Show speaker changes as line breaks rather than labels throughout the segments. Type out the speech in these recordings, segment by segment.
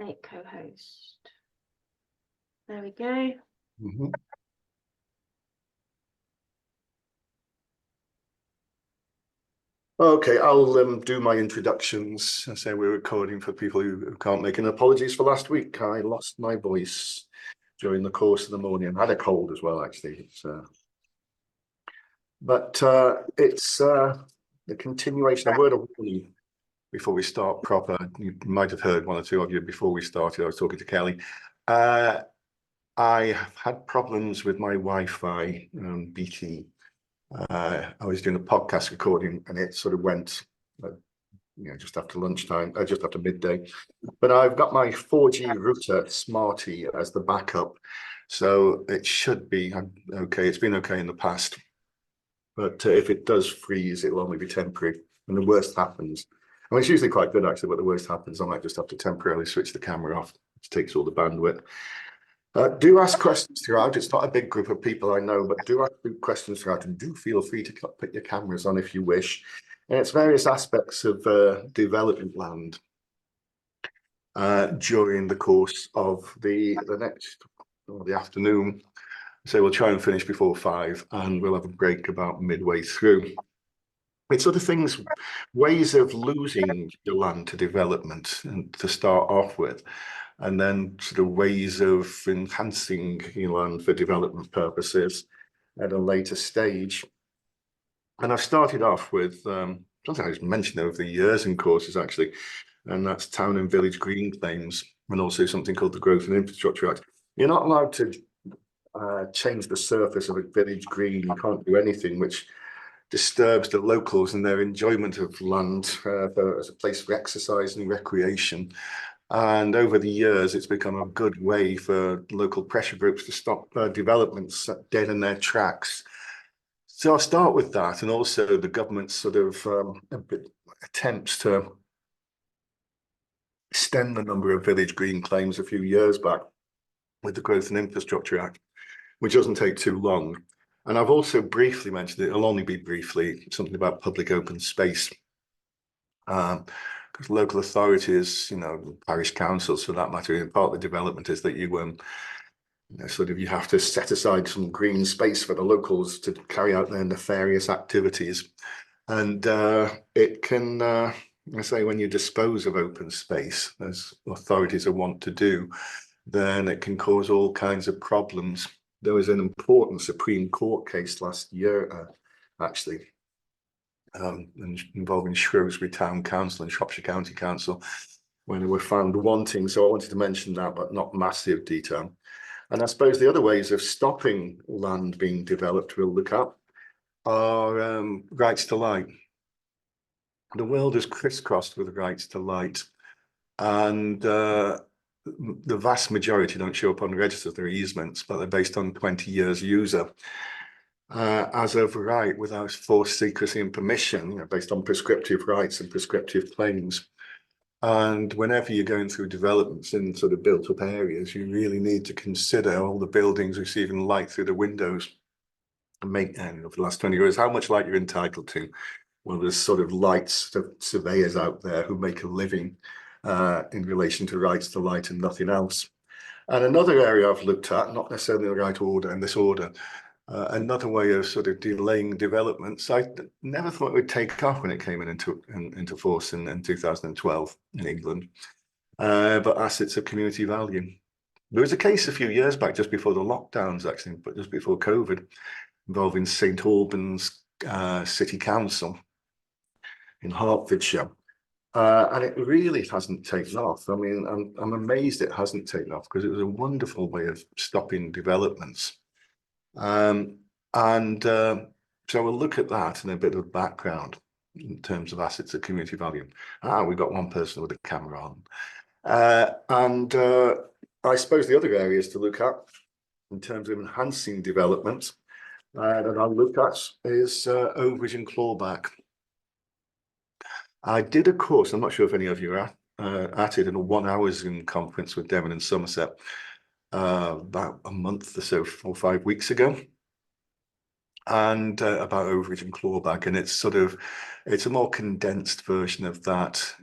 Make co-host. There we go.
Mm-hmm. Okay, I'll do my introductions. I say we're recording for people who can't make an apologies for last week. I lost my voice during the course of the morning. I had a cold as well, actually. But it's the continuation. A word of warning before we start proper. You might have heard one or two of you before we started. I was talking to Kelly. I have had problems with my Wi-Fi, BT. I was doing a podcast recording and it sort of went, just after lunchtime, just after midday. But I've got my 4G router Smarty as the backup, so it should be okay. It's been okay in the past, but if it does freeze, it'll only be temporary. And the worst happens. I mean, it's usually quite good actually, but the worst happens, I might just have to temporarily switch the camera off, which takes all the bandwidth. Do ask questions throughout. It's not a big group of people, I know, but do ask questions throughout, and do feel free to put your cameras on if you wish. And it's various aspects of development land during the course of the afternoon. So we'll try and finish before 5, and we'll have a break about midway through. It's other things, ways of losing your land to development and to start off with, and then sort of ways of enhancing your land for development purposes at a later stage. And I've started off with something I was mentioned over the years in courses actually, and that's town and village green claims, and also something called the Growth and Infrastructure Act. You're not allowed to change the surface of a village green. You can't do anything which disturbs the locals and their enjoyment of land as a place for exercise and recreation. And over the years, it's become a good way for local pressure groups to stop developments dead in their tracks. So I'll start with that, and also the government's sort of attempts to extend the number of village green claims a few years back with the Growth and Infrastructure Act, which doesn't take too long. And I've also briefly mentioned it, it'll only be briefly, something about public open space. Because local authorities, parish councils for that matter, and part of the development is that you have to set aside some green space for the locals to carry out their nefarious activities. And it can, I say, when you dispose of open space, as authorities are wont to do, then it can cause all kinds of problems. There was an important Supreme Court case last year, actually, involving Shrewsbury Town Council and Shropshire County Council, when they were found wanting. So I wanted to mention that, but not massive detail. And I suppose the other ways of stopping land being developed we'll look at are rights to light. The world is crisscrossed with rights to light, and the vast majority don't show up on registers. They're easements, but they're based on 20 years user. As of right, without forced secrecy and permission, based on prescriptive rights and prescriptive claims. And whenever you're going through developments in sort of built-up areas, you really need to consider all the buildings receiving light through the windows and make, for the last 20 years, how much light you're entitled to. Well, there's sort of lights surveyors out there who make a living in relation to rights to light and nothing else. And another area I've looked at, not necessarily in the right order, in this order, another way of sort of delaying developments. I never thought it would take off when it came into force in 2012 in England, but assets of community value. There was a case a few years back, just before the lockdowns actually, but just before COVID, involving St Albans City Council in Hertfordshire. And it really hasn't taken off. I mean, I'm amazed it hasn't taken off, because it was a wonderful way of stopping developments. So we'll look at that in a bit of background in terms of assets of community value. We've got one person with a camera on. I suppose the other areas to look at in terms of enhancing development that I'll look at is overage and clawback. I did a course, I'm not sure if any of you are at it, in a 1 hour Zoom conference with Devon and Somerset about a month or so, 4 or 5 weeks ago. and about overage and clawback, and it's a more condensed version of that.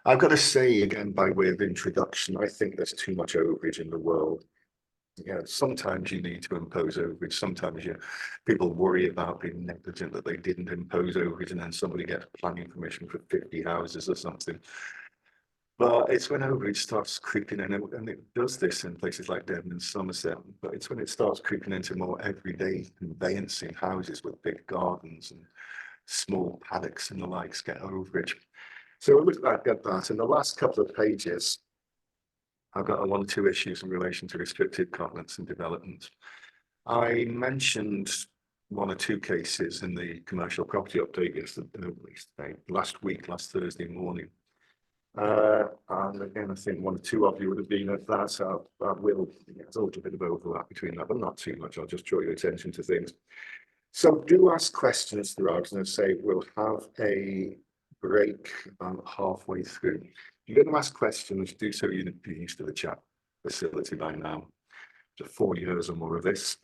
I've got to say again, by way of introduction, I think there's too much overage in the world. Sometimes you need to impose overage. Sometimes people worry about being negligent, that they didn't impose overage, and then somebody gets planning permission for 50 houses or something. But it's when overage starts creeping in, and it does this in places like Devon and Somerset, but it's when it starts creeping into more everyday conveyancing houses with big gardens and small paddocks and the likes get overage. So we'll look back at that. In the last couple of pages, I've got one or two issues in relation to restricted covenants and development. I mentioned one or two cases in the commercial property update last Thursday morning. And again, I think one or two of you would have been at that. So there's a little bit of overlap between that, but not too much. I'll just draw your attention to things. So do ask questions throughout, and I say we'll have a break halfway through. If you're going to ask questions, do so used to the chat facility by now. So 4 years or more of this.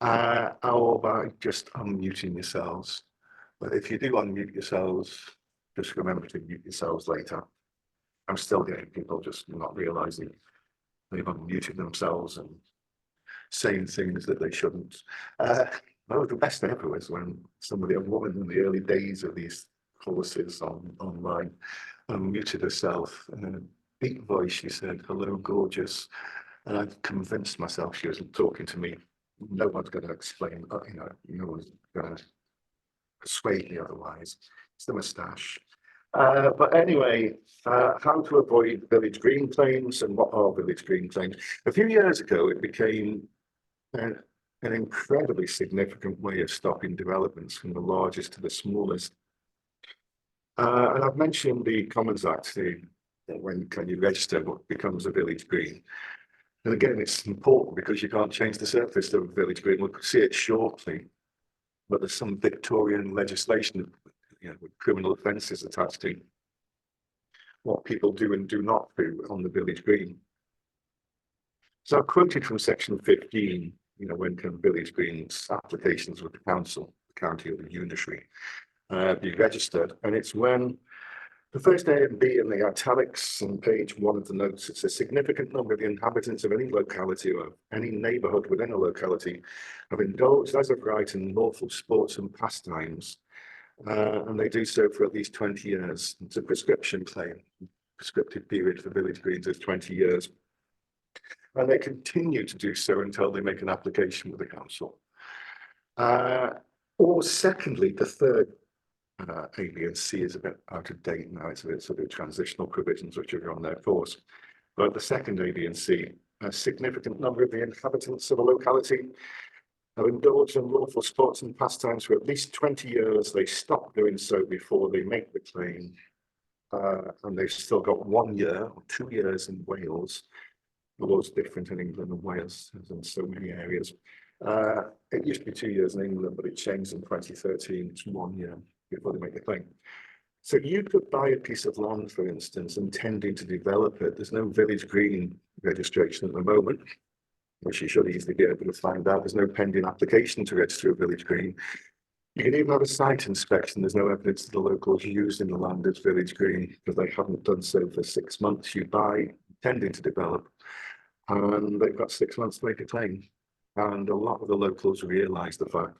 Or by just unmuting yourselves. But if you do unmute yourselves, just remember to mute yourselves later. I'm still getting people just not realizing they've unmuted themselves and saying things that they shouldn't. The best ever was when a woman in the early days of these courses online unmuted herself, and in a deep voice she said, "Hello, gorgeous." And I convinced myself she wasn't talking to me. No one's going to explain, no one's going to persuade me otherwise. It's the moustache. But anyway, how to avoid village green claims and what are village green claims? A few years ago, it became an incredibly significant way of stopping developments from the largest to the smallest. And I've mentioned the Commons Act, when can you register what becomes a village green? And again, it's important because you can't change the surface of a village green. We'll see it shortly, but there's some Victorian legislation, with criminal offences attached to what people do and do not do on the village green. So I've quoted from section 15, when can village greens applications with the council, the county or the unitary, be registered. And it's when the first A and B in the italics on page 1 of the notes, it's a significant number of the inhabitants of any locality or any neighbourhood within a locality have indulged as of right in lawful sports and pastimes, and they do so for at least 20 years. It's a prescription claim. Prescriptive period for village greens is 20 years. And they continue to do so until they make an application with the council. Or secondly, the third A, B, and C is a bit out of date now. It's a bit sort of transitional provisions which are on their course. But the second A, B, and C, a significant number of the inhabitants of a locality have indulged in lawful sports and pastimes for at least 20 years. They stop doing so before they make the claim. And they've still got 1 year or 2 years in Wales. The law's different in England and Wales, as in so many areas. It used to be 2 years in England, but it changed in 2013. It's 1 year before they make the claim. So you could buy a piece of land, for instance, intending to develop it. There's no village green registration at the moment, which you should easily be able to find out. There's no pending application to register a village green. You can even have a site inspection. There's no evidence that the locals using the land as village green because they haven't done so for 6 months. You buy intending to develop, and they've got 6 months to make a claim. And a lot of the locals realise the fact.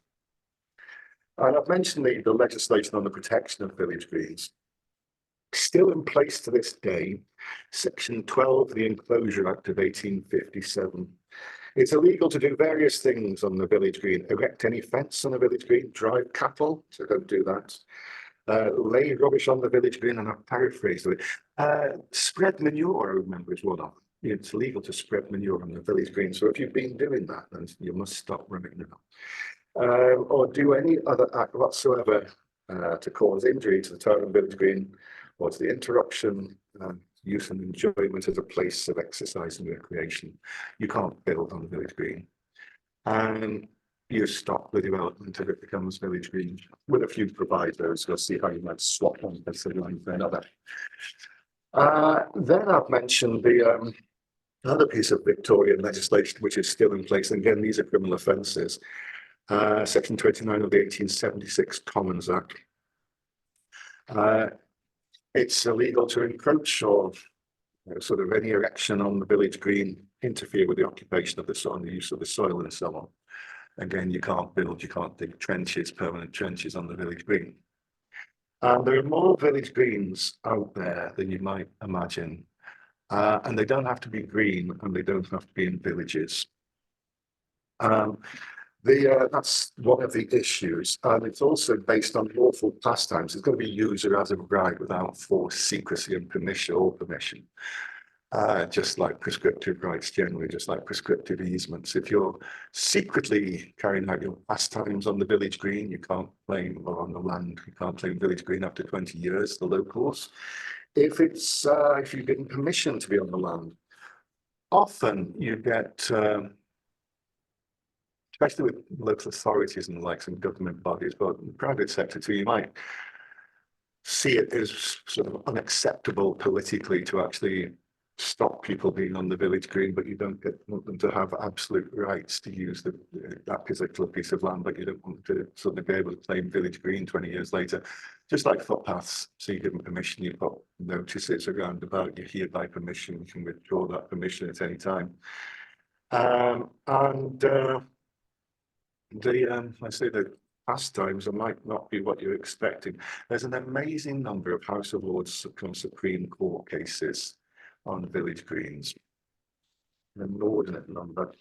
And I've mentioned the legislation on the protection of village greens. Still in place to this day, Section 12 of the Enclosure Act of 1857. It's illegal to do various things on the village green. Erect any fence on the village green, drive cattle, so don't do that. Lay rubbish on the village green, and I've paraphrased it. Spread manure, I remember, is one of them. It's legal to spread manure on the village green. So if you've been doing that, then you must stop running now. Or do any other act whatsoever to cause injury to the town and village green, or to the interruption, use and enjoyment as a place of exercise and recreation. You can't build on the village green. And you stop the development if it becomes village green, with a few provisos. You'll see how you might swap one line for another. Then I've mentioned the other piece of Victorian legislation which is still in place. And again, these are criminal offences. Section 29 of the 1876 Commons Act. It's illegal to encroach or sort of any erection on the village green interfere with the occupation of the soil and the use of the soil and so on. Again, you can't build, you can't dig trenches, permanent trenches on the village green. There are more village greens out there than you might imagine. And they don't have to be green and they don't have to be in villages. That's one of the issues, and it's also based on lawful pastimes. It's going to be used as a right without forced secrecy and permission or permission. Just like prescriptive rights generally, just like prescriptive easements. If you're secretly carrying out your pastimes on the village green, you can't claim, or on the land, you can't claim village green after 20 years, the locals. If you're getting permission to be on the land, often you get, especially with local authorities and the likes and government bodies, but in the private sector too, you might see it as sort of unacceptable politically to actually stop people being on the village green, but you don't want them to have absolute rights to use that particular piece of land, but you don't want them to suddenly be able to claim village green 20 years later. Just like footpaths, so you give them permission, you've got notices around about, you hereby permission, you can withdraw that permission at any time. I say the pastimes might not be what you're expecting. There's an amazing number of House of Lords Supreme Court cases on village greens, an inordinate number,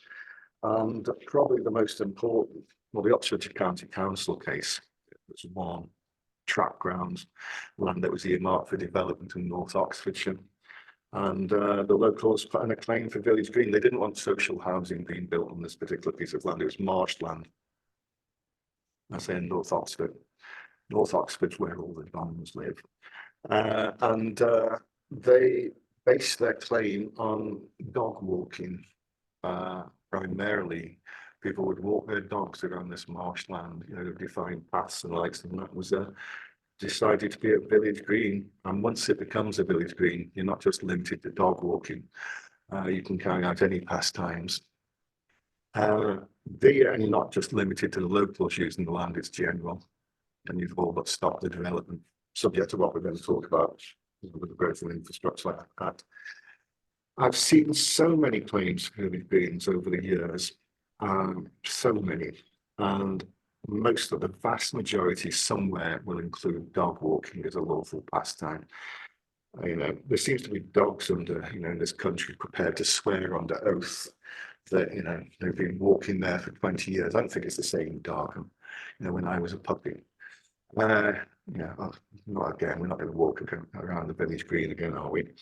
and probably the most important, well, the Oxfordshire County Council case was one track grounds, land that was earmarked for development in North Oxfordshire. And the locals put in a claim for village green. They didn't want social housing being built on this particular piece of land. It was marshland. I say in North Oxford. North Oxford's where all the Dons live. They based their claim on dog walking. Primarily, people would walk their dogs around this marshland, defined paths and likes, and that was decided to be a village green. And once it becomes a village green, you're not just limited to dog walking. You can carry out any pastimes. And you're not just limited to the locals using the land, it's general. And you've all but stopped the development, subject to what we're going to talk about with the growth of infrastructure like that. I've seen so many claims for village greens over the years, so many, and most of the vast majority somewhere will include dog walking as a lawful pastime. There seems to be dogs under, in this country prepared to swear under oath that, they've been walking there for 20 years. I don't think it's the same dog. When I was a puppy, not again, we're not going to walk around the village green again, are we?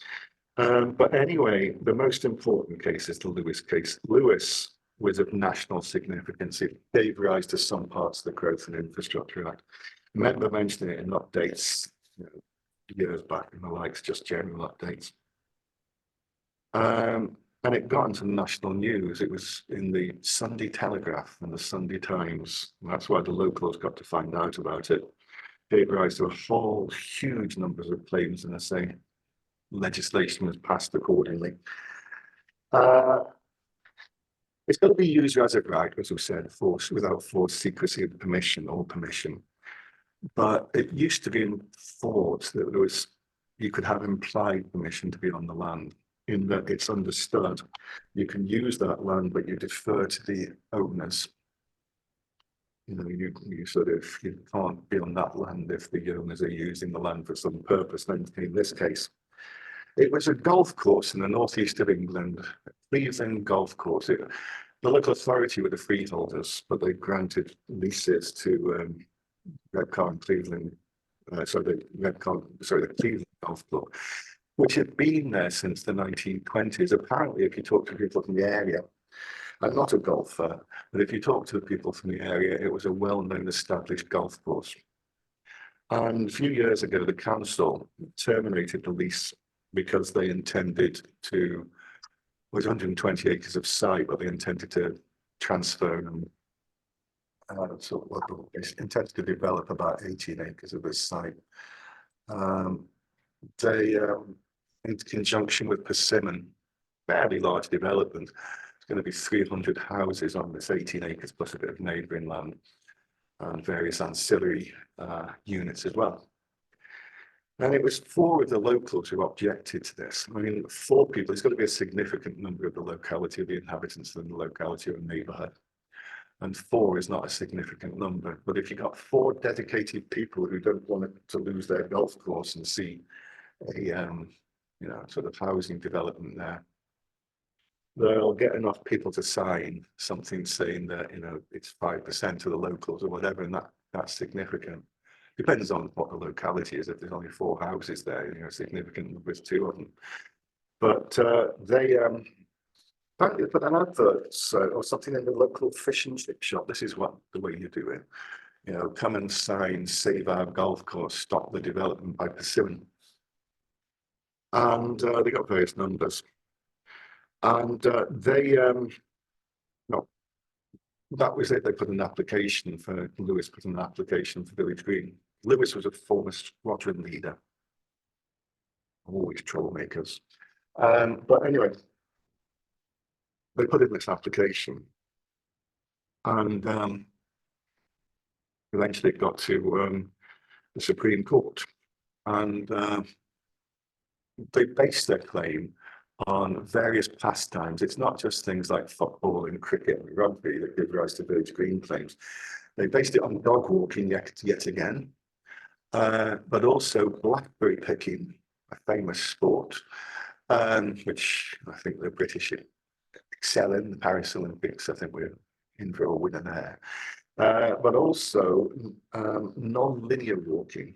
But anyway, the most important case is the Lewis case. Lewis was of national significance. It gave rise to some parts of the Growth and Infrastructure Act. I remember mentioning it in updates years back and the likes, just general updates. And it got into national news. It was in the Sunday Telegraph and the Sunday Times. And that's why the locals got to find out about it. It gave rise to a whole huge numbers of claims, and I say legislation was passed accordingly. It's got to be used as a right, as we said, without forced secrecy of permission or permission. But it used to be thought that you could have implied permission to be on the land, in that it's understood you can use that land, but you defer to the owners. You can't be on that land if the owners are using the land for some purpose. And in this case, it was a golf course in the northeast of England, Cleveland golf course. The local authority were the freeholders, but they granted leases to Redcar and Cleveland. The Cleveland Golf Club, which had been there since the 1920s. Apparently, if you talk to people from the area, I'm not a golfer, but if you talk to the people from the area, it was a well-known established golf course. And a few years ago, the council terminated the lease because they intended to, it was 120 acres of site, but they intended to transfer and intended to develop about 18 acres of this site. They, in conjunction with Persimmon, fairly large development, going to be 300 houses on this 18 acres plus a bit of neighbouring land and various ancillary units as well. And it was 4 of the locals who objected to this. I mean, 4 people, it's got to be a significant number of the locality of the inhabitants in the locality or neighbourhood. And 4 is not a significant number. But if you've got 4 dedicated people who don't want to lose their golf course and see a sort of housing development there, they'll get enough people to sign something saying that, it's 5% of the locals or whatever, and that's significant. Depends on what the locality is. If there's only 4 houses there, significant numbers, 2 of them. But they apparently put an advert or something in the local fish and chip shop. This is the way you do it. Come and sign, save our golf course, stop the development by pursuing. And they got various numbers. And that was it. They put an application for, Lewis put an application for Village Green. Lewis was a former squadron leader. Always troublemakers. But anyway, they put in this application and eventually it got to the Supreme Court. And they based their claim on various pastimes. It's not just things like football and cricket and rugby that give rise to Village Green claims. They based it on dog walking yet again, but also blackberry picking, a famous sport, which I think the British excel in, the Paris Olympics. I think we're in for a winner there. But also non-linear walking.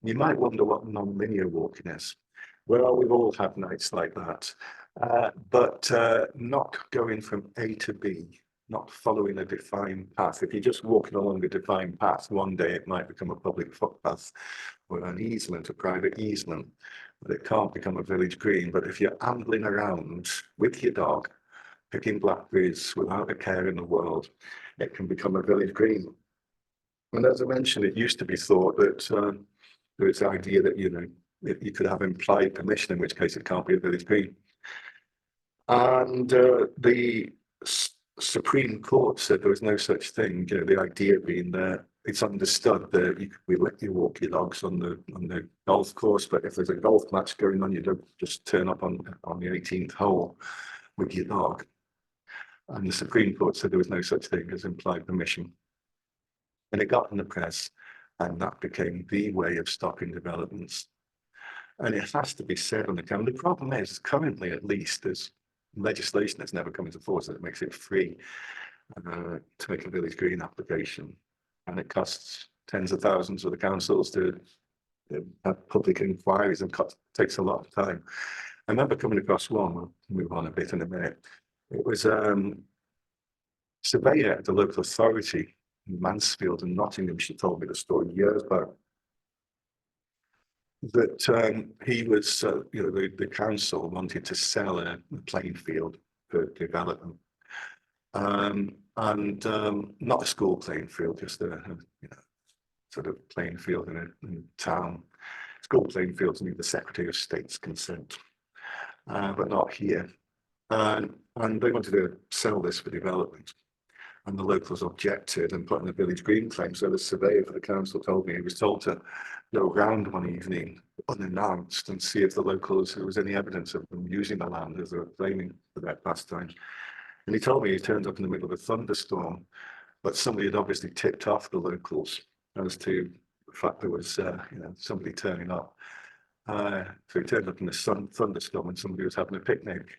You might wonder what non-linear walking is. Well, we've all had nights like that, but not going from A to B, not following a defined path. If you're just walking along a defined path, one day it might become a public footpath or an easement, a private easement, but it can't become a village green. But if you're ambling around with your dog, picking blackberries without a care in the world, it can become a village green. And as I mentioned, it used to be thought that there was the idea that, you could have implied permission, in which case it can't be a village green. And the Supreme Court said there was no such thing. The idea being that it's understood that we let you walk your dogs on the golf course, but if there's a golf match going on, you don't just turn up on the 18th hole with your dog. And the Supreme Court said there was no such thing as implied permission. And it got in the press, and that became the way of stopping developments. And it has to be said on the camera. The problem is, currently at least, there's legislation that's never come into force that makes it free to make a village green application. And it costs tens of thousands of the councils to have public inquiries, and takes a lot of time. I remember coming across one, we'll move on a bit in a minute. It was surveyor at the local authority in Mansfield and Nottingham. She told me the story years back. That he was, the council wanted to sell a playing field for development, and not a school playing field, just a sort of playing field in a town. School playing fields need the Secretary of State's consent, but not here. And they wanted to sell this for development. And the locals objected and put in a village green claim. So the surveyor for the council told me he was told to go round one evening unannounced and see if the locals, there was any evidence of them using the land as they were claiming for their pastimes. And he told me he turned up in the middle of a thunderstorm, but somebody had obviously tipped off the locals as to the fact there was somebody turning up. So he turned up in a thunderstorm and somebody was having a picnic.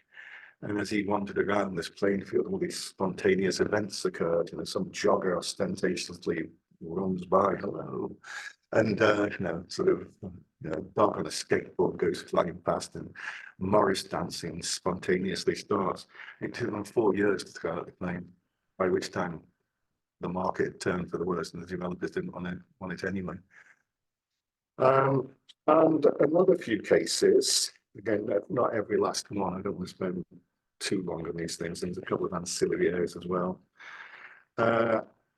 And as he wandered around this playing field, all these spontaneous events occurred. Some jogger ostentatiously runs by, hello, and dog on a skateboard goes flying past, and Morris dancing spontaneously starts. It took them 4 years to throw out the claim, by which time the market turned for the worse, and the developers didn't want it anyway. And another few cases, again, not every last one. I don't want to spend too long on these things. There's a couple of ancillary areas as well.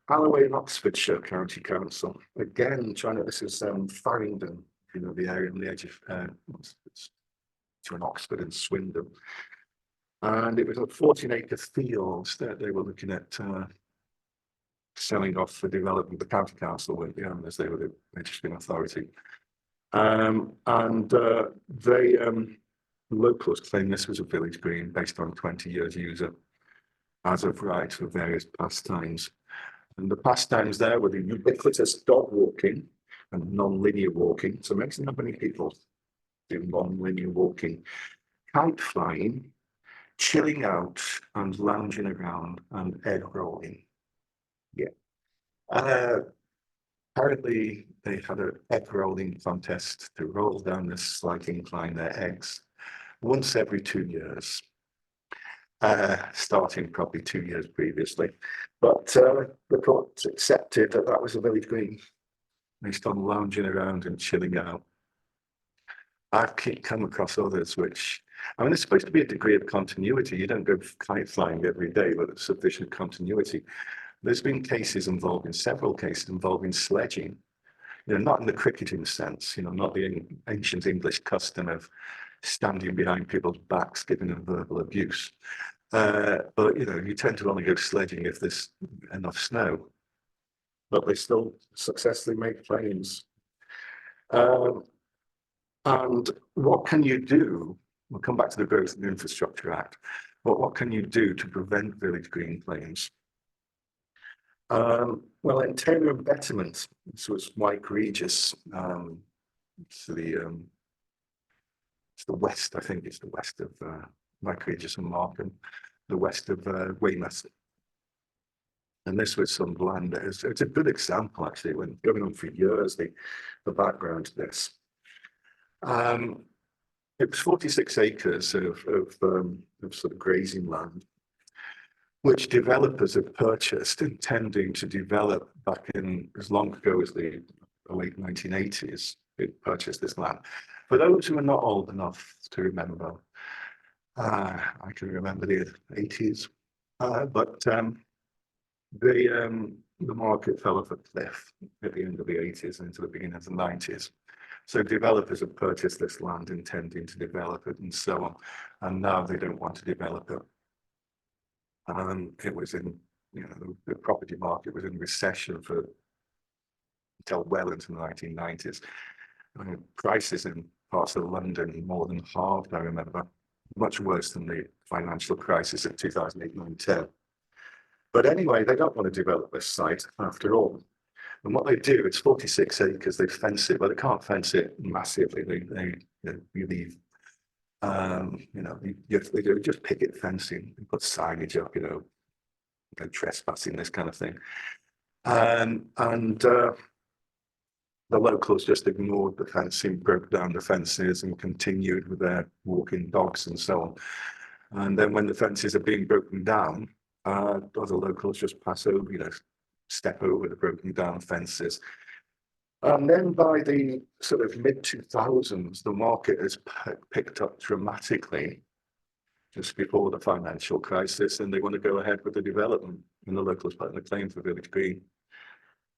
Alloway in Oxfordshire County Council, again, this is Farringdon, the area on the edge of between Oxford and Swindon. And it was a 14-acre field that they were looking at selling off for development. The county council weren't the owners, they were the registering authority. They locals claim this was a village green based on 20 years user as of right for various pastimes. And the pastimes there were the ubiquitous dog walking and non-linear walking. So imagine how many people do non-linear walking, kite flying, chilling out and lounging around, and egg rolling. Yeah. Apparently they had an egg rolling contest to roll down this slight incline their eggs once every 2 years. Starting probably 2 years previously, but the court accepted that that was a village green based on lounging around and chilling out. I've come across others which, I mean, there's supposed to be a degree of continuity. You don't go kite flying every day, but it's sufficient continuity. There's been several cases involving sledging, not in the cricketing sense, not the ancient English custom of standing behind people's backs, giving them verbal abuse. But you tend to only go sledging if there's enough snow. But they still successfully make planes. And what can you do? We'll come back to the Growth and Infrastructure Act. But what can you do to prevent village green claims? Well, in Taylor and Betterment, this was White Regis. It's the west, I think it's the west of White Regis and Markham, the west of Weymouth. And this was some land. It's a good example, actually, when going on for years, the background to this. It was 46 acres of sort of grazing land, which developers had purchased intending to develop back in as long ago as the late 1980s. They purchased this land. For those who are not old enough to remember, I can remember the 80s, but the market fell off a cliff at the end of the 80s and into the beginning of the 90s. So developers have purchased this land intending to develop it and so on, and now they don't want to develop it. It was in, the property market was in recession until well into the 1990s. I mean, prices in parts of London more than halved, I remember, much worse than the financial crisis of 2008, 9, 10. But anyway, they don't want to develop this site after all. And what they do, it's 46 acres, they fence it, but they can't fence it massively. You leave, they do just picket fencing and put signage up, no trespassing, this kind of thing. The locals just ignored the fencing, broke down the fences and continued with their walking dogs and so on. And then when the fences are being broken down, other locals just pass over, step over the broken down fences. And then by the sort of mid-2000s, the market has picked up dramatically just before the financial crisis, and they want to go ahead with the development, and the locals putting a claim for village green.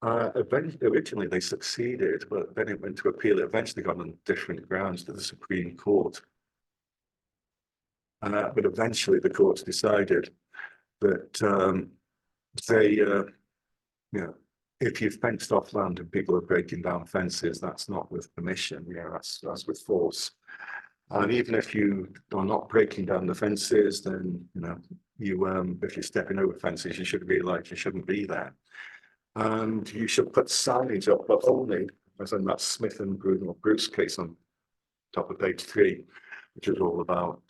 Originally they succeeded, but then it went to appeal. It eventually got on different grounds to the Supreme Court. But eventually the courts decided that if you've fenced off land and people are breaking down fences, that's not with permission. That's with force. And even if you are not breaking down the fences, then if you're stepping over fences, you should realise you shouldn't be there. And you should put signage up, but only, as in that Smith and Bruce case on top of page 3, which is all about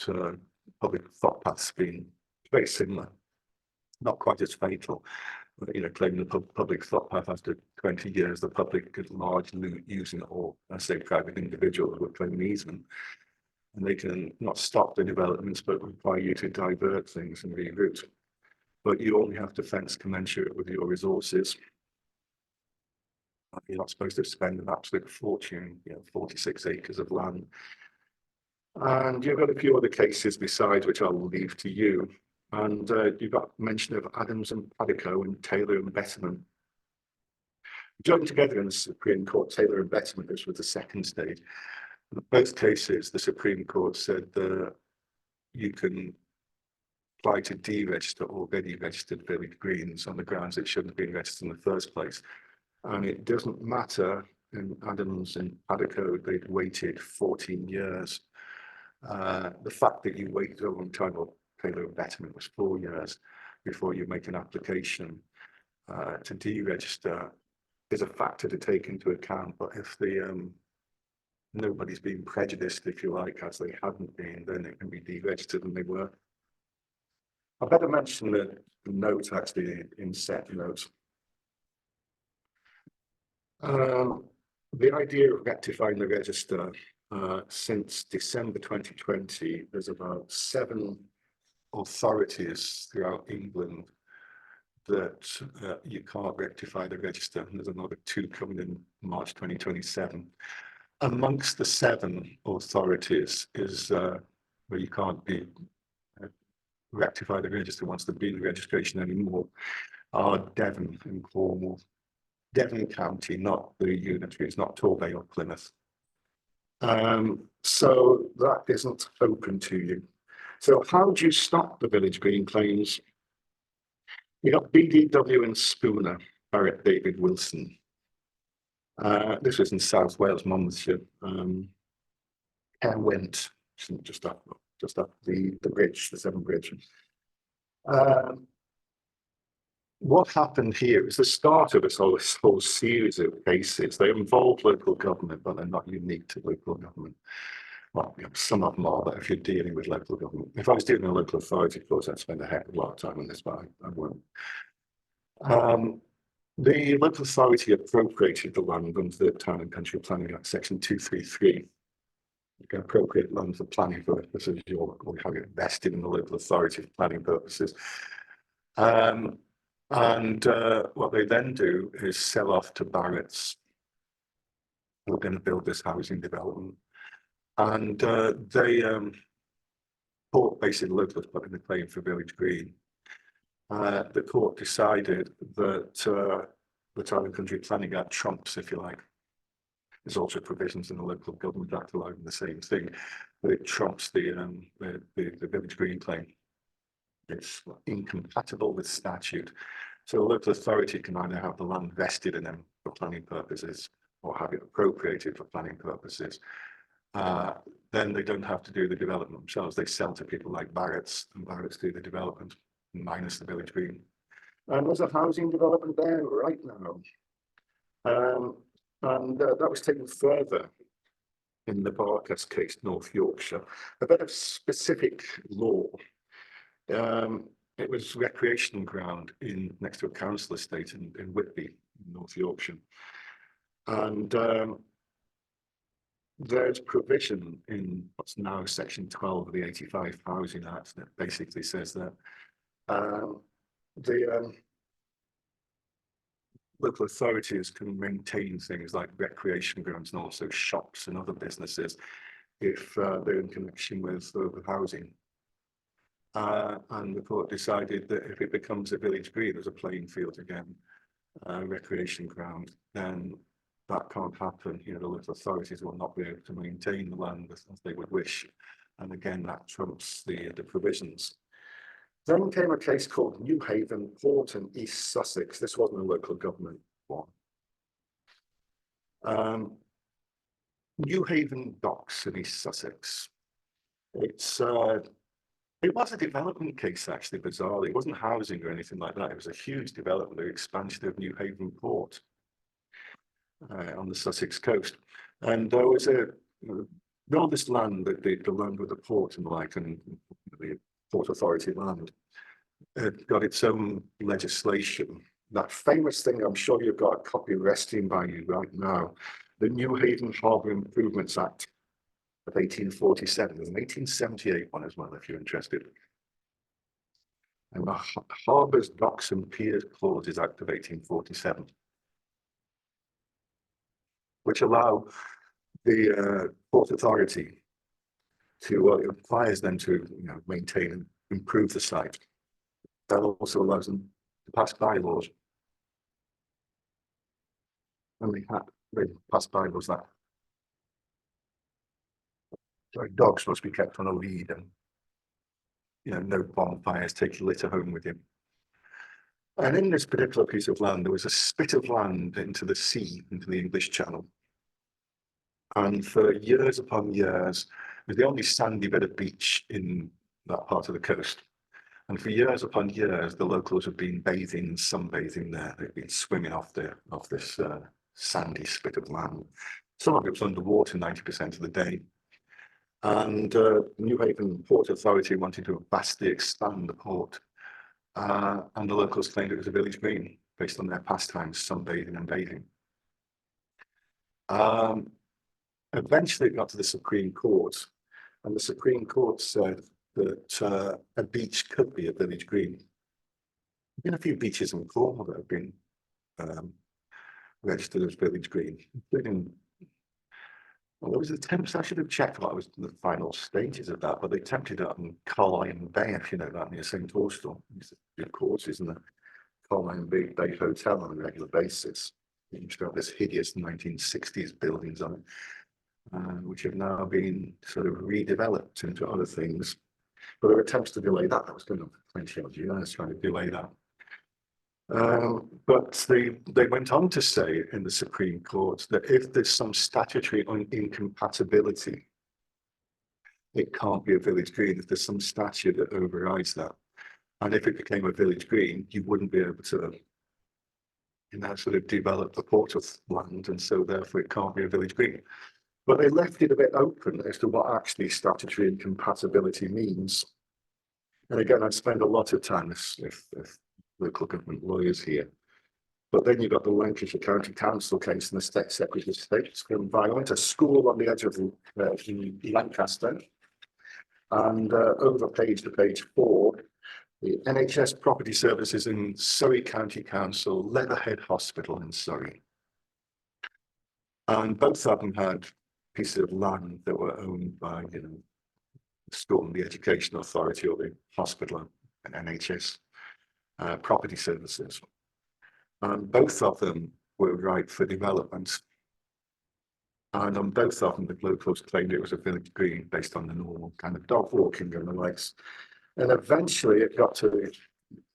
public footpaths being very similar, not quite as fatal, but claiming the public footpath after 20 years, the public at large using it, or I say private individuals would claim an easement, and they can not stop the developments, but require you to divert things and reroute. But you only have to fence commensurate with your resources. You're not supposed to spend an absolute fortune, 46 acres of land. And you've got a few other cases besides, which I'll leave to you. And you've got mention of Adams and Padico and Taylor and Betterman. Joined together in the Supreme Court, Taylor and Betterman, this was the second stage. In both cases, the Supreme Court said that you can apply to deregister already registered village greens on the grounds it shouldn't have been registered in the first place. And it doesn't matter, in Adams and Paddock, they'd waited 14 years. The fact that you waited a long time, or payload betterment was 4 years before you make an application to deregister is a factor to take into account. But if the nobody's been prejudiced, if you like, as they hadn't been, then it can be deregistered, and they were. I better mention the note actually in set notes. The idea of rectifying the register, since December 2020, there's about 7 authorities throughout England that you can't rectify the register. And there's another 2 coming in March 2027. Amongst the 7 authorities is where you can't be rectify the register once there's been registration anymore, are Devon and Cornwall. Devon County, not the unitary, it's not Torbay or Plymouth. So that isn't open to you. So how do you stop the village green claims? You got BDW and Spooner, Barrett David Wilson. This was in South Wales, Monmouthshire. Went just up the bridge, the Severn Bridge. What happened here is the start of this whole series of cases. They involve local government, but they're not unique to local government. Well, you know, some of them are, but if you're dealing with local government, if I was dealing with a local authority, of course, I'd spend a heck of a lot of time on this, but I won't. The local authority appropriated the land under the Town and Country Planning Act, Section 233. You can appropriate land for planning purposes, or have it vested in the local authority for planning purposes. What they then do is sell off to Barrett's. We're going to build this housing development. And they court basically looked at putting the claim for Village Green. The court decided that the Town and Country Planning Act trumps, if you like. There's also provisions in the Local Government Act allowing the same thing, but it trumps the Village Green claim. It's incompatible with statute. So a local authority can either have the land vested in them for planning purposes or have it appropriated for planning purposes. Then they don't have to do the development themselves. They sell to people like Barrett's, and Barrett's do the development, minus the Village Green. And there's a housing development there right now. That was taken further in the Barkas case, North Yorkshire. A bit of specific law. It was recreation ground next to a council estate in Whitby, North Yorkshire. And there's provision in what's now Section 12 of the 85 Housing Act that basically says that the local authorities can maintain things like recreation grounds and also shops and other businesses if they're in connection with housing. And the court decided that if it becomes a village green as a playing field again, recreation ground, then that can't happen. You know, the local authorities will not be able to maintain the land as they would wish. And again, that trumps the provisions. Then came a case called Newhaven Port in East Sussex. This wasn't a local government one. Newhaven Docks in East Sussex. It was a development case, actually, bizarrely. It wasn't housing or anything like that. It was a huge development, the expansion of Newhaven Port on the Sussex coast. And there was all this land, the land with the port and the Port Authority land, got its own legislation. That famous thing, I'm sure you've got a copy resting by you right now, the Newhaven Harbour Improvements Act of 1847. There's an 1878 one as well, if you're interested. And the Harbours, Docks and Piers Clauses Act of 1847, which allow the Port Authority to, it requires them to maintain and improve the site. That also allows them to pass bylaws. And they pass bylaws that dogs must be kept on a lead, and no bonfires, take your litter home with you. And in this particular piece of land, there was a spit of land into the sea, into the English Channel. And for years upon years, it was the only sandy bit of beach in that part of the coast. And for years upon years, the locals have been bathing, sunbathing there. They've been swimming off this sandy spit of land. Some of it was underwater 90% of the day. And New Haven Port Authority wanted to vastly expand the port. And the locals claimed it was a village green based on their pastimes, sunbathing and bathing. Eventually it got to the Supreme Court, and the Supreme Court said that a beach could be a village green. There have been a few beaches in Cornwall that have been registered as village green, including, well, there was attempts, I should have checked what was the final stages of that, but they attempted it on Carlisle Bay, if you know that, near St Austell. Used to do courses in the Carlisle Bay Hotel on a regular basis. You used to have this hideous 1960s buildings on it, which have now been sort of redeveloped into other things. But there were attempts to delay that. That was going on for 20 odd years trying to delay that. But they went on to say in the Supreme Court that if there's some statutory incompatibility, it can't be a village green if there's some statute that overrides that. And if it became a village green, you wouldn't be able to sort of develop the port of land, and so therefore it can't be a village green. But they left it a bit open as to what actually statutory incompatibility means. And again, I'd spend a lot of time if local government lawyers here. But then you've got the Lancashire County Council case and the State Secretary of State from Violent, a school on the edge of Lancaster. And over to page 4, the NHS Property Services in Surrey County Council, Leatherhead Hospital in Surrey. And both of them had pieces of land that were owned by, the school and the Education Authority or the hospital and NHS Property Services. And both of them were ripe for development. And on both of them, the locals claimed it was a village green based on the normal kind of dog walking and the likes. And eventually it got to,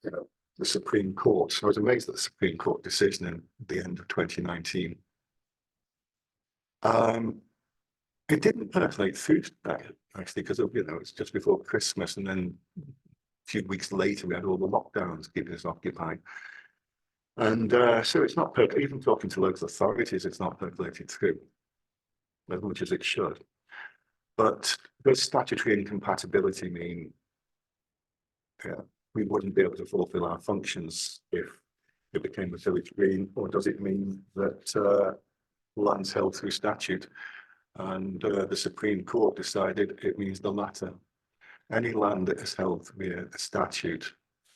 the Supreme Court. So I was amazed at the Supreme Court decision in the end of 2019. It didn't percolate through that, actually, because it's just before Christmas, and then a few weeks later we had all the lockdowns keeping us occupied. And so it's not even talking to local authorities, it's not percolated through as much as it should. But does statutory incompatibility mean we wouldn't be able to fulfill our functions if it became a village green, or does it mean that land's held through statute? And the Supreme Court decided it means the latter. Any land that is held via a statute,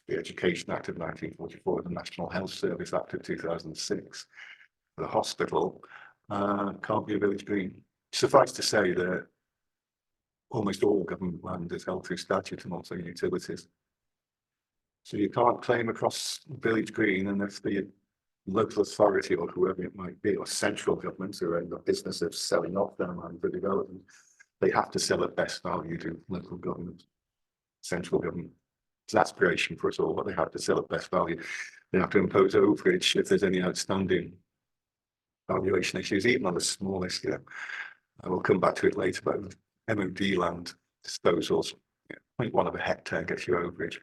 the Education Act of 1944, the National Health Service Act of 2006, the hospital, can't be a village green. Suffice to say that almost all government land is held through statute and also utilities. So you can't claim across village green unless the local authority or whoever it might be, or central governments who are in the business of selling off their land for development, they have to sell at best value to local government, central government. It's an aspiration for us all, but they have to sell at best value. They have to impose overage if there's any outstanding valuation issues, even on the smallest scale. I will come back to it later, but MOD land disposals, 0.1 of a hectare gets you overage,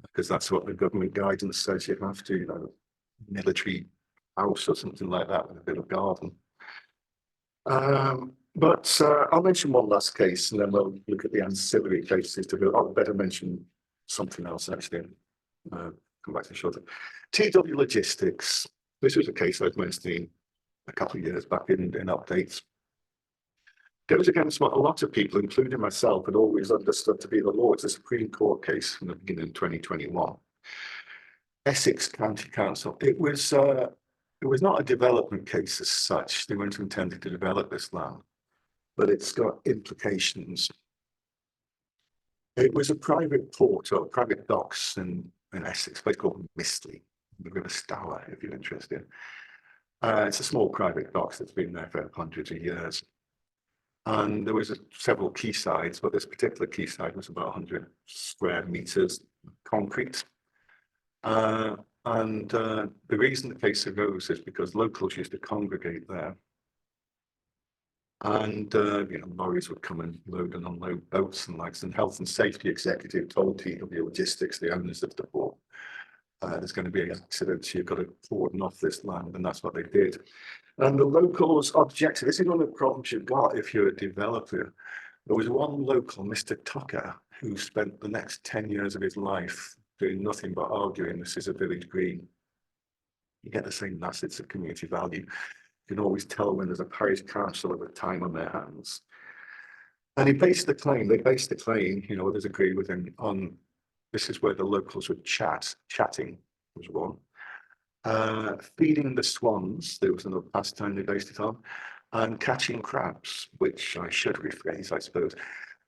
because that's what the government guidance says you have to, military house or something like that with a bit of garden. But I'll mention one last case and then we'll look at the ancillary cases. I'll better mention something else actually. Come back to it shortly. TW Logistics. This was a case I've mentioned a couple of years back in updates. Goes against what a lot of people, including myself, had always understood to be the law. It's a Supreme Court case from the beginning of 2021. Essex County Council. It was not a development case as such. They weren't intended to develop this land, but it's got implications. It was a private port or private docks in Essex, a place called Mistley, the River Stour, if you're interested. It's a small private docks that's been there for hundreds of years. And there was several quaysides, but this particular quayside was about 100 square meters concrete. The reason the case arose is because locals used to congregate there. And lorries would come and load and unload boats and like, and health and safety executive told TW Logistics, the owners of the port, there's going to be an accident, so you've got to cordon off this land, and that's what they did. And the locals objected. This is one of the problems you've got if you're a developer. There was one local, Mr. Tucker, who spent the next 10 years of his life doing nothing but arguing this is a village green. You get the same assets of community value. You can always tell when there's a parish council at the time on their hands. And he based the claim, they based the claim, others agree with him, on this is where the locals would chatting was one. Feeding the swans, there was another pastime they based it on, and catching crabs, which I should rephrase, I suppose.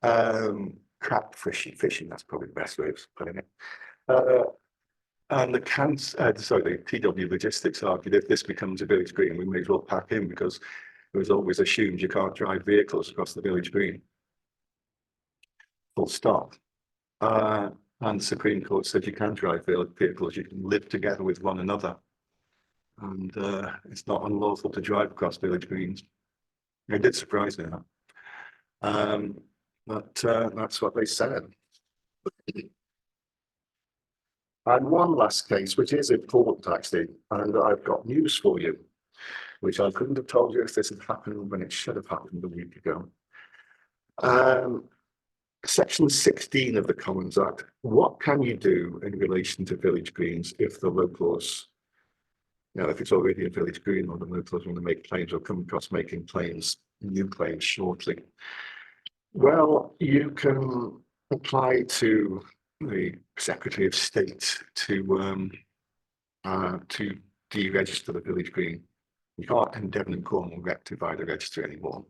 Crab fishing, that's probably the best way of putting it. And the TW Logistics argued if this becomes a village green, we may as well pack in because it was always assumed you can't drive vehicles across the village green. Full stop. And the Supreme Court said you can drive vehicles, you can live together with one another. And it's not unlawful to drive across village greens. It did surprise me that. But that's what they said. And one last case, which is important actually, and I've got news for you, which I couldn't have told you if this had happened when it should have happened a week ago. Section 16 of the Commons Act, what can you do in relation to village greens if the locals, if it's already a village green or the locals want to make claims or come across making claims, new claims shortly? Well, you can apply to the Secretary of State to deregister the village green. You can't in Devon and Cornwall rectify the register anymore.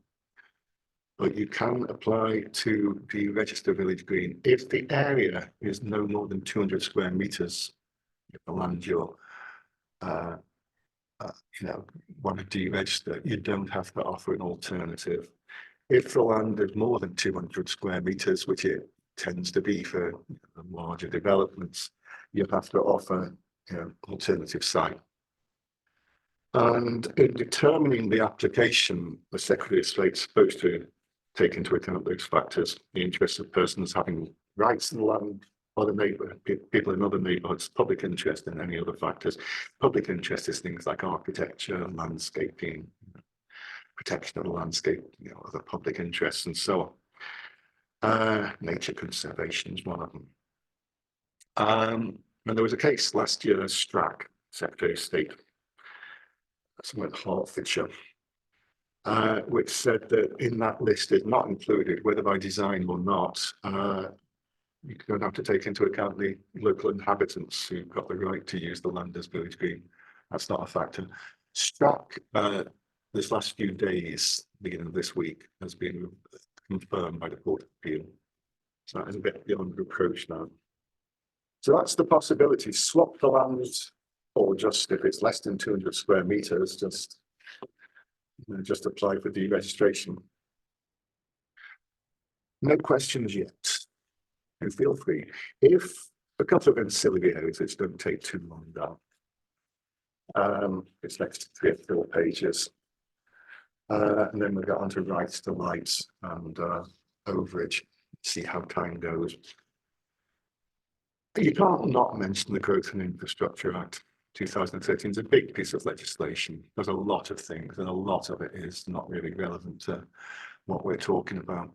But you can apply to deregister village green if the area is no more than 200 square meters. If the land you're, want to deregister, you don't have to offer an alternative. If the land is more than 200 square meters, which it tends to be for larger developments, you have to offer alternative site. And in determining the application, the Secretary of State is supposed to take into account those factors, the interests of persons having rights in the land, other people in other neighbourhoods, public interest, and any other factors. Public interest is things like architecture, landscaping, protection of the landscape, other public interests, and so on. Nature conservation is one of them. And there was a case last year, Strack, Secretary of State, somewhere in Hertfordshire, which said that in that list is not included, whether by design or not, you don't have to take into account the local inhabitants who've got the right to use the land as village green. That's not a factor. Strack, this last few days, beginning of this week, has been confirmed by the Court of Appeal. So that is a bit beyond reproach now. So that's the possibility. Swap the land, or just if it's less than 200 square meters, just apply for deregistration. No questions yet. And feel free. If a couple of ancillary areas which don't take too long down. It's next 3 or 4 pages. And then we get on to rights to lights and overage. See how time goes. You can't not mention the Growth and Infrastructure Act 2013. It's a big piece of legislation. There's a lot of things, and a lot of it is not really relevant to what we're talking about.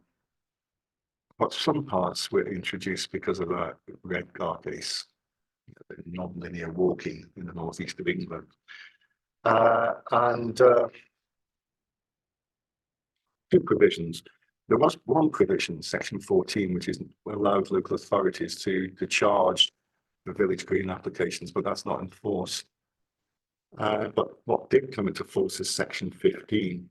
But some parts were introduced because of a red car case, non-linear walking in the northeast of England. Two provisions. There was one provision, section 14, which allowed local authorities to charge the village green applications, but that's not enforced. But what did come into force is section 15.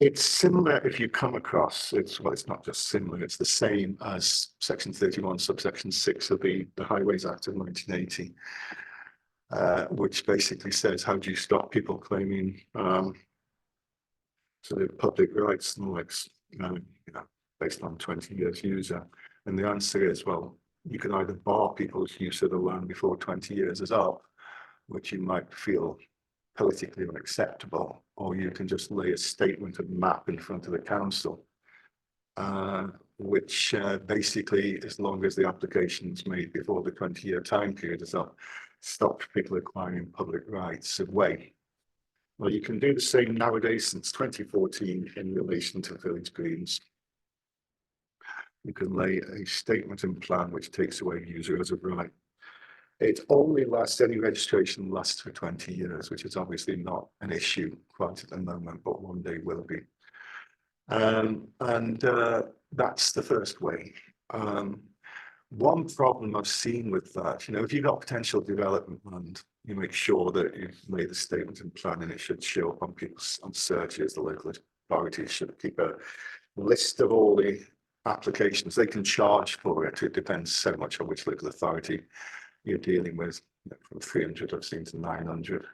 It's similar if you come across, it's not just similar, it's the same as section 31, subsection 6 of the Highways Act of 1980, which basically says, how do you stop people claiming So the public rights and likes, based on 20 years user. And the answer is, well, you can either bar people's use of the land before 20 years is up, which you might feel politically unacceptable, or you can just lay a statement of map in front of the council, which basically, as long as the application is made before the 20-year time period is up, stops people acquiring public rights of way. Well, you can do the same nowadays since 2014 in relation to village greens. You can lay a statement and plan which takes away user as a right. It only lasts, any registration lasts for 20 years, which is obviously not an issue quite at the moment, but one day will be. That's the first way. One problem I've seen with that, if you've got potential development land, you make sure that you've made a statement and plan, and it should show up on people's searches. The local authorities should keep a list of all the applications. They can charge for it. It depends so much on which local authority you're dealing with. From 300, I've seen, to 900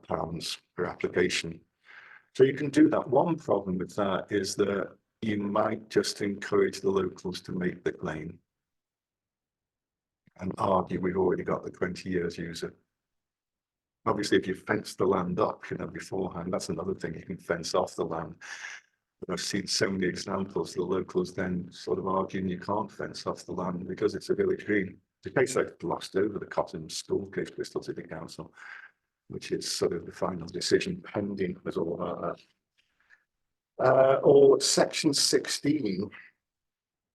pounds per application. So you can do that. One problem with that is that you might just encourage the locals to make the claim and argue we've already got the 20 years user. Obviously, if you fence the land up, beforehand, that's another thing. You can fence off the land. But I've seen so many examples, the locals then sort of arguing you can't fence off the land because it's a village green. The case I've glossed over, the Cotton School case, Bristol City Council, which is sort of the final decision pending, was all about that. Or Section 16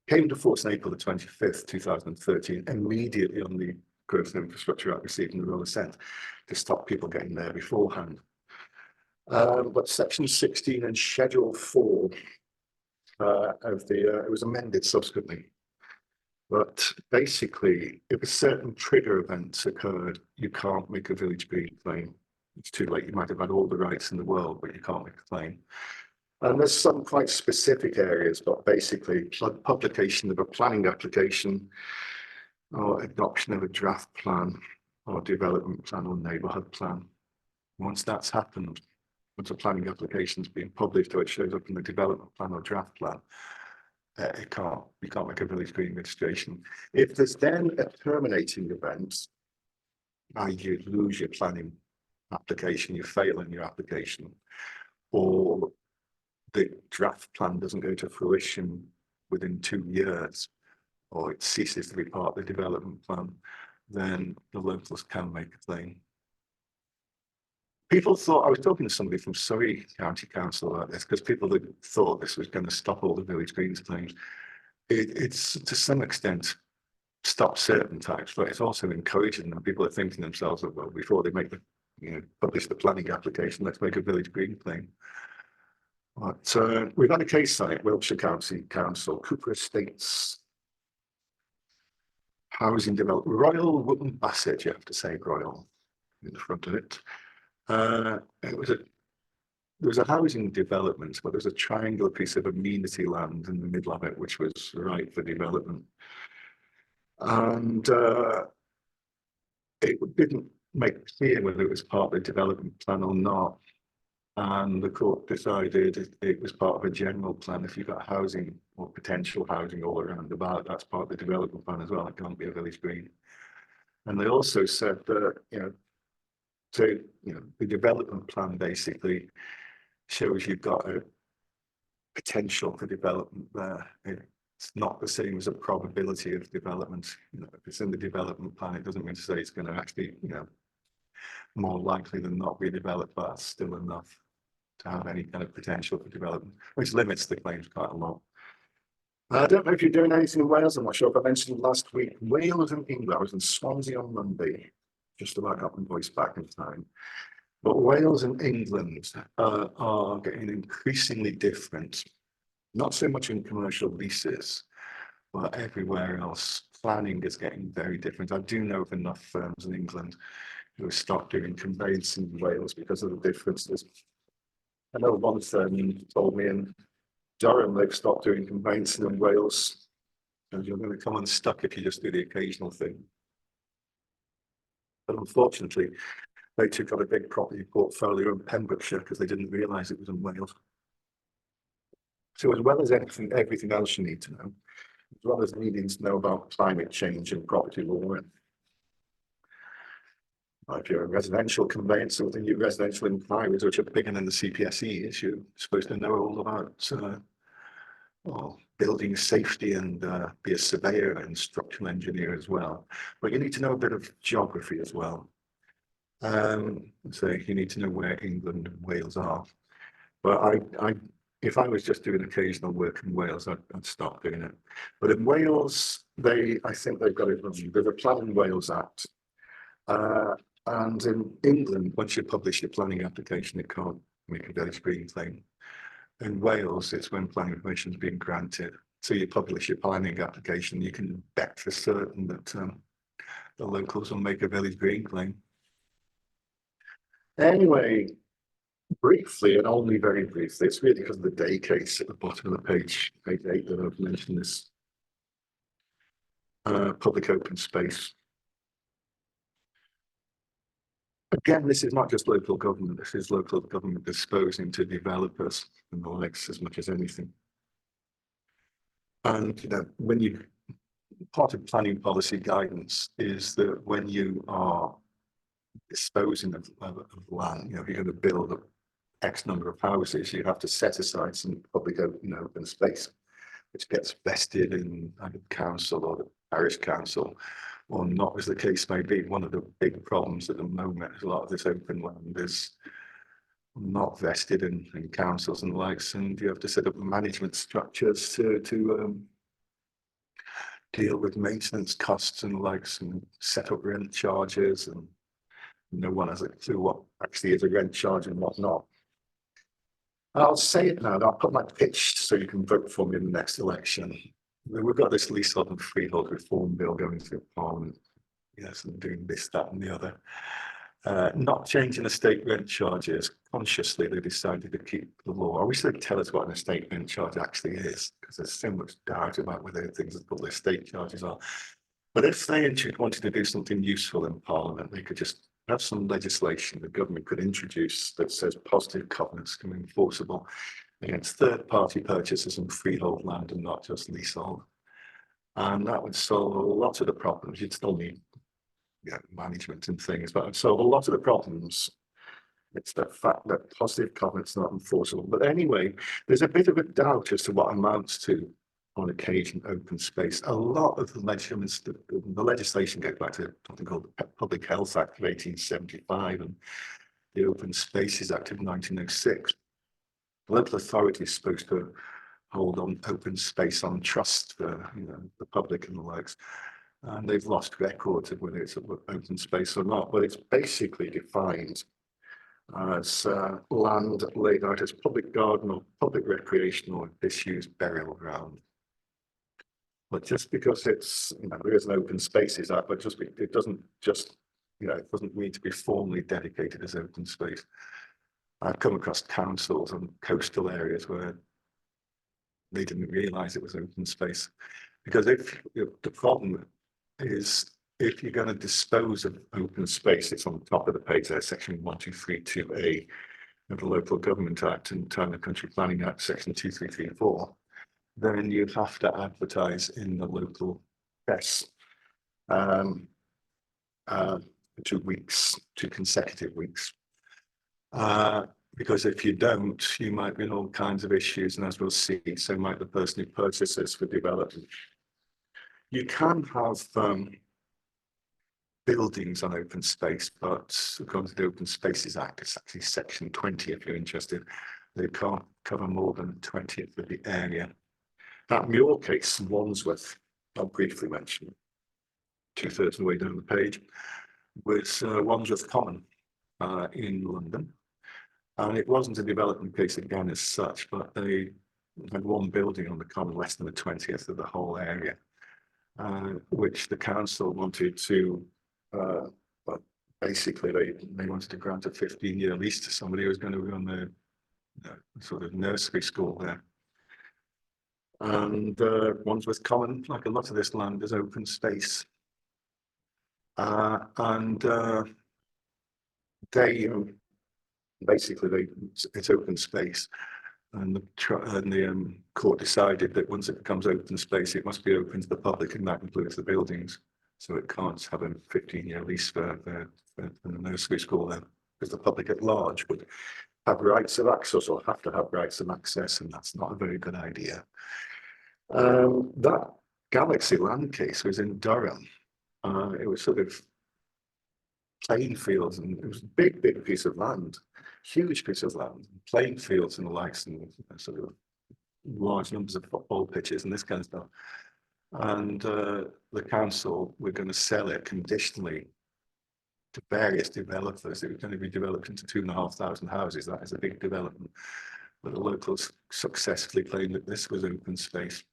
came to force on April the 25th, 2013, immediately on the Growth and Infrastructure Act receiving the royal assent, to stop people getting there beforehand. But Section 16 and Schedule 4 of the, it was amended subsequently. But basically, if a certain trigger events occurred, you can't make a village green claim. It's too late. You might have had all the rights in the world, but you can't make a claim. And there's some quite specific areas, but basically publication of a planning application or adoption of a draft plan or development plan or neighbourhood plan. Once that's happened, once a planning application is being published or it shows up in the development plan or draft plan, you can't make a village green registration. If there's then a terminating event, you lose your planning application, you fail in your application, or the draft plan doesn't go to fruition within 2 years, or it ceases to be part of the development plan, then the locals can make a claim. People thought, I was talking to somebody from Surrey County Council about this, because people thought this was going to stop all the village greens claims. It's to some extent stop certain types, but it's also encouraging them. People are thinking to themselves, well, before they make the, publish the planning application, let's make a village green claim. But we've had a case site, Wiltshire County Council, Cooper Estates, housing development, Royal Wootton Bassett, you have to say Royal in the front of it. There was a housing development, but there was a triangular piece of amenity land in the middle of it, which was right for development. And it didn't make clear whether it was part of the development plan or not. And the court decided it was part of a general plan. If you've got housing or potential housing all around about, that's part of the development plan as well. It can't be a village green. And they also said that, the development plan basically shows you've got a potential for development there. It's not the same as a probability of development. If it's in the development plan, it doesn't mean to say it's going to actually, more likely than not be developed, but that's still enough to have any kind of potential for development, which limits the claims quite a lot. I don't know if you're doing anything in Wales. I'm not sure if I mentioned last week, Wales and England. I was in Swansea on Monday, just about got my voice back in time. But Wales and England are getting increasingly different, not so much in commercial leases, but everywhere else. Planning is getting very different. I do know of enough firms in England who have stopped doing conveyancing in Wales because of the differences. I know one firm told me in Durham they've stopped doing conveyancing in Wales, and you're going to come unstuck if you just do the occasional thing. But unfortunately, They took on a big property portfolio in Pembrokeshire because they didn't realise it was in Wales. So as well as everything else you need to know, as well as needing to know about climate change and property law, and if you're a residential conveyancer with new residential inquiries, which are bigger than the CPSEs, you're supposed to know all about well, building safety and be a surveyor and structural engineer as well. But you need to know a bit of geography as well. So you need to know where England and Wales are. But if I was just doing occasional work in Wales, I'd stop doing it. But in Wales, I think they've got it wrong. There's a Planning Wales Act. And in England, once you publish your planning application, it can't make a village green claim. In Wales, it's when planning permission is being granted. So you publish your planning application, you can bet for certain that the locals will make a village green claim. Anyway, briefly, and only very briefly, it's really because of the day case at the bottom of the page 8, that I've mentioned this public open space. Again, this is not just local government, this is local government disposing to developers and the likes as much as anything. And part of planning policy guidance is that when you are disposing of land, if you're going to build X number of houses, you have to set aside some public open space, which gets vested in either the council or the parish council, or not, as the case may be. One of the big problems at the moment is a lot of this open land is not vested in councils and the likes, and you have to set up management structures to deal with maintenance costs and the likes, and set up rent charges, and no one has a clue what actually is a rent charge and what not. I'll say it now, I'll put my pitch so you can vote for me in the next election. We've got this leasehold and freehold reform bill going through Parliament. Yes, and doing this, that, and the other. Not changing estate rent charges. Consciously, they decided to keep the law. I wish they'd tell us what an estate rent charge actually is, because there's so much doubt about whether things that called estate charges are. But if they wanted to do something useful in Parliament, they could just have some legislation the government could introduce that says positive covenants can be enforceable against third-party purchases and freehold land and not just leasehold. And that would solve a lot of the problems. You'd still need management and things, but it would solve a lot of the problems. It's the fact that positive covenants are not enforceable. But anyway, there's a bit of a doubt as to what amounts to, on occasion, open space. A lot of the measurements, the legislation goes back to something called the Public Health Act of 1875 and the Open Spaces Act of 1906. The local authority is supposed to hold on open space on trust for the public and the likes. And they've lost records of whether it's open space or not, but it's basically defined as land laid out as public garden or public recreational or disused burial ground. But just because it's, there is an Open Spaces Act, but it doesn't just, it doesn't need to be formally dedicated as open space. I've come across councils and coastal areas where they didn't realise it was open space, because the problem is, if you're going to dispose of open space, it's on the top of the page there, section 1232A of the Local Government Act and Town and Country Planning Act, section 2334, then you have to advertise in the local press 2 weeks, 2 consecutive weeks. Because if you don't, you might be in all kinds of issues, and as we'll see, so might the person who purchases for development. You can have buildings on open space, but according to the Open Spaces Act, it's actually section 20 if you're interested. They can't cover more than 20th of the area. That Muir case in Wandsworth, I'll briefly mention, 2/3 of the way down the page, was Wandsworth Common in London. And it wasn't a development case again as such, but they had one building on the common, less than a 20th of the whole area, which the council wanted to, but basically they wanted to grant a 15-year lease to somebody who was going to run a sort of nursery school there. And Wandsworth Common, like a lot of this land, is open space. And they basically it's open space, and the court decided that once it becomes open space, it must be open to the public, and that includes the buildings. So it can't have a 15-year lease for the nursery school then, because the public at large would have rights of access or have to have rights of access, and that's not a very good idea. That Galaxy land case was in Durham. It was sort of playing fields, and it was a big piece of land, huge piece of land, playing fields and the likes, and sort of large numbers of football pitches and this kind of stuff. And the council were going to sell it conditionally to various developers. It was going to be developed into 2,500 houses. That is a big development. But the locals successfully claimed that this was open space.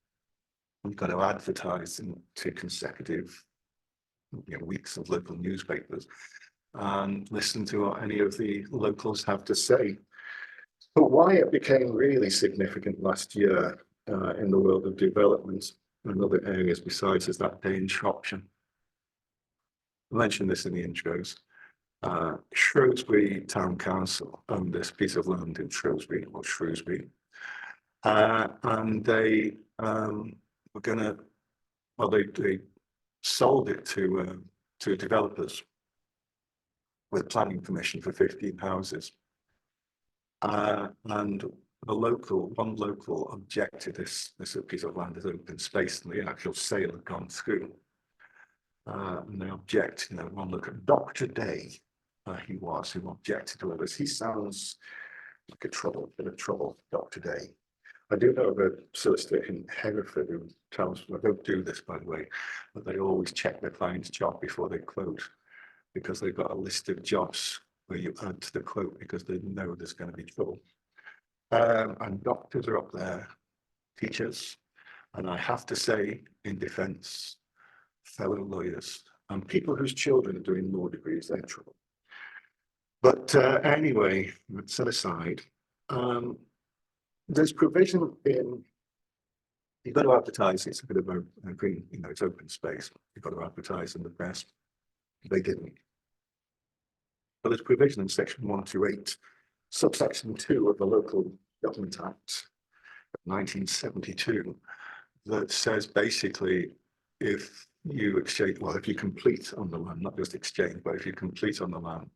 We've got to advertise in 2 consecutive weeks of local newspapers and listen to what any of the locals have to say. But why it became really significant last year in the world of development and other areas besides is that day in Shropshire. I mentioned this in the intros. Shrewsbury Town Council owned this piece of land in Shrewsbury, and they were going to, well, they sold it to developers with planning permission for 15 houses. And one local objected this piece of land as open space, and the actual sale had gone through. And they object, one look at Dr. Day, who objected to all this. He sounds like a bit of trouble, Dr. Day. I do know of a solicitor in Hereford who tells me, I don't do this by the way, but they always check their client's job before they quote, because they've got a list of jobs where you add to the quote because they know there's going to be trouble. And doctors are up there, teachers, and I have to say, in defence, fellow lawyers and people whose children are doing law degrees, they're in trouble. But anyway, set aside, there's provision in, you've got to advertise, it's a bit of a green, it's open space, you've got to advertise in the press. They didn't. But there's provision in section 128, subsection 2 of the Local Government Act of 1972 that says basically if you exchange, well, if you complete on the land, not just exchange, but if you complete on the land,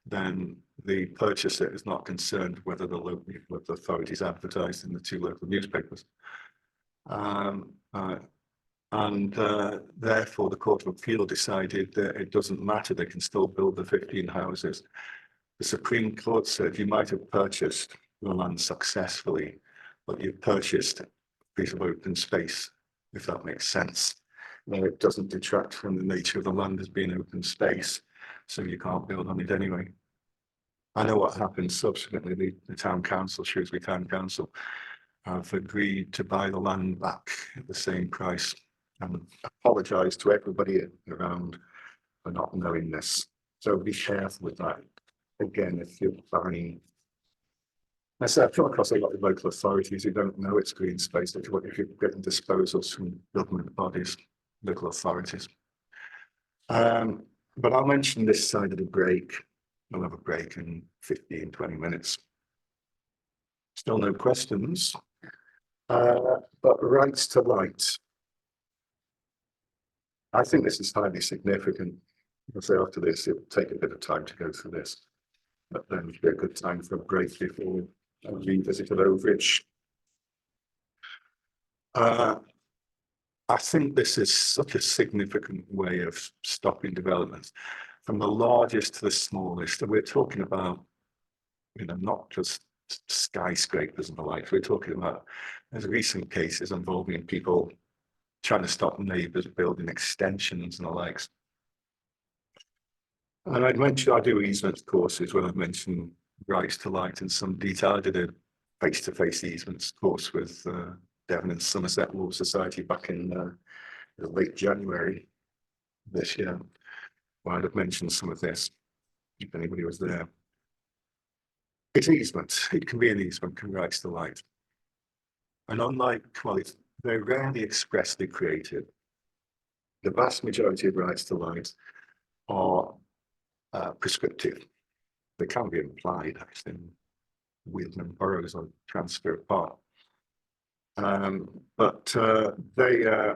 then the purchaser is not concerned whether the local authorities advertised in the 2 local newspapers. Therefore, the Court of Appeal decided that it doesn't matter, they can still build the 15 houses. The Supreme Court said you might have purchased the land successfully, but you've purchased a piece of open space, if that makes sense. It doesn't detract from the nature of the land as being open space, so you can't build on it anyway. I know what happened subsequently. The town council, Shrewsbury Town Council, have agreed to buy the land back at the same price, and apologise to everybody around for not knowing this. So be careful with that. Again, if you're buying, I say I've come across a lot of local authorities who don't know it's green space. If you're getting disposals from government bodies, local authorities. But I'll mention this side of the break. We'll have a break in 15, 20 minutes. Still no questions. But rights to light. I think this is highly significant. I'll say after this, it'll take a bit of time to go through this, but then it'll be a good time for a break before we revisit overage. I think this is such a significant way of stopping development, from the largest to the smallest. And we're talking about, not just skyscrapers and the like. We're talking about, there's recent cases involving people trying to stop neighbours building extensions and the likes. And I'd mentioned I do easements courses where I mentioned rights to light in some detail. I did a face-to-face easements course with Devon and Somerset Law Society back in late January this year, where I'd have mentioned some of this, if anybody was there. It's easement. It can be an easement, can rights to light. And unlike, well, they're rarely expressly created. The vast majority of rights to light are prescriptive. They can be implied actually in Wheatland boroughs or transfer of part. But they,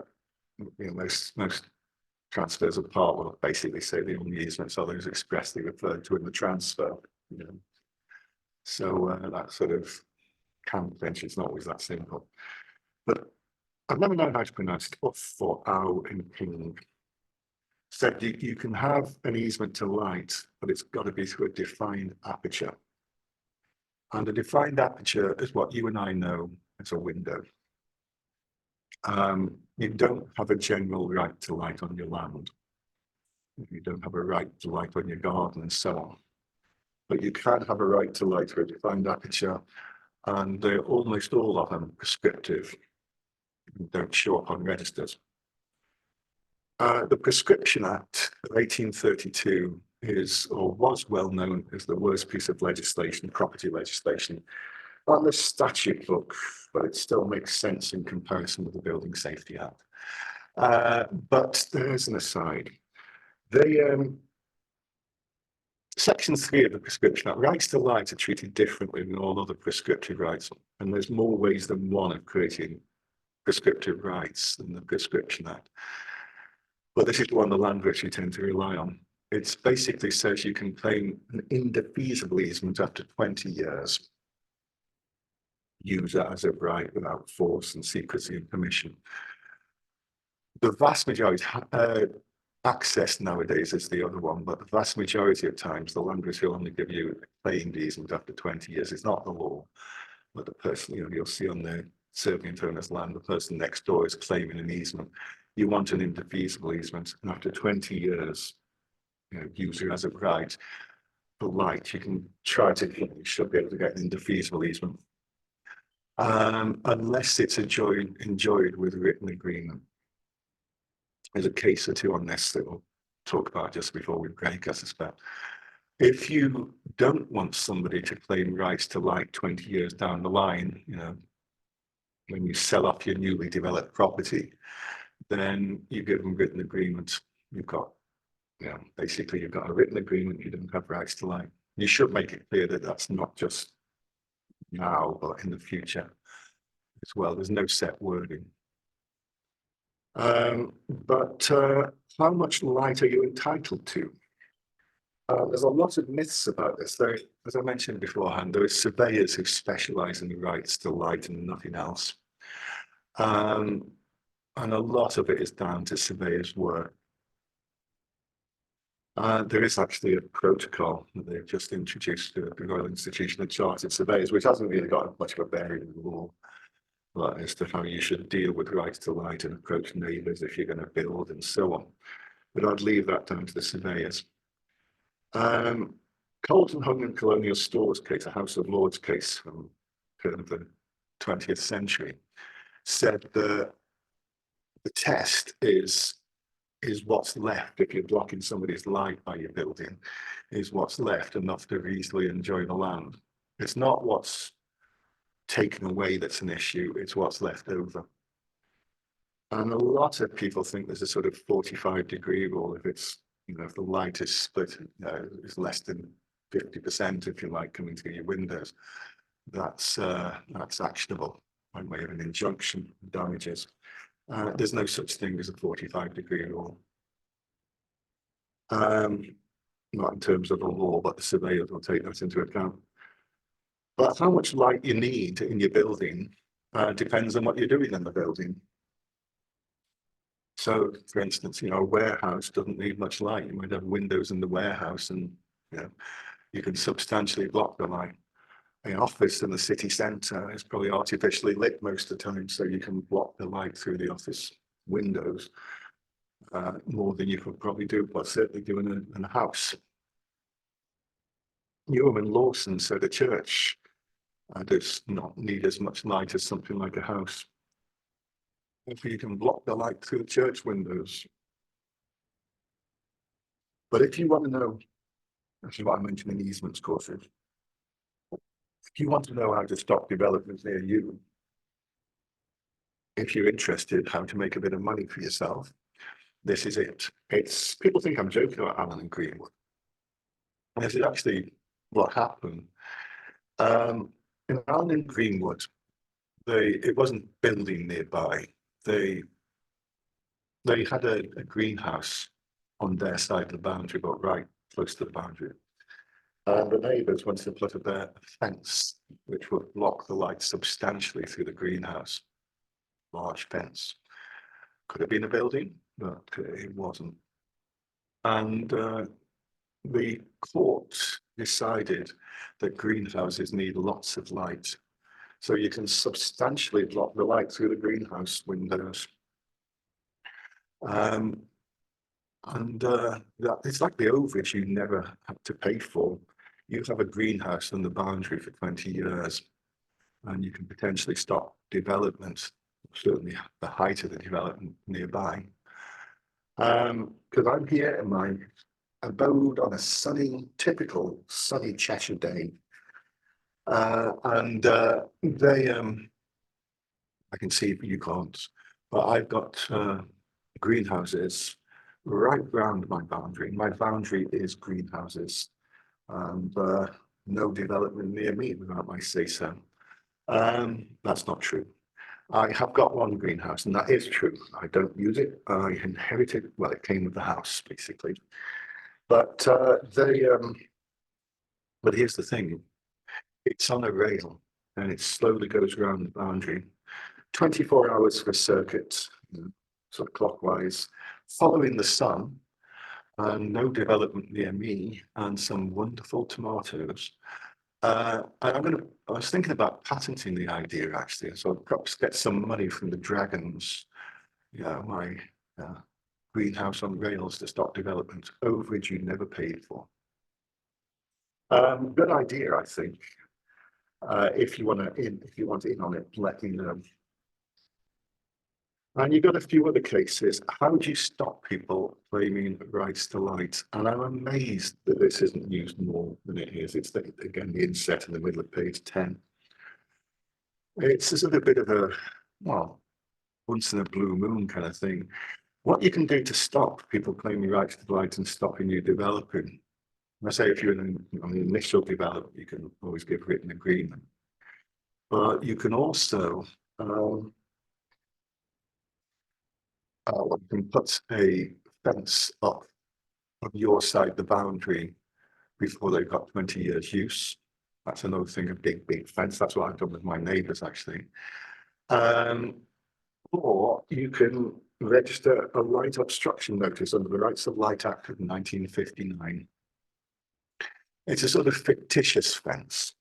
most transfers of part will basically say the only easements are those expressly referred to in the transfer. You know. So that sort of can potentially, it's not always that simple. But I've never known how to pronounce it. For ow in ping. Said you can have an easement to light, but it's got to be through a defined aperture. And a defined aperture is what you and I know as a window. You don't have a general right to light on your land. You don't have a right to light on your garden and so on. But you can have a right to light through a defined aperture, and they're almost all of them prescriptive. Don't show up on registers. The Prescription Act of 1832 is, or was well known as the worst piece of legislation, property legislation, on the statute book, but it still makes sense in comparison with the Building Safety Act. But there's an aside. Section 3 of the Prescription Act, rights to light are treated differently than all other prescriptive rights, and there's more ways than one of creating prescriptive rights than the Prescription Act. But this is the one the land registry tend to rely on. It basically says you can claim an indefeasible easement after 20 years. Use that as a right without force and secrecy and permission. The vast majority, access nowadays is the other one, but the vast majority of times the land registry will only give you a claimed easement after 20 years. It's not the law, but the person, you'll see on the serving owner's land, the person next door is claiming an easement. You want an indefeasible easement, and after 20 years, user has a right for light. You can try to, you should be able to get an indefeasible easement, unless it's enjoyed with a written agreement. There's a case or two on this that we'll talk about just before we break, I suspect. If you don't want somebody to claim rights to light 20 years down the line, when you sell off your newly developed property, then you give them written agreement. You've got, basically you've got a written agreement, you don't have rights to light. You should make it clear that that's not just now, but in the future as well. There's no set wording. But how much light are you entitled to? There's a lot of myths about this. As I mentioned beforehand, there are surveyors who specialize in the rights to light and nothing else. And a lot of it is down to surveyors' work. There is actually a protocol that they've just introduced to the Royal Institution of Chartered Surveyors, which hasn't really got much of a bearing in the law, but as to how you should deal with rights to light and approach neighbours if you're going to build and so on. But I'd leave that down to the surveyors. Colton Hung and Colonial Stores case, a House of Lords case from the 20th century, said that the test is what's left if you're blocking somebody's light by your building, is what's left enough to easily enjoy the land. It's not what's taken away that's an issue, it's what's left over. And a lot of people think there's a sort of 45-degree rule. If it's, if the light is split, is less than 50%, if you like, coming through your windows, that's actionable by way of an injunction, damages. There's no such thing as a 45-degree rule. Not in terms of the law, but the surveyors will take that into account. But how much light you need in your building depends on what you're doing in the building. So, for instance, a warehouse doesn't need much light. You might have windows in the warehouse, and you can substantially block the light. An office in the city centre is probably artificially lit most of the time, so you can block the light through the office windows more than you could probably do, but certainly do in a house. Newham and Lawson said a church does not need as much light as something like a house. If you can block the light through the church windows. But if you want to know, this is what I mentioned in the easements courses, if you want to know how to stop development near you, if you're interested how to make a bit of money for yourself, this is it. People think I'm joking about Allen and Greenwood. This is actually what happened. In Alnwick Greenwood, it wasn't building nearby. They had a greenhouse on their side of the boundary, but right close to the boundary. And the neighbours wanted to put a fence which would block the light substantially through the greenhouse. Large fence. Could have been a building, but it wasn't. And the court decided that greenhouses need lots of light. So you can substantially block the light through the greenhouse windows. And it's like the overage you never have to pay for. You have a greenhouse on the boundary for 20 years, and you can potentially stop development, certainly the height of the development nearby. Because I'm here in my abode on a typical sunny Cheshire day. And I can see you can't, but I've got greenhouses right round my boundary. My boundary is greenhouses, and no development near me without my say so. That's not true. I have got one greenhouse, and that is true. I don't use it. I inherited, well, it came with the house, basically. But but here's the thing. It's on a rail, and it slowly goes around the boundary. 24 hours for a circuit, sort of clockwise, following the sun, and no development near me, and some wonderful tomatoes. I was thinking about patenting the idea actually, so I'll perhaps get some money from the dragons. Yeah, my greenhouse on rails to stop development, overage you never paid for. Good idea, I think. If you want in on it, let me know. And you've got a few other cases. How do you stop people claiming rights to light? And I'm amazed that this isn't used more than it is. It's again the inset in the middle of page 10. It's a sort of bit of a, well, once in a blue moon kind of thing. What you can do to stop people claiming rights to light and stopping you developing. I say if you're on the initial development, you can always give written agreement. But you can also you can put a fence up on your side, the boundary, before they've got 20 years use. That's another thing, a big fence. That's what I've done with my neighbours, actually. Or you can register a light obstruction notice under the Rights of Light Act of 1959. It's a sort of fictitious fence.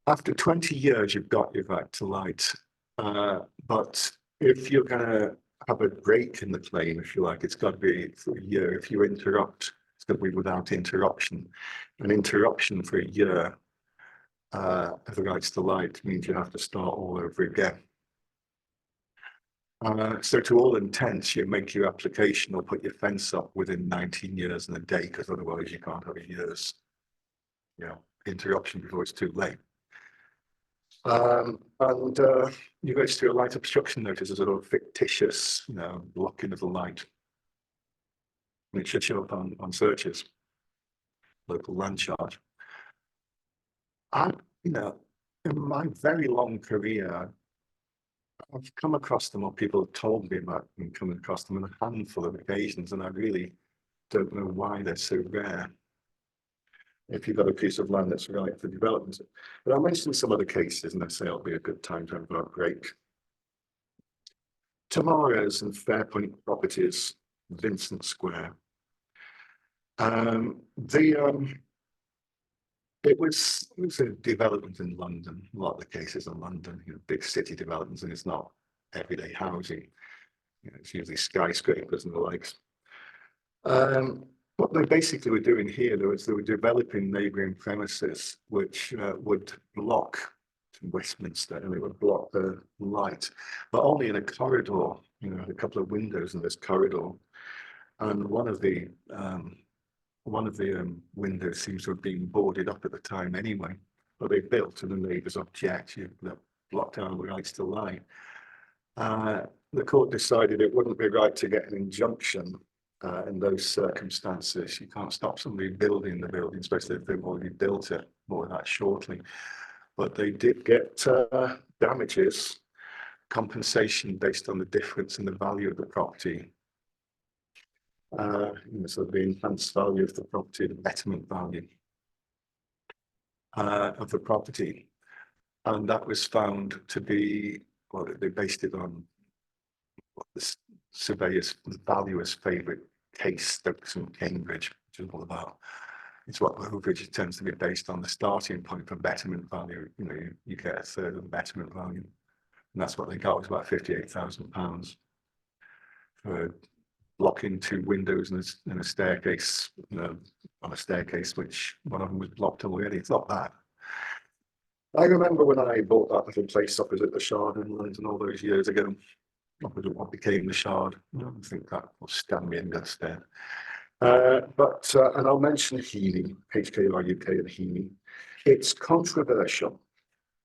After 20 years, you've got your right to light. But if you're going to have a break in the claim, if you like, it's got to be for a year. If you interrupt, it's going to be without interruption. An interruption for a year of the rights to light means you have to start all over again. So to all intents, you make your application or put your fence up within 19 years and a day, because otherwise you can't have a year's interruption before it's too late. And you register a light obstruction notice as a sort of fictitious, blocking of the light. And it should show up on searches, local land charge. In my very long career, I've come across them, or people have told me about them coming across them on a handful of occasions, and I really don't know why they're so rare. If you've got a piece of land that's right for development. But I'll mention some other cases, and I say it'll be a good time to have a break. Tamares and Fairpoint Properties, Vincent Square. It was a development in London. A lot of the cases in London, big city developments, and it's not everyday housing. It's usually skyscrapers and the likes. What they basically were doing here, they were developing neighbouring premises which would block Westminster, and it would block the light, but only in a corridor. A couple of windows in this corridor, and one of the windows seems to have been boarded up at the time anyway. But they built, and the neighbours object. You blocked out the rights to light. The court decided it wouldn't be right to get an injunction in those circumstances, you can't stop somebody building the building, especially if they've already built it more than that shortly. But they did get damages, compensation based on the difference in the value of the property. So the enhanced value of the property, the betterment value of the property. And that was found to be, well, they based it on what the surveyor's, the valuer's favourite case, Stokes and Cambridge, which is all about. It's what overage tends to be based on, the starting point for betterment value. You know, you get a third of the betterment value. And that's what they got, was about £58,000 for blocking 2 windows and a staircase, you know, on a staircase, which one of them was blocked already. It's not that. I remember when I bought that little place opposite the Shard in London all those years ago, opposite what became the Shard. I don't think that will stand me in good stead. And I'll mention Heaney, HKR UK and Heaney. It's controversial.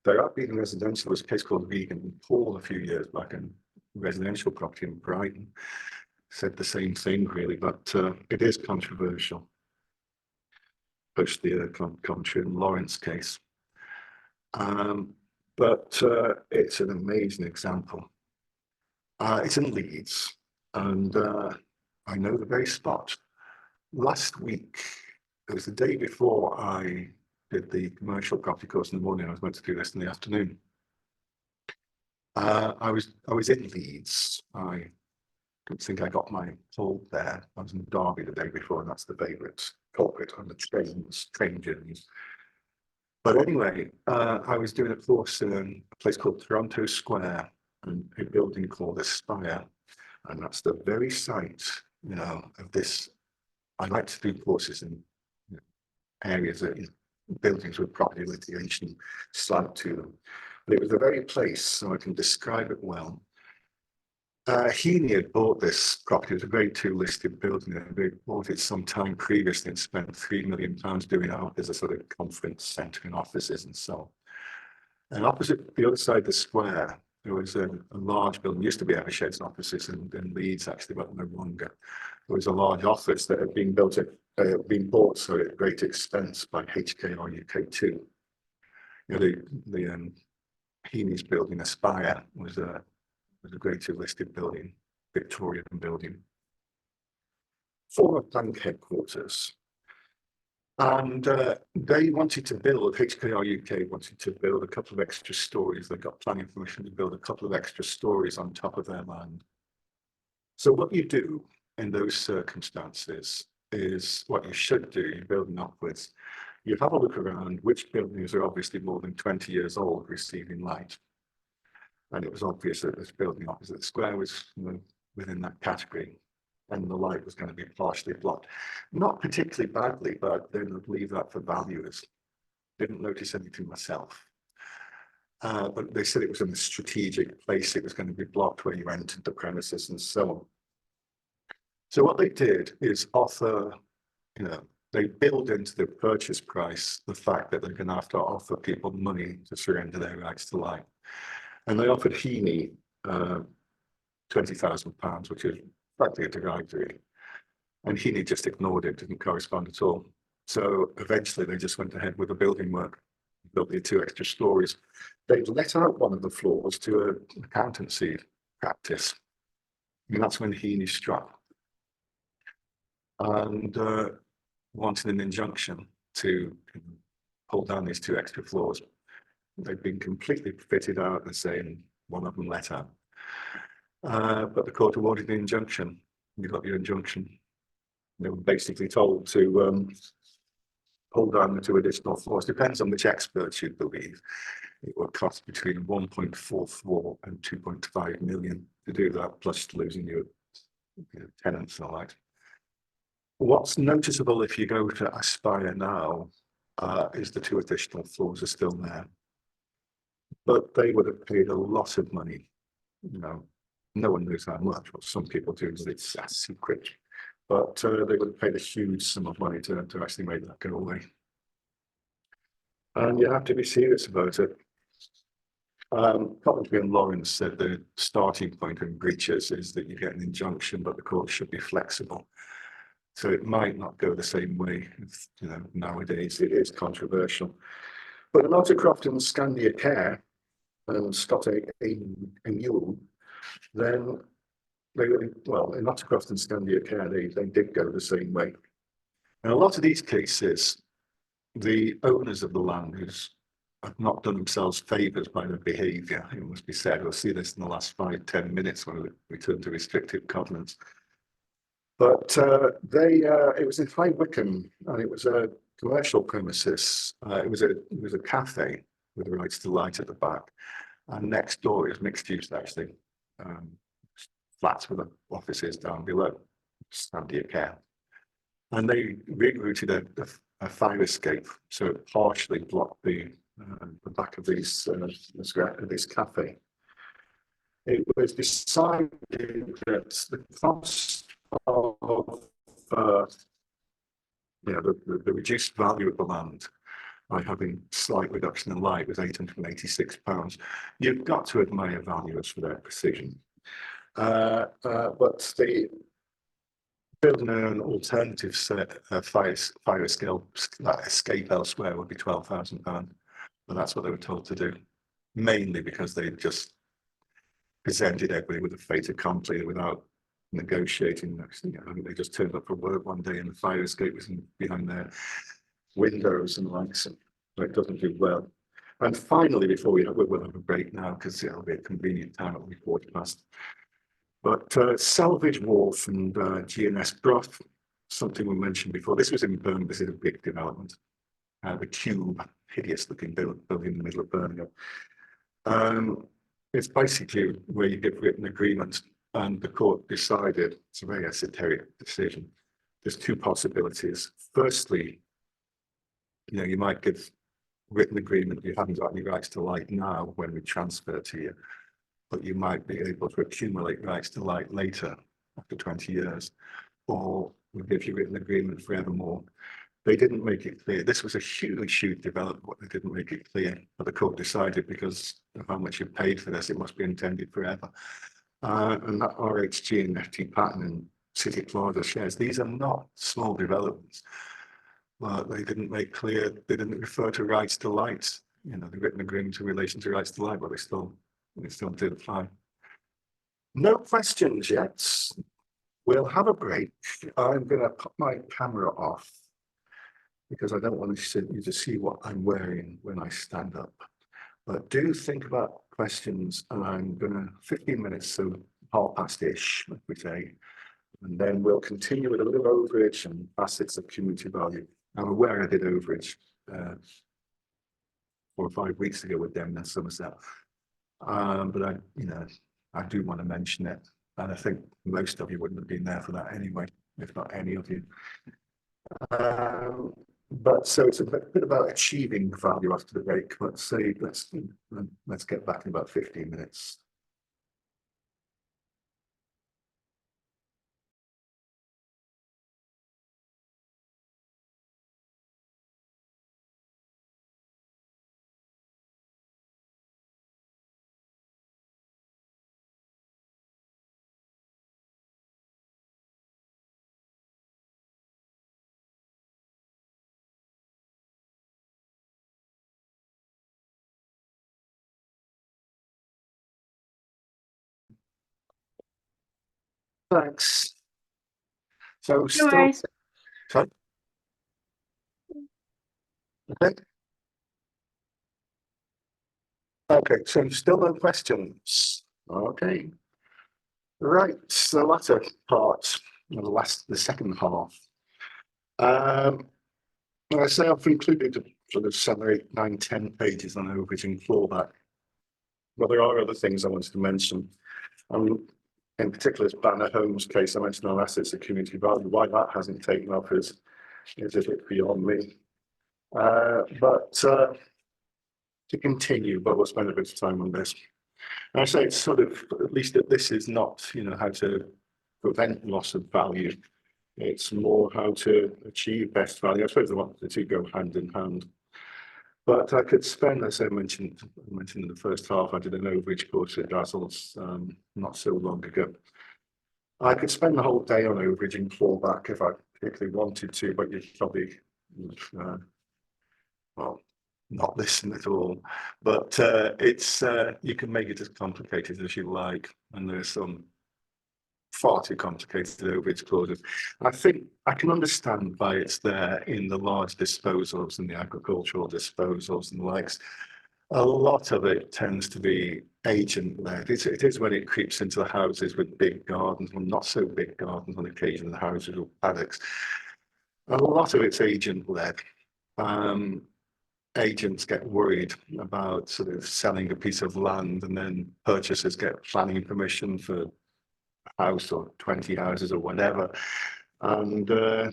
There have been residential, there was a case called Vegan and Paul a few years back, in residential property in Brighton. Said the same thing really, but it is controversial. Post the Coventry and Lawrence case. But it's an amazing example. It's in Leeds, and I know the very spot. Last week, it was the day before I did the commercial property course in the morning. I was meant to do this in the afternoon. I was in Leeds. I don't think I got my hold there. I was in Derby the day before, and that's the favourite culprit on the train journeys. But anyway, I was doing a course in a place called Toronto Square, and a building called Aspire, and that's the very site, you know, of this. I like to do courses in areas that buildings with property litigation slant to them. But it was the very place, so I can describe it well. Heaney had bought this property. It was a grade 2 listed building, and they bought it some time previously and spent £3 million doing it up as a sort of conference centre and offices and so on. And opposite the other side of the square, there was a large building, used to be Eversheds offices in Leeds, actually, but no longer. There was a large office that had been built at, been bought at great expense by HKR UK2. You know, the Heaney's building, Aspire, was a grade 2 listed building, Victorian building, former bank headquarters. And they wanted to build, HKR UK wanted to build a couple of extra stories. They got planning permission to build a couple of extra stories on top of their land. So what you do in those circumstances is what you should do, you're building upwards. You have a look around which buildings are obviously more than 20 years old receiving light. And it was obvious that this building opposite the square was, you know, within that category, and the light was going to be partially blocked. Not particularly badly, but they would leave that for valuers. Didn't notice anything myself. But they said it was in a strategic place. It was going to be blocked where you entered the premises and so on. So what they did is offer, you know, they build into the purchase price the fact that they're going to have to offer people money to surrender their rights to light. And they offered Heaney £20,000, which is practically a derogatory. And Heaney just ignored it, didn't correspond at all. So eventually they just went ahead with the building work, built the 2 extra stories. They let out one of the floors to an accountancy practice. And that's when Heaney struck. And wanted an injunction to pull down these 2 extra floors. They've been completely fitted out and saying one of them let out. But the court awarded the injunction. You got your injunction. They were basically told to pull down the 2 additional floors. Depends on which experts you believe. It will cost between 1.44 and 2.5 million to do that, plus losing your tenants and all that. What's noticeable if you go to Aspire now is the 2 additional floors are still there. But they would have paid a lot of money. You know, no one knows how much. What some people do is it's a secret. But they would have paid a huge sum of money to actually make that go away. And you have to be serious about it. Coventry and Lawrence said the starting point in breaches is that you get an injunction, but the court should be flexible. So it might not go the same way. Nowadays it is controversial. But in Ottercroft and Scandia Care and Scott A. Newell, then in Ottercroft and Scandia Care, they did go the same way. In a lot of these cases, the owners of the land have not done themselves favours by their behaviour, it must be said. We'll see this in the last 5-10 minutes when we return to restrictive covenants. But it was in High Wycombe, and it was a commercial premises. It was a cafe with rights to light at the back, and next door is mixed use, actually, flats with offices down below, Scandia Care. And they rerouted a fire escape, so it partially blocked the back of this cafe. It was decided that the cost of the reduced value of the land by having slight reduction in light was £886. You've got to admire valuers for their precision. But the building an alternative fire escape elsewhere would be £12,000, and that's what they were told to do, mainly because they just presented everybody with a fait accompli without negotiating. I think they just turned up for work one day and the fire escape was behind their windows and lights, so it doesn't do well. And finally, before we'll have a break now because it'll be a convenient time, it'll be 40 past. But Salvage Wharf and G&S Broth, something we mentioned before. This was in Birmingham. This is a big development. The Cube, hideous-looking building in the middle of Birmingham. It's basically where you give written agreement, and the court decided, it's a very esoteric decision. There's two possibilities. Firstly, you might give written agreement, you haven't got any rights to light now when we transfer to you, but you might be able to accumulate rights to light later, after 20 years, or we give you written agreement forevermore. They didn't make it clear. This was a huge development, but they didn't make it clear. But the court decided because of how much you paid for this, it must be intended forever. And that RHG and FT Pattern and City Plaza shares, these are not small developments. But they didn't make clear, they didn't refer to rights to light, the written agreement in relation to rights to light, but they still did apply. No questions yet. We'll have a break. I'm going to put my camera off because I don't want you to see what I'm wearing when I stand up. But do think about questions, and I'm going to 15 minutes, so 1:30-ish, like we say, and then we'll continue with a little overage and facets of community value. I'm aware I did overage 4 or 5 weeks ago with them in Somerset, but I do want to mention it, and I think most of you wouldn't have been there for that anyway, if not any of you. But so it's a bit about achieving value after the break. Let's get back in about 15 minutes. Thanks. So still,
worries.
sorry? Okay. Okay, so still no questions. Okay. Right, so the latter part, the second half. I say I've included sort of 7, 8, 9, 10 pages on overage and clawback. But there are other things I wanted to mention. In particular, this Banner Homes case, I mentioned on assets of community value. Why that hasn't taken off is a bit beyond me. But to continue, but we'll spend a bit of time on this. And I say it's sort of, at least that this is not, how to prevent loss of value. It's more how to achieve best value. I suppose the two go hand in hand. But I could spend, as I mentioned in the first half, I did an overage course at Dazzles not so long ago. I could spend the whole day on overage and clawback if I particularly wanted to, but you probably, well, not listen at all. But it's you can make it as complicated as you like, and there's some far too complicated overage clauses. I think I can understand why it's there in the large disposals and the agricultural disposals and the likes. A lot of it tends to be agent-led. It is when it creeps into the houses with big gardens, well, not so big gardens on occasion, the houses or paddocks. A lot of it's agent-led. Agents get worried about sort of selling a piece of land, and then purchasers get planning permission for a house or 20 houses or whatever, and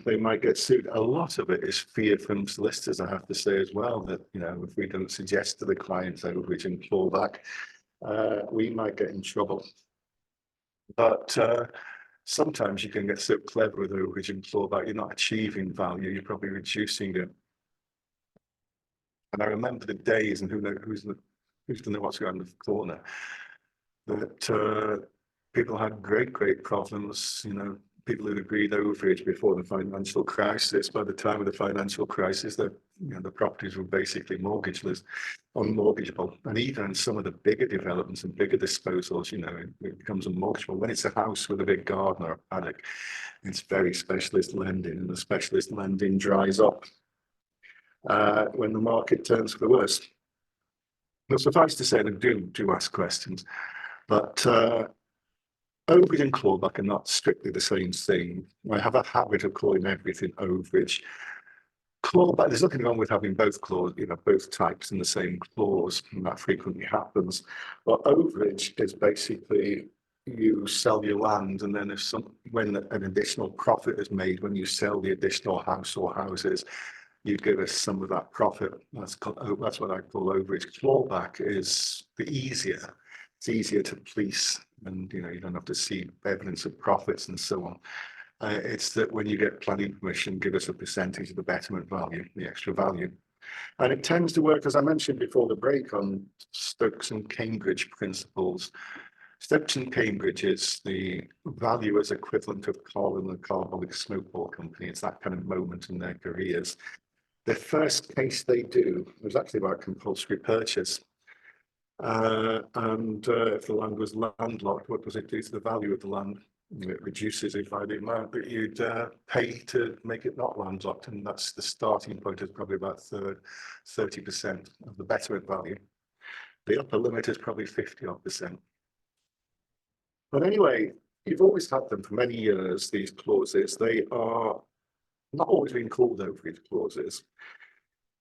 they might get sued. A lot of it is fear from solicitors, I have to say as well, that, you know, if we don't suggest to the clients overage and clawback, we might get in trouble. But sometimes you can get so clever with overage and clawback, you're not achieving value, you're probably reducing it. And I remember the days, and who knows who's to know what's around the corner, that people had great problems, you know, people who agreed overage before the financial crisis. By the time of the financial crisis, the properties were basically mortgageless, unmortgageable. And even some of the bigger developments and bigger disposals, you know, it becomes unmortgageable. When it's a house with a big garden or a paddock, it's very specialist lending, and the specialist lending dries up when the market turns for the worse. But suffice to say, they do ask questions, but overage and clawback are not strictly the same thing. I have a habit of calling everything overage. Clawback, there's nothing wrong with having both clause, you know, both types in the same clause, and that frequently happens. But overage is basically you sell your land, and then when an additional profit is made, when you sell the additional house or houses, you give us some of that profit. That's what I call overage. Clawback is the easier. It's easier to police, and you know, you don't have to see evidence of profits and so on. It's that when you get planning permission, give us a percentage of the betterment value, the extra value. And it tends to work, as I mentioned before the break, on Stokes and Cambridge principles. Stokes and Cambridge is the value as equivalent of coal and the carbolic snowball company. It's that kind of moment in their careers. The first case they do was actually about compulsory purchase. If the land was landlocked, what does it do to the value of the land? It reduces it by the amount that you'd pay to make it not landlocked, and that's the starting point is probably about 30% of the betterment value. The upper limit is probably 50%. But anyway, you've always had them for many years, these clauses. They are not always been called overage clauses.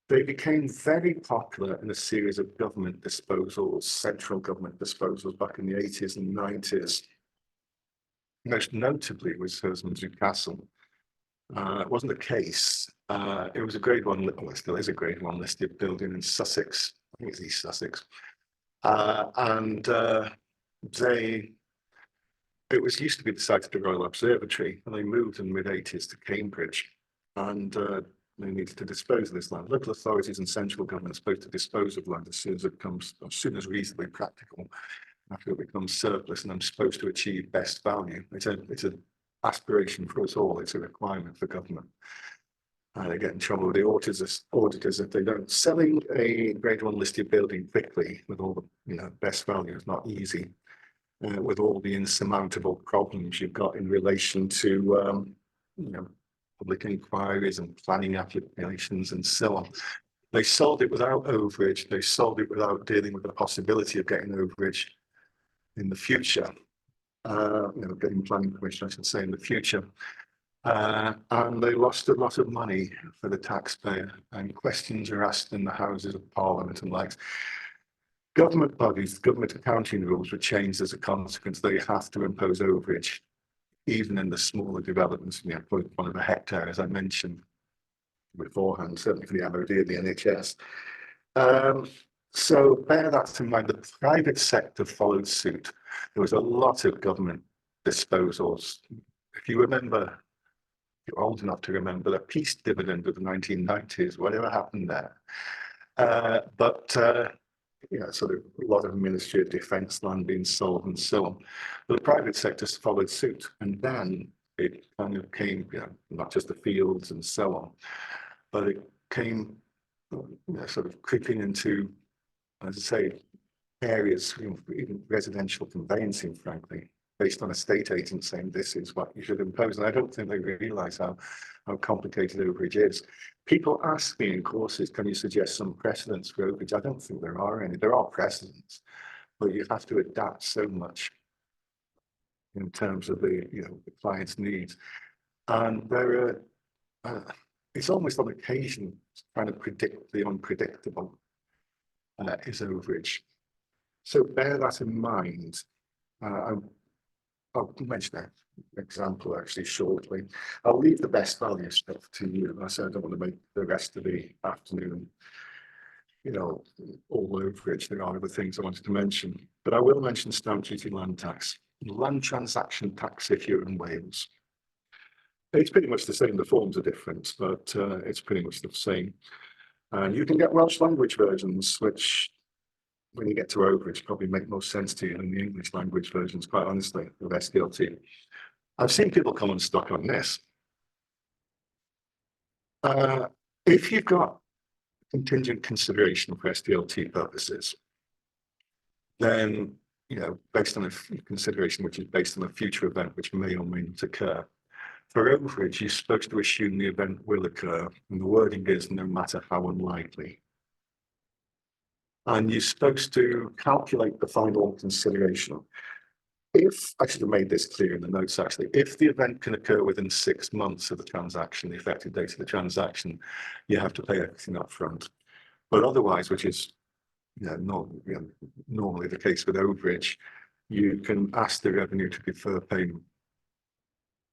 They became very popular in a series of government disposals, central government disposals back in the 80s and 90s. Most notably was Herstmonceux Castle. It wasn't a case. It was a grade one, well, it still is a grade one listed building in Sussex. I think it's East Sussex. It was used to be the site of the Royal Observatory, and they moved in the mid-80s to Cambridge. And they needed to dispose of this land. Local authorities and central government are supposed to dispose of land as soon as reasonably practical, after it becomes surplus, and I'm supposed to achieve best value. It's an aspiration for us all. It's a requirement for government. And they get in trouble with the auditors if they don't. Selling a grade one listed building quickly with all the best value is not easy. With all the insurmountable problems you've got in relation to public inquiries and planning applications and so on. They sold it without overage. They sold it without dealing with the possibility of getting overage in the future. Getting planning permission, I should say, in the future. And they lost a lot of money for the taxpayer, and questions are asked in the Houses of Parliament and likes. Government bodies, government accounting rules were changed as a consequence. They have to impose overage, even in the smaller developments, 0.1 hectare, as I mentioned beforehand, certainly for the MOD and the NHS. So bear that in mind. The private sector followed suit. There was a lot of government disposals. If you remember, you're old enough to remember the peace dividend of the 1990s, whatever happened there. Sort of a lot of Ministry of Defence land being sold and so on. But the private sector followed suit, and then it kind of came, not just the fields and so on, but it came sort of creeping into, as I say, areas, even residential conveyancing, frankly, based on a state agent saying this is what you should impose. And I don't think they realise how complicated overage is. People ask me in courses, can you suggest some precedents for overage? I don't think there are any. There are precedents, but you have to adapt so much in terms of the client's needs. And there are, it's almost on occasion trying to predict the unpredictable is overage. So bear that in mind. I'll mention an example actually shortly. I'll leave the best value stuff to you. I said I don't want to make the rest of the afternoon, all overage. There are other things I wanted to mention, but I will mention stamp duty, land tax, land transaction tax if you're in Wales. It's pretty much the same. The forms are different, but it's pretty much the same. And you can get Welsh language versions, which when you get to overage, probably make more sense to you than the English language versions, quite honestly, of SDLT. I've seen people come unstuck on this. If you've got contingent consideration for SDLT purposes, then, based on a consideration which is based on a future event which may or may not occur, for overage, you're supposed to assume the event will occur, and the wording is no matter how unlikely. And you're supposed to calculate the final consideration. If I should have made this clear in the notes, actually, if the event can occur within 6 months of the transaction, the effective date of the transaction, you have to pay everything up front. But otherwise, which is normally the case with overage, you can ask the revenue to defer payment.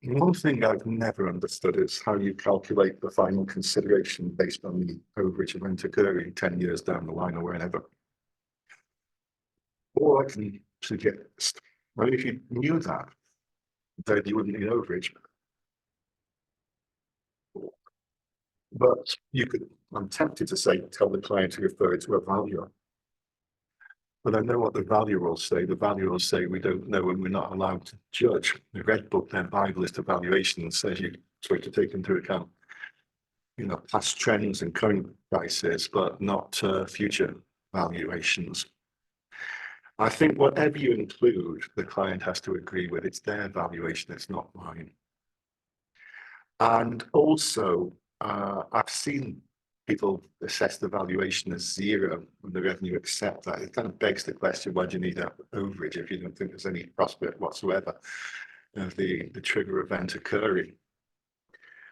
One thing I've never understood is how you calculate the final consideration based on the overage event occurring 10 years down the line or wherever. All I can suggest, well, if you knew that, then you wouldn't need overage. But you could, I'm tempted to say, tell the client to refer it to a valuer. But I know what the valuer will say. The valuer will say, we don't know and we're not allowed to judge. The Red Book, their Bible list of valuations, says you're supposed to take into account, past trends and current prices, but not future valuations. I think whatever you include, the client has to agree with. It's their valuation, it's not mine. And also, I've seen people assess the valuation as zero when the revenue accept that. It kind of begs the question, why do you need that overage if you don't think there's any prospect whatsoever of the trigger event occurring?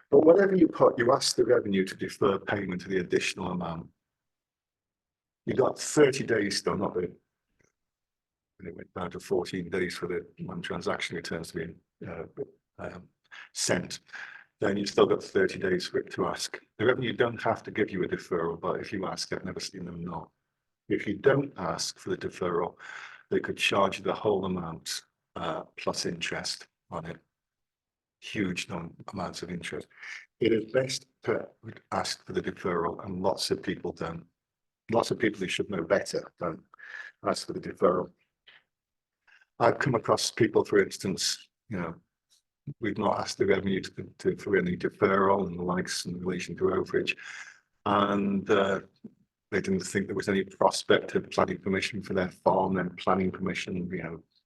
But whatever you put, you ask the revenue to defer payment of the additional amount. You got 30 days still, not the, and it went down to 14 days for the one transaction returns to be sent. Then you've still got 30 days for it to ask. The revenue don't have to give you a deferral, but if you ask, I've never seen them not. If you don't ask for the deferral, they could charge you the whole amount plus interest on it. Huge amounts of interest. It is best to ask for the deferral, and lots of people don't. Lots of people who should know better don't ask for the deferral. I've come across people, for instance, we've not asked the revenue for any deferral and the likes in relation to overage, and they didn't think there was any prospect of planning permission for their farm, and planning permission,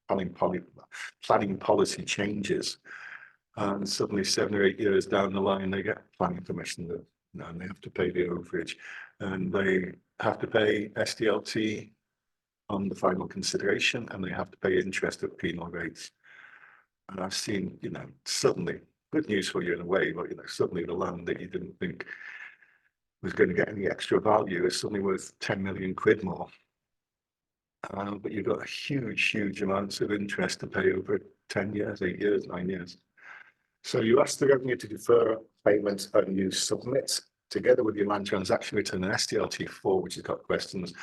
planning policy changes, and suddenly 7 or 8 years down the line they get planning permission, and they have to pay the overage, and they have to pay SDLT on the final consideration, and they have to pay interest at penal rates. And I've seen, suddenly, good news for you in a way, but suddenly the land that you didn't think was going to get any extra value is suddenly worth 10 million quid more. But you've got a huge amounts of interest to pay over 10 years, 8 years, 9 years. So you ask the revenue to defer payment, and you submit together with your land transaction return an SDLT4, which has got questions.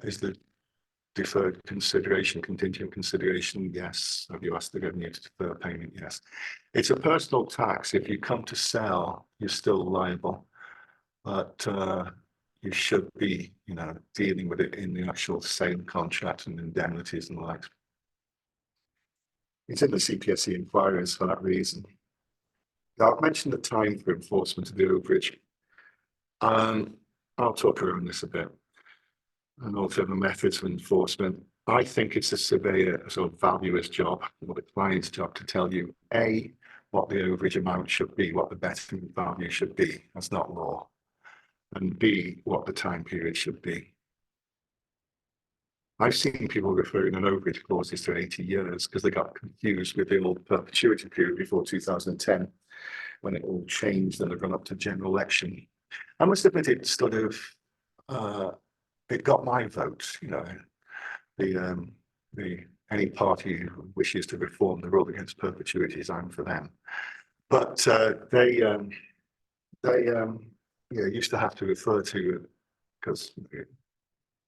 Is the deferred consideration, contingent consideration? Yes. Have you asked the revenue to defer payment? Yes. It's a personal tax. If you come to sell, you're still liable. But you should be, dealing with it in the actual sale contract and indemnities and the like. It's in the CPSC inquiries for that reason. Now, I've mentioned the time for enforcement of the overage. I'll talk around this a bit, and also the methods of enforcement. I think it's a surveyor, a sort of valuer's job, or the client's job, to tell you, A, what the overage amount should be, what the betterment value should be. That's not law. And B, what the time period should be. I've seen people referring an overage clauses to 80 years because they got confused with the old perpetuity period before 2010, when it all changed and they've gone up to general election. I must admit, it sort of, it got my vote, any party who wishes to reform the rule against perpetuities, I'm for them. But they used to have to refer to, because it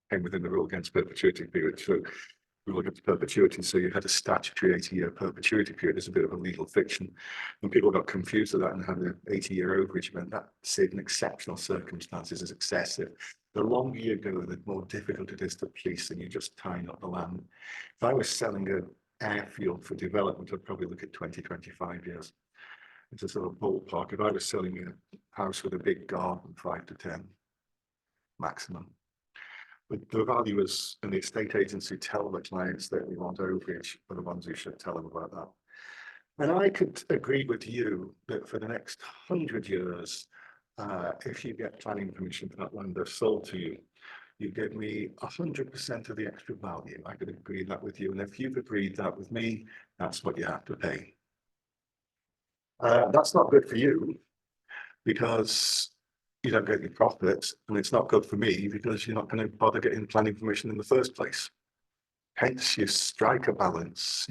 came within the rule against perpetuity period, so rule against perpetuity, so you had a statutory 80-year perpetuity period. It's a bit of a legal fiction, and people got confused with that and had an 80-year overage event. That, said in exceptional circumstances, is excessive. The longer you go, the more difficult it is to police, and you just tying up the land. If I was selling an airfield for development, I'd probably look at 20, 25 years. It's a sort of ballpark. If I was selling a house with a big garden, 5 to 10 maximum. But the valuers and the estate agents who tell the clients that we want overage are the ones who should tell them about that. And I could agree with you that for the next 100 years, if you get planning permission for that land that's sold to you, you give me 100% of the extra value. I could agree that with you. And if you've agreed that with me, that's what you have to pay. That's not good for you, because you don't get your profits, and it's not good for me because you're not going to bother getting planning permission in the first place. Hence, you strike a balance,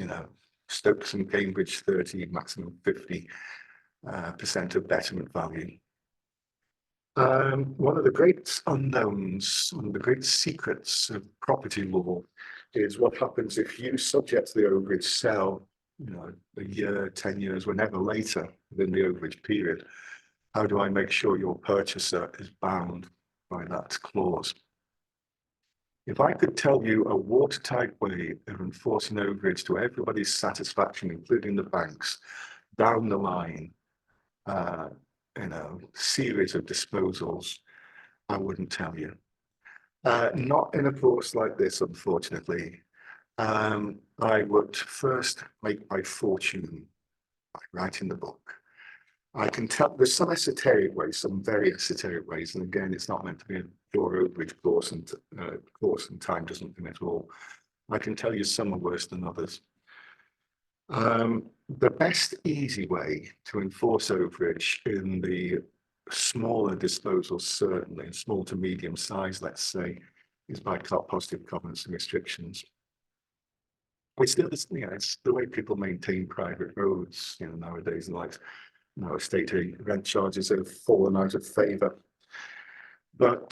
Stokes and Cambridge 30, maximum 50% of betterment value. One of the great unknowns, one of the great secrets of property law is what happens if you, subject to the overage, sell, a year, 10 years, whenever later within the overage period. How do I make sure your purchaser is bound by that clause? If I could tell you a watertight way of enforcing overage to everybody's satisfaction, including the banks, down the line, series of disposals, I wouldn't tell you. Not in a course like this, unfortunately. I would first make my fortune by writing the book. I can tell there's some esoteric ways, some very esoteric ways, and again, it's not meant to be a pure overage course, and time doesn't limit at all. I can tell you some are worse than others. The best easy way to enforce overage in the smaller disposals, certainly small to medium size, let's say, is by positive covenants and restrictions. It's still, it's the way people maintain private roads, nowadays, and like. Estate rent charges have fallen out of favour, but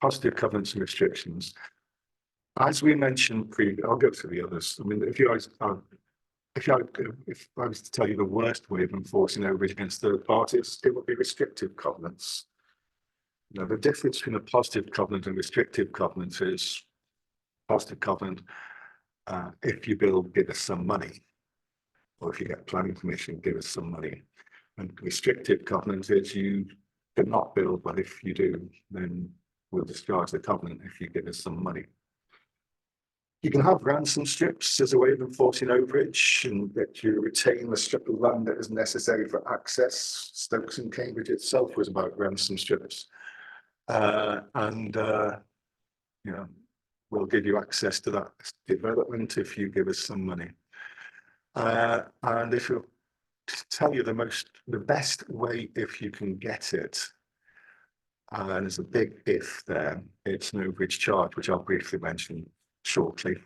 positive covenants and restrictions, as we mentioned previously, I'll go through the others. I mean, if I was to tell you the worst way of enforcing overage against third parties, it would be restrictive covenants. The difference between a positive covenant and restrictive covenant is positive covenant, if you build, give us some money, or if you get planning permission, give us some money. And restrictive covenant is you cannot build, but if you do, then we'll discharge the covenant if you give us some money. You can have ransom strips as a way of enforcing overage, and that you retain the strip of land that is necessary for access. Stokes and Cambridge itself was about ransom strips. We'll give you access to that development if you give us some money. And if you tell you the best way, if you can get it, and there's a big if there, it's an overage charge, which I'll briefly mention shortly.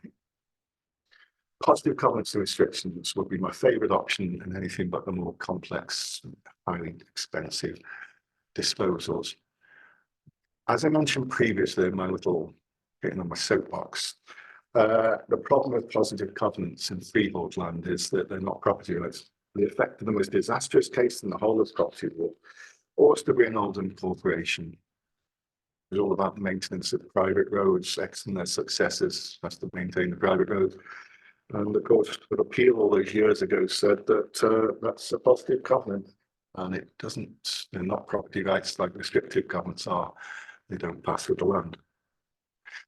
Positive covenants and restrictions would be my favourite option in anything but the more complex, highly expensive disposals. As I mentioned previously in my little getting on my soapbox, the problem with positive covenants in freehold land is that they're not property rights. The effect of the most disastrous case in the whole of property law, Oyster and Oldham Corporation. It's all about maintenance of private roads, X and their successors, that's to maintain the private roads. And of course, the appeal all those years ago said that that's a positive covenant, and it doesn't, they're not property rights like restrictive covenants are. They don't pass with the land.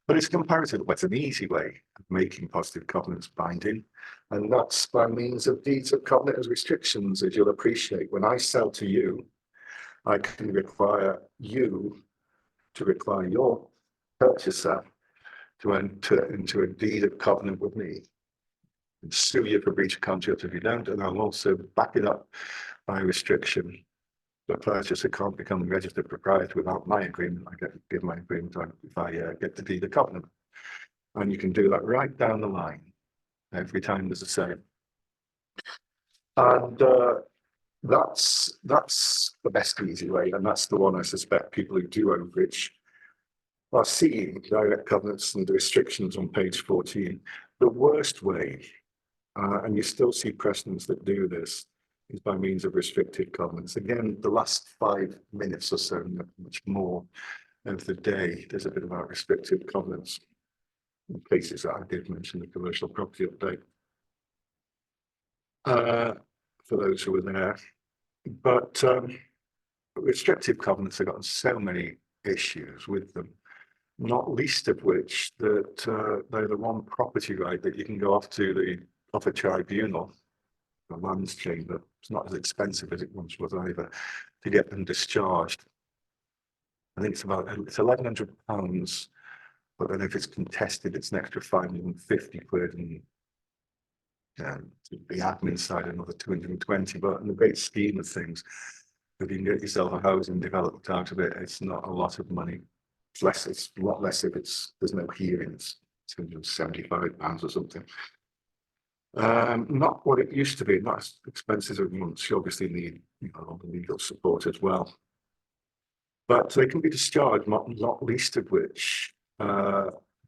But it's comparative, but it's an easy way of making positive covenants binding. And that's by means of deeds of covenant as restrictions, as you'll appreciate. When I sell to you, I can require you to require your purchaser to enter into a deed of covenant with me and sue you for breach of contract if you don't, and I'll also back it up by restriction. The purchaser can't become a registered proprietor without my agreement. I get to give my agreement if I get the deed of covenant. And you can do that right down the line every time there's a sale. And that's the best easy way, and that's the one I suspect people who do overreach are seeing direct covenants and the restrictions on page 14. The worst way, and you still see precedents that do this, is by means of restricted covenants. Again, the last 5 minutes or so, much more of the day, there's a bit about restricted covenants. In cases that I did mention the commercial property update. For those who were there. But restrictive covenants have got so many issues with them, not least of which that they're the one property right that you can go off to a tribunal, the lands chamber. It's not as expensive as it once was either to get them discharged. I think it's £1,100, but then if it's contested, it's an extra 550 quid, and the admin side another 220. But in the great scheme of things, if you can get yourself a housing development out of it, it's not a lot of money. It's a lot less if there's no hearings. It's £275 or something. Not what it used to be, not as expensive as once. You obviously need all the legal support as well. But they can be discharged, not least of which,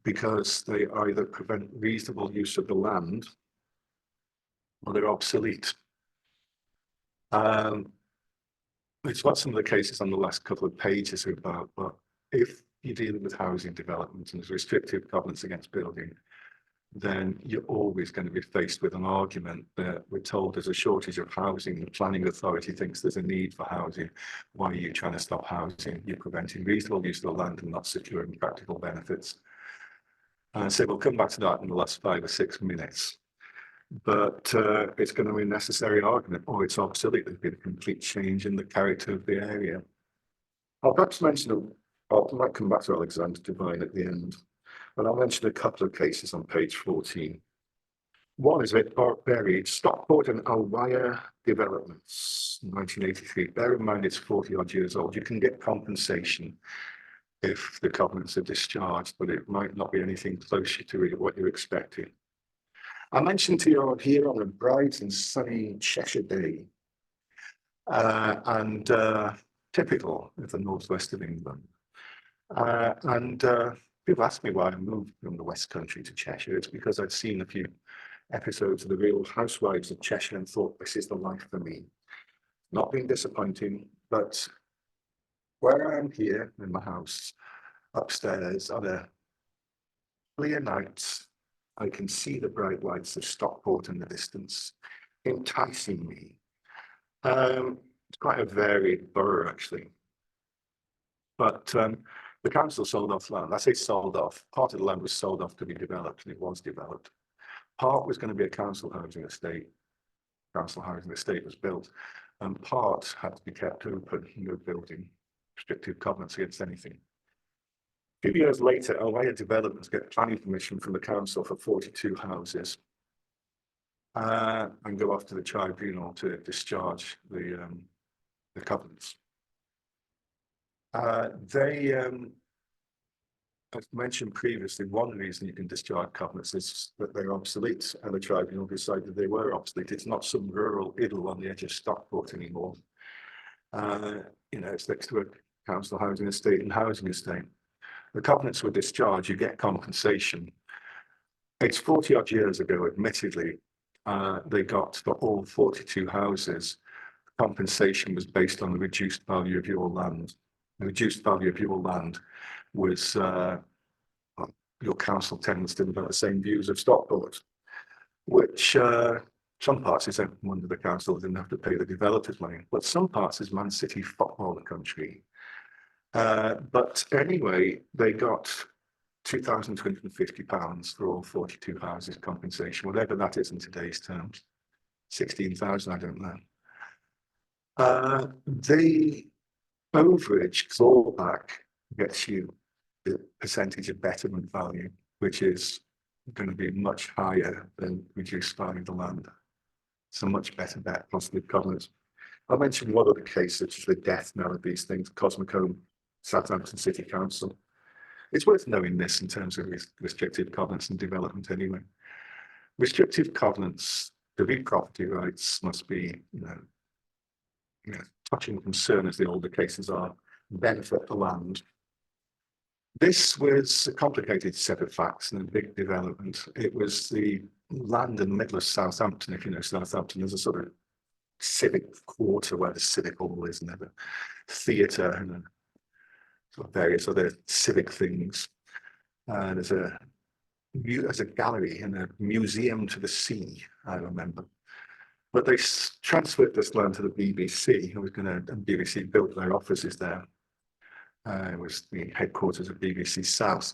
because they either prevent reasonable use of the land or they're obsolete. It's what some of the cases on the last couple of pages are about, but if you're dealing with housing development and there's restrictive covenants against building, then you're always going to be faced with an argument that we're told there's a shortage of housing. The planning authority thinks there's a need for housing. Why are you trying to stop housing? You're preventing reasonable use of the land and not securing practical benefits. So we'll come back to that in the last 5 or 6 minutes. But it's going to be a necessary argument, or it's obsolete. There's been a complete change in the character of the area. I'll perhaps mention, I might come back to Alexander Devine at the end, but I'll mention a couple of cases on page 14. One is buried Stockport and Alwaya developments, 1983. Bear in mind it's 40 odd years old. You can get compensation if the covenants are discharged, but it might not be anything closer to what you're expecting. I mentioned to you here on a bright and sunny Cheshire day, and typical of the northwest of England. People ask me why I moved from the West Country to Cheshire. It's because I'd seen a few episodes of the Real Housewives of Cheshire and thought this is the life for me. Not being disappointing, but where I am here in my house upstairs on a clear night, I can see the bright lights of Stockport in the distance, enticing me. It's quite a varied borough, actually. But the council sold off land. I say sold off. Part of the land was sold off to be developed, and it was developed. Part was going to be a council housing estate. Council housing estate was built, and part had to be kept open, no building, restrictive covenants against anything. A few years later, Alwaya Developments get planning permission from the council for 42 houses and go off to the tribunal to discharge the covenants. As mentioned previously, one reason you can discharge covenants is that they're obsolete, and the tribunal decided they were obsolete. It's not some rural idyll on the edge of Stockport anymore. It's next to a council housing estate and housing estate. The covenants were discharged, you get compensation. It's 40 odd years ago, admittedly, they got for all 42 houses. Compensation was based on the reduced value of your land. The reduced value of your land was your council tends to develop the same views of stockholders, which some parts is under the council didn't have to pay the developers money, but some parts is Man City football country. But anyway, they got £2,250 for all 42 houses compensation, whatever that is in today's terms. 16,000, I don't know. The overage clawback gets you the percentage of betterment value, which is going to be much higher than reduced value of the land. It's a much better bet, plus the covenants. I mentioned one other case, such as the death knell of these things, Cosmicombe, Southampton City Council. It's worth knowing this in terms of restrictive covenants and development anyway. Restrictive covenants, to be property rights must be, touching concern as the older cases are, benefit the land. This was a complicated set of facts and a big development. It was the land in the middle of Southampton. If you know Southampton, there's a sort of civic quarter where the civic hall is, and there's a theatre and sort of various other civic things. There's a gallery and a museum to the sea, I remember. But they transferred this land to the BBC, who was going to, and BBC built their offices there. It was the headquarters of BBC South.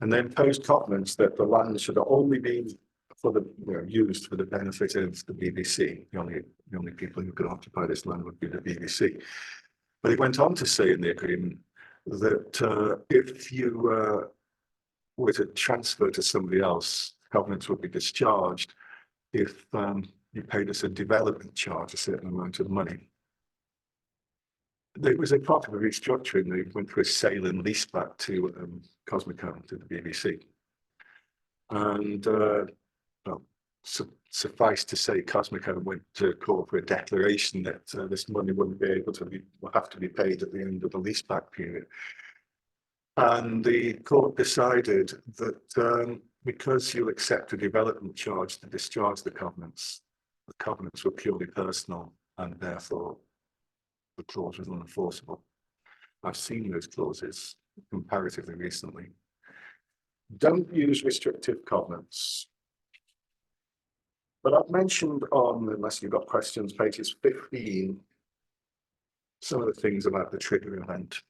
And they imposed covenants that the land should only be for the, used for the benefit of the BBC. The only people who could occupy this land would be the BBC. But it went on to say in the agreement that if you were to transfer to somebody else, covenants would be discharged if you paid us a development charge, a certain amount of money. There was a part of a restructuring. They went through a sale and lease back to Cosmicombe, to the BBC. And suffice to say, Cosmicombe went to court for a declaration that this money wouldn't be able to have to be paid at the end of the lease back period. And the court decided that because you accept a development charge to discharge the covenants were purely personal, and therefore the clause was unenforceable. I've seen those clauses comparatively recently. Don't use restrictive covenants. But I've mentioned on, unless you've got questions, pages 15, some of the things about the trigger event.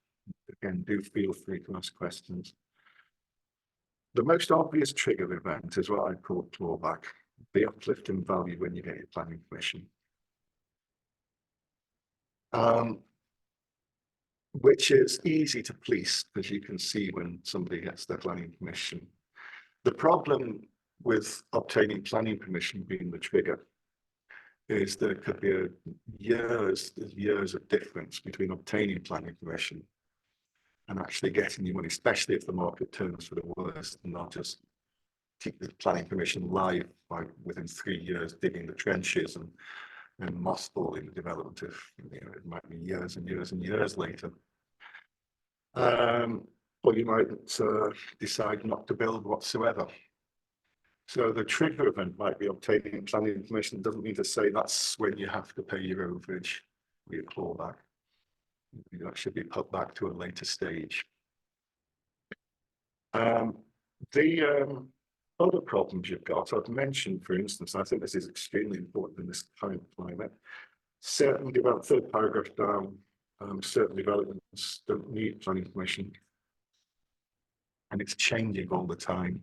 Again, do feel free to ask questions. The most obvious trigger event is what I call clawback, the uplift in value when you get your planning permission. Which is easy to police, as you can see when somebody gets their planning permission. The problem with obtaining planning permission being the trigger is that it could be years of difference between obtaining planning permission and actually getting your money, especially if the market turns for the worst, and not just keep the planning permission live by within 3 years digging the trenches and mothballing the development of, it might be years and years and years later. Or you might decide not to build whatsoever. So the trigger event might be obtaining planning permission. It doesn't mean to say that's when you have to pay your overage or your clawback. That should be put back to a later stage. The other problems you've got, I've mentioned, for instance, I think this is extremely important in this current climate. Certain third paragraph down, certain developments don't need planning permission, and it's changing all the time.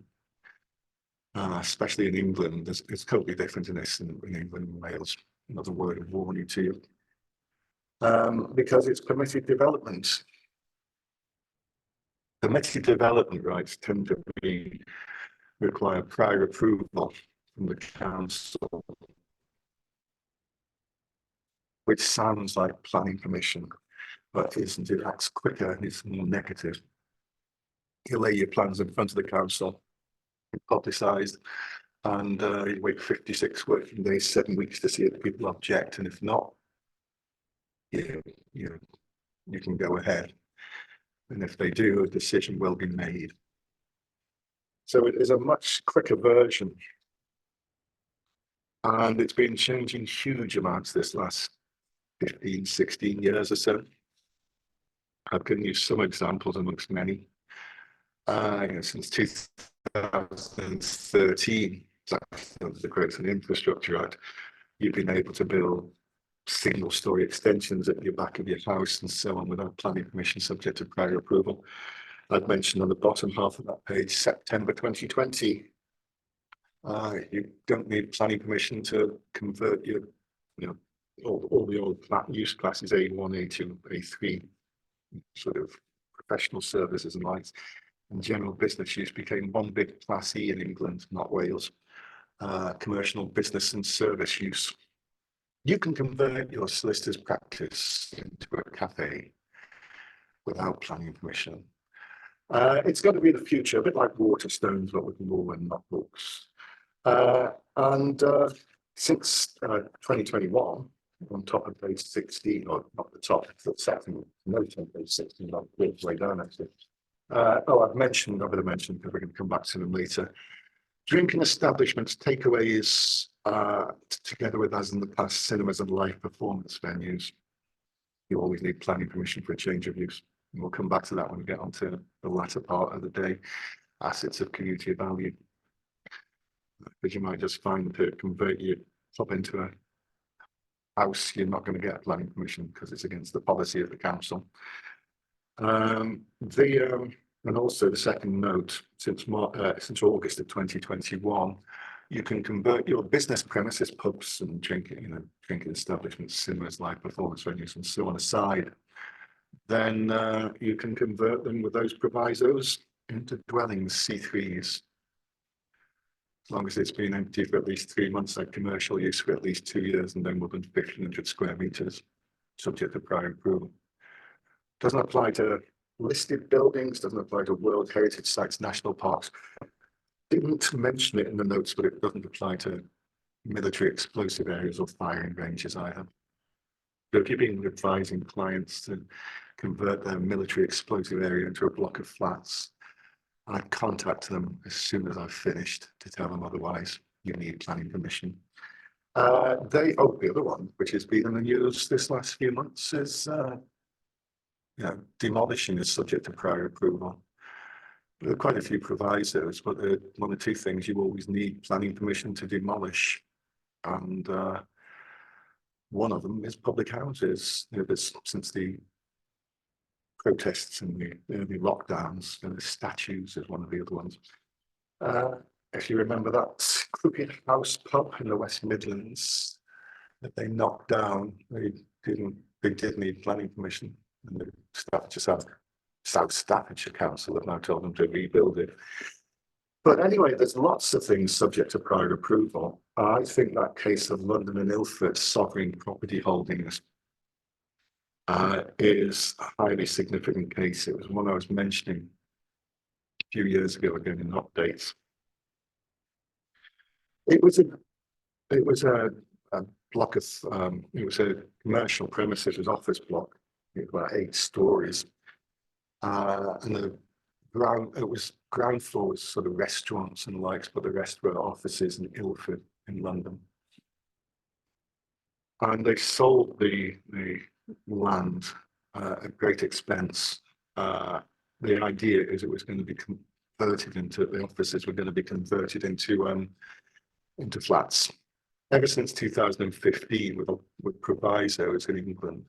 Especially in England, it's totally different in this in England and Wales. Another word of warning to you. Because it's permitted development. Permitted development rights tend to require prior approval from the council, which sounds like planning permission, but isn't. It acts quicker and it's more negative. You lay your plans in front of the council, publicised, and you wait 56 working days, 7 weeks to see if people object, and if not, you can go ahead. And if they do, a decision will be made. So it is a much quicker version. And it's been changing huge amounts this last 15, 16 years or so. I've given you some examples amongst many. since 2013, the Growth and Infrastructure Act, you've been able to build single-story extensions at your back of your house and so on without planning permission, subject to prior approval. I've mentioned on the bottom half of that page, September 2020. You don't need planning permission to convert your, all the old use classes A1, A2, A3, sort of professional services and lights, and general business use became one big class E in England, not Wales. Commercial business and service use. You can convert your solicitor's practice into a cafe without planning permission. It's going to be the future, a bit like Waterstones, but with law and not books. Since 2021, on top of page 16, or not the top, the second note on page 16, not the way down actually. I've already mentioned, because we're going to come back to them later. Drinking establishments, takeaways, together with, as in the past, cinemas and live performance venues. You always need planning permission for a change of use. And we'll come back to that when we get onto the latter part of the day. Assets of community value. Because you might just find to convert your club into a house, you're not going to get planning permission because it's against the policy of the council. And also the second note, since August of 2021, you can convert your business premises, pubs and drinking establishments, cinemas, live performance venues, and so on aside. Then you can convert them with those provisos into dwellings, C3s. As long as it's been empty for at least 3 months, like commercial use for at least 2 years, and then more than 1,500 square meters, subject to prior approval. Doesn't apply to listed buildings, doesn't apply to World Heritage Sites, national parks. Didn't mention it in the notes, but it doesn't apply to military explosive areas or firing ranges either. So if you've been advising clients to convert their military explosive area into a block of flats, I contact them as soon as I've finished to tell them otherwise you need planning permission. The other one, which has been in the news this last few months, is demolishing is subject to prior approval. There are quite a few provisos, but one or two things you always need planning permission to demolish. And one of them is public houses. Since the protests and the lockdowns, and the statues is one of the other ones. If you remember that Crooked House pub in the West Midlands that they knocked down, they did need planning permission, and the South Staffordshire Council have now told them to rebuild it. But anyway, there's lots of things subject to prior approval. I think that case of London and Ilford sovereign property holdings is a highly significant case. It was one I was mentioning a few years ago again in updates. It was a block of it was a commercial premises, it was office block, about 8 stories, and it was ground floor was sort of restaurants and likes, but the rest were offices in Ilford in London. And they sold the land at great expense. The idea is it was going to be converted into, the offices were going to be converted into flats. Ever since 2015, with provisos in England,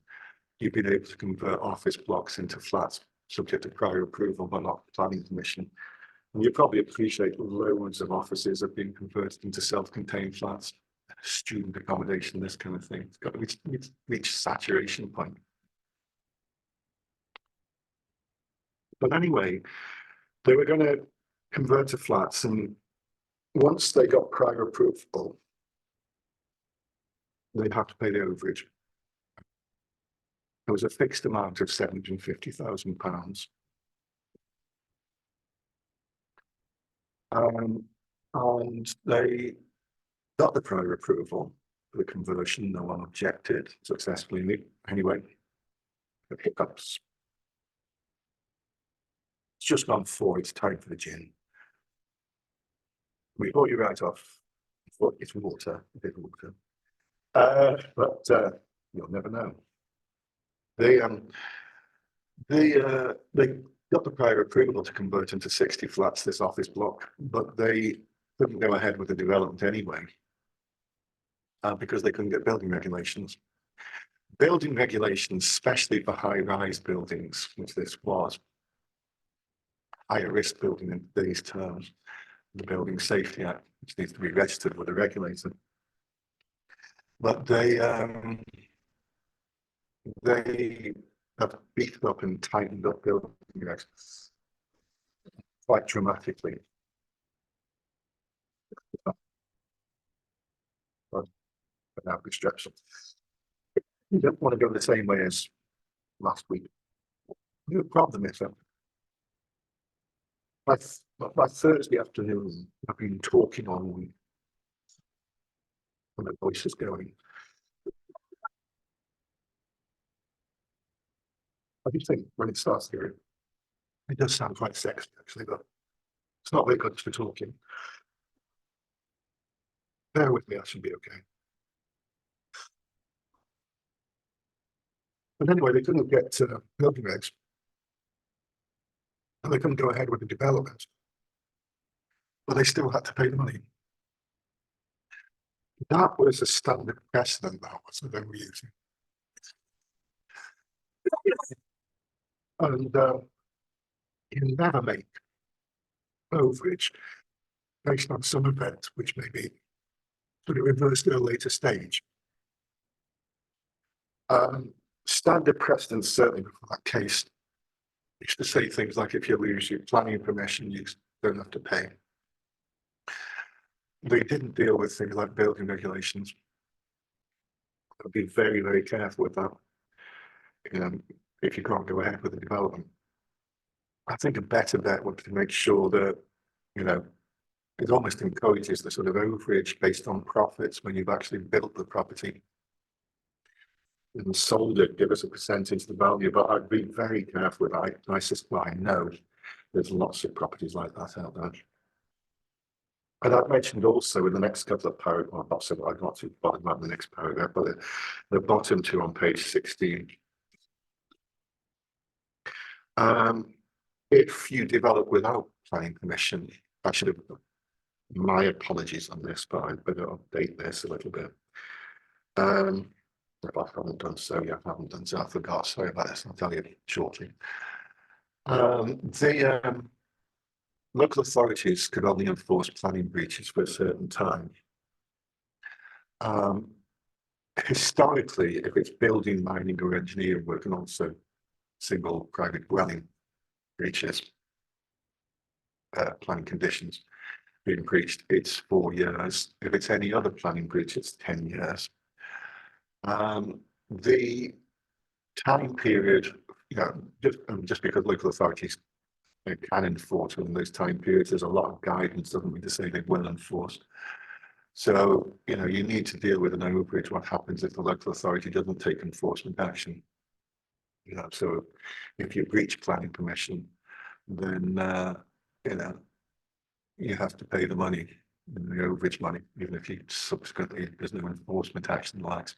you've been able to convert office blocks into flats subject to prior approval but not planning permission. And you probably appreciate loads of offices have been converted into self-contained flats, student accommodation, this kind of thing. It's got to reach saturation point. But anyway, they were going to convert to flats, and once they got prior approval, they'd have to pay the overage. There was a fixed amount of £750,000. And they got the prior approval for the conversion. No one objected successfully. Anyway, the hiccups. It's just gone 4. It's time for the gin. We bought you right off. It's water, a bit of water. But you'll never know. They got the prior approval to convert into 60 flats, this office block, but they couldn't go ahead with the development anyway, because they couldn't get building regulations. Building regulations, especially for high-rise buildings, which this was, higher risk building in these terms, the Building Safety Act, which needs to be registered with the regulator. But they have beefed up and tightened up building regs quite dramatically. Without restriction. You don't want to go the same way as last week. The problem is that by Thursday afternoon, I've been talking all week, and my voice is going. I do think when it starts here, it does sound quite sexy actually, but it's not very good for talking. Bear with me, I should be okay. But anyway, they couldn't get building regs, and they couldn't go ahead with the development, but they still had to pay the money. That was a standard precedent that they were using. And you never make overage based on some event which may be sort of reversed at a later stage. Standard precedent, certainly before that case, used to say things like if you lose your planning permission, you don't have to pay. They didn't deal with things like building regulations. I'd be very, very careful with that. If you can't go ahead with the development. I think a better bet would be to make sure that, it almost encourages the sort of overage based on profits when you've actually built the property and sold it, give us a percentage of the value. But I'd be very careful with that. I know there's lots of properties like that out there. And I've mentioned also in the next couple of paragraphs, well, not so I've got to bottom about the next paragraph, but the bottom two on page 16. If you develop without planning permission, I should have, my apologies on this, but I better update this a little bit. If I haven't done so, I haven't done so, I forgot, sorry about this, I'll tell you shortly. The local authorities could only enforce planning breaches for a certain time. Historically, if it's building, mining or engineering work, and also single private dwelling breaches, planning conditions being breached, it's 4 years. If it's any other planning breach, it's 10 years. The time period, just because local authorities can enforce within those time periods, there's a lot of guidance, doesn't mean to say they will enforce. So, you need to deal with an overbridge. What happens if the local authority doesn't take enforcement action? So if you breach planning permission, then, you have to pay the money, the overage money, even if you subsequently, there's no enforcement action likes.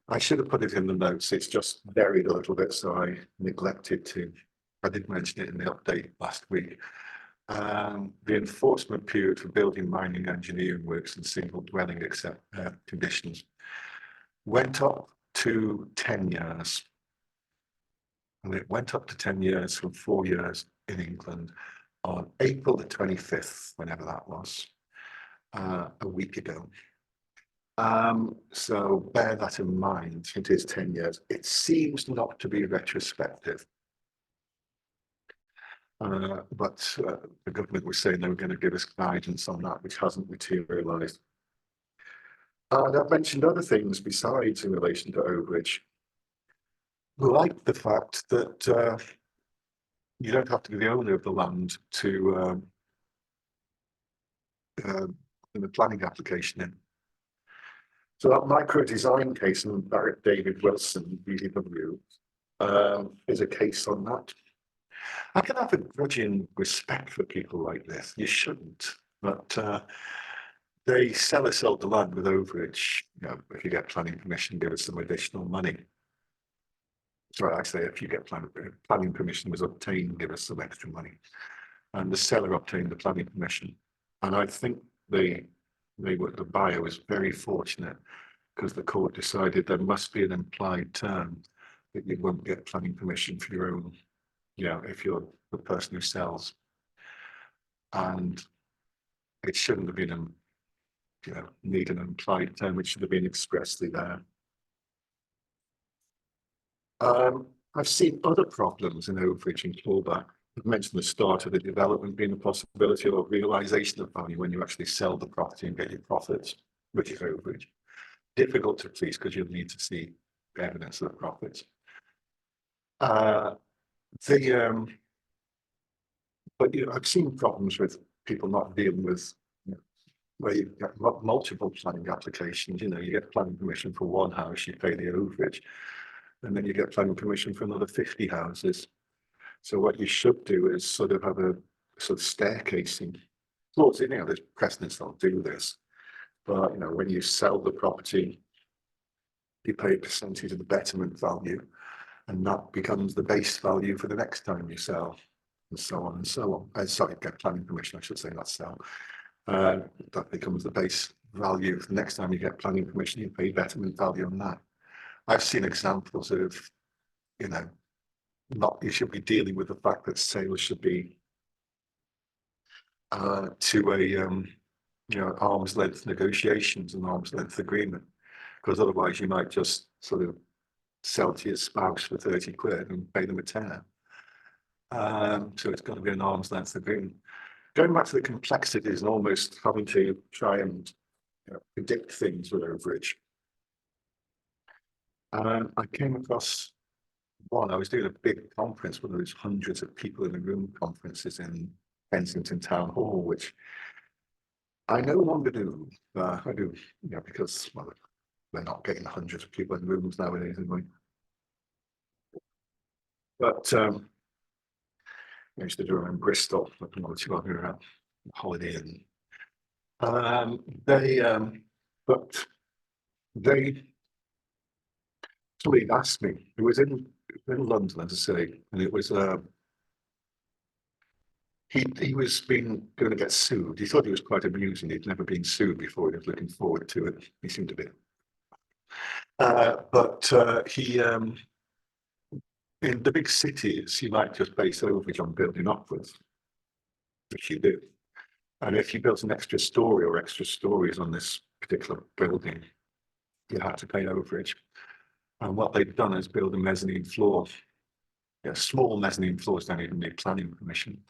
I should have put it in the notes. It's just buried a little bit, so I neglected to. I did mention it in the update last week. The enforcement period for building, mining, engineering works and single dwelling except conditions went up to 10 years. And it went up to 10 years from 4 years in England on April the 25th, whenever that was, a week ago. So bear that in mind. It is 10 years. It seems not to be retrospective. But the government was saying they were going to give us guidance on that, which hasn't materialised. And I've mentioned other things besides in relation to overage, like the fact that you don't have to be the owner of the land to in the planning application in. So that micro design case in Barrett David Wilson, BDW, is a case on that. I can have a grudging respect for people like this. You shouldn't, but they sell us out the land with overage. If you get planning permission, give us some additional money. sorry, I say if you get planning permission was obtained, give us some extra money. And the seller obtained the planning permission. And I think the buyer was very fortunate because the court decided there must be an implied term that you won't get planning permission for your own, if you're the person who sells. And it shouldn't have been, need an implied term, it should have been expressly there. I've seen other problems in overage and clawback. I've mentioned the start of the development being a possibility or realization of value when you actually sell the property and get your profits, which is overage. Difficult to please because you'll need to see evidence of the profits. But I've seen problems with people not dealing with where you get multiple planning applications. You get planning permission for one house, you pay the overage, and then you get planning permission for another 50 houses. So what you should do is sort of have a sort of staircasing. Well, there's precedents don't do this, but when you sell the property, you pay a percentage of the betterment value, and that becomes the base value for the next time you sell, and so on and so on. Sorry, get planning permission, I should say, not sell. That becomes the base value. The next time you get planning permission, you pay betterment value on that. I've seen examples of, you should be dealing with the fact that sales should be to a arm's length negotiations and arm's length agreement, because otherwise you might just sort of sell to your spouse for 30 quid and pay them a tenner. So it's got to be an arm's length agreement. Going back to the complexities and almost having to try and predict things with overage. I came across one. I was doing a big conference, one of those hundreds of people in the room conferences in Kensington Town Hall, which I no longer do. I do, because we're not getting hundreds of people in rooms nowadays, anyway. But I used to do it in Bristol, but not too long ago, holiday, and somebody asked me. It was in London, as I say, and it was he was going to get sued. He thought it was quite amusing. He'd never been sued before. He was looking forward to it. He seemed a bit, but he. In the big cities, you might just base overage on building upwards, which you do. And if you built an extra story or extra stories on this particular building, you had to pay overage. And what they've done is build a mezzanine floor. Small mezzanine floors don't even need planning permission.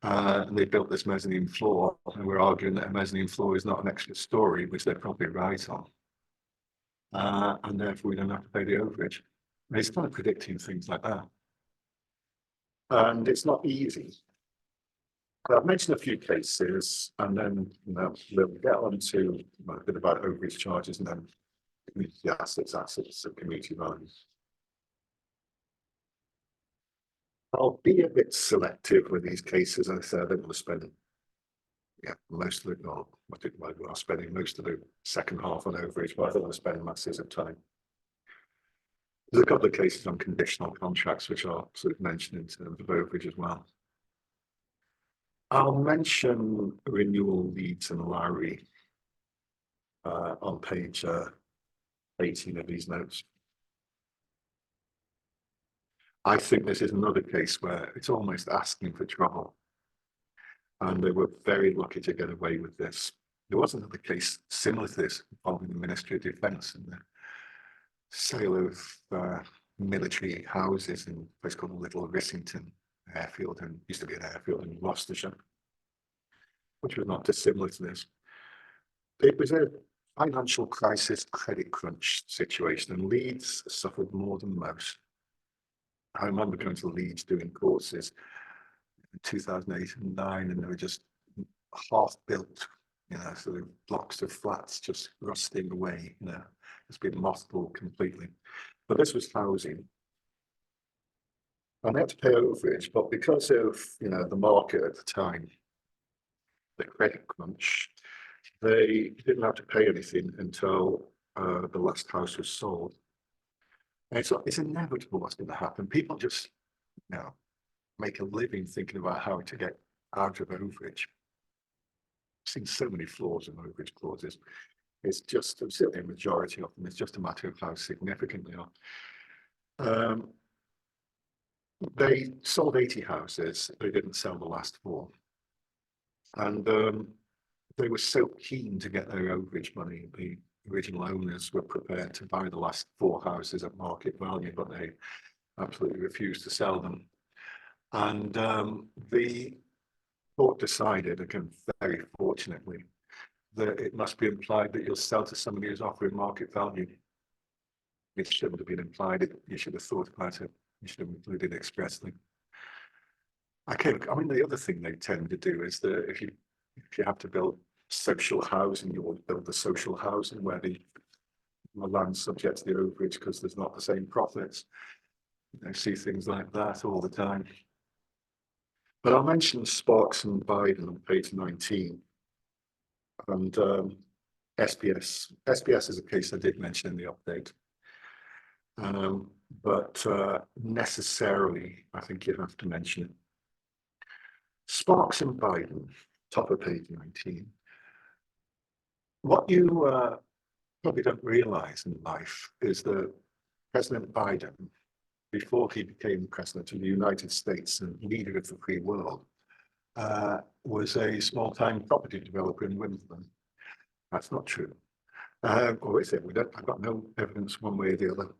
And they built this mezzanine floor, and we're arguing that a mezzanine floor is not an extra story, which they're probably right on. And therefore we don't have to pay the overage. And it's kind of predicting things like that. And it's not easy. I've mentioned a few cases, and then we'll get on to a bit about overage charges and then community assets and community values. I'll be a bit selective with these cases. As I said, I don't want to spend most of it, or I think I'm spending most of the second half on overage, but I don't want to spend masses of time. There's a couple of cases on conditional contracts which are sort of mentioned in terms of overage as well. I'll mention renewal leads and Lowry on page 18 of these notes. I think this is another case where it's almost asking for trouble. And they were very lucky to get away with this. There was another case similar to this involving the Ministry of Defence and the sale of military houses in a place called Little Rissington Airfield, and used to be an airfield in Gloucestershire, which was not dissimilar to this. It was a financial crisis, credit crunch situation, and Leeds suffered more than most. I remember going to Leeds doing courses in 2008 and 2009, and they were just half built, sort of blocks of flats just rusting away, it's been mothballed completely. But this was housing. And they had to pay overage, but because of the market at the time, the credit crunch, they didn't have to pay anything until the last house was sold. And it's inevitable what's going to happen. People just, you know, make a living thinking about how to get out of overage. I've seen so many flaws in overage clauses. It's just, certainly a majority of them, it's just a matter of how significant they are. They sold 80 houses, they didn't sell the last 4. And they were so keen to get their overage money. The original owners were prepared to buy the last 4 houses at market value, but they absolutely refused to sell them. And the court decided, again, very fortunately, that it must be implied that you'll sell to somebody who's offering market value. It shouldn't have been implied. You should have thought about it. You should have included it expressly. I mean, the other thing they tend to do is that if you have to build social housing, you want to build the social housing where the land's subject to the overage because there's not the same profits. I see things like that all the time. But I'll mention Sparks and Biden on page 19. And SBS. SBS is a case I did mention in the update. But necessarily, I think you have to mention it. Sparks and Biden, top of page 19. What you probably don't realize in life is that President Biden, before he became president of the United States and leader of the free world, was a small-time property developer in Wimbledon. That's not true. Or is it? I've got no evidence one way or the other.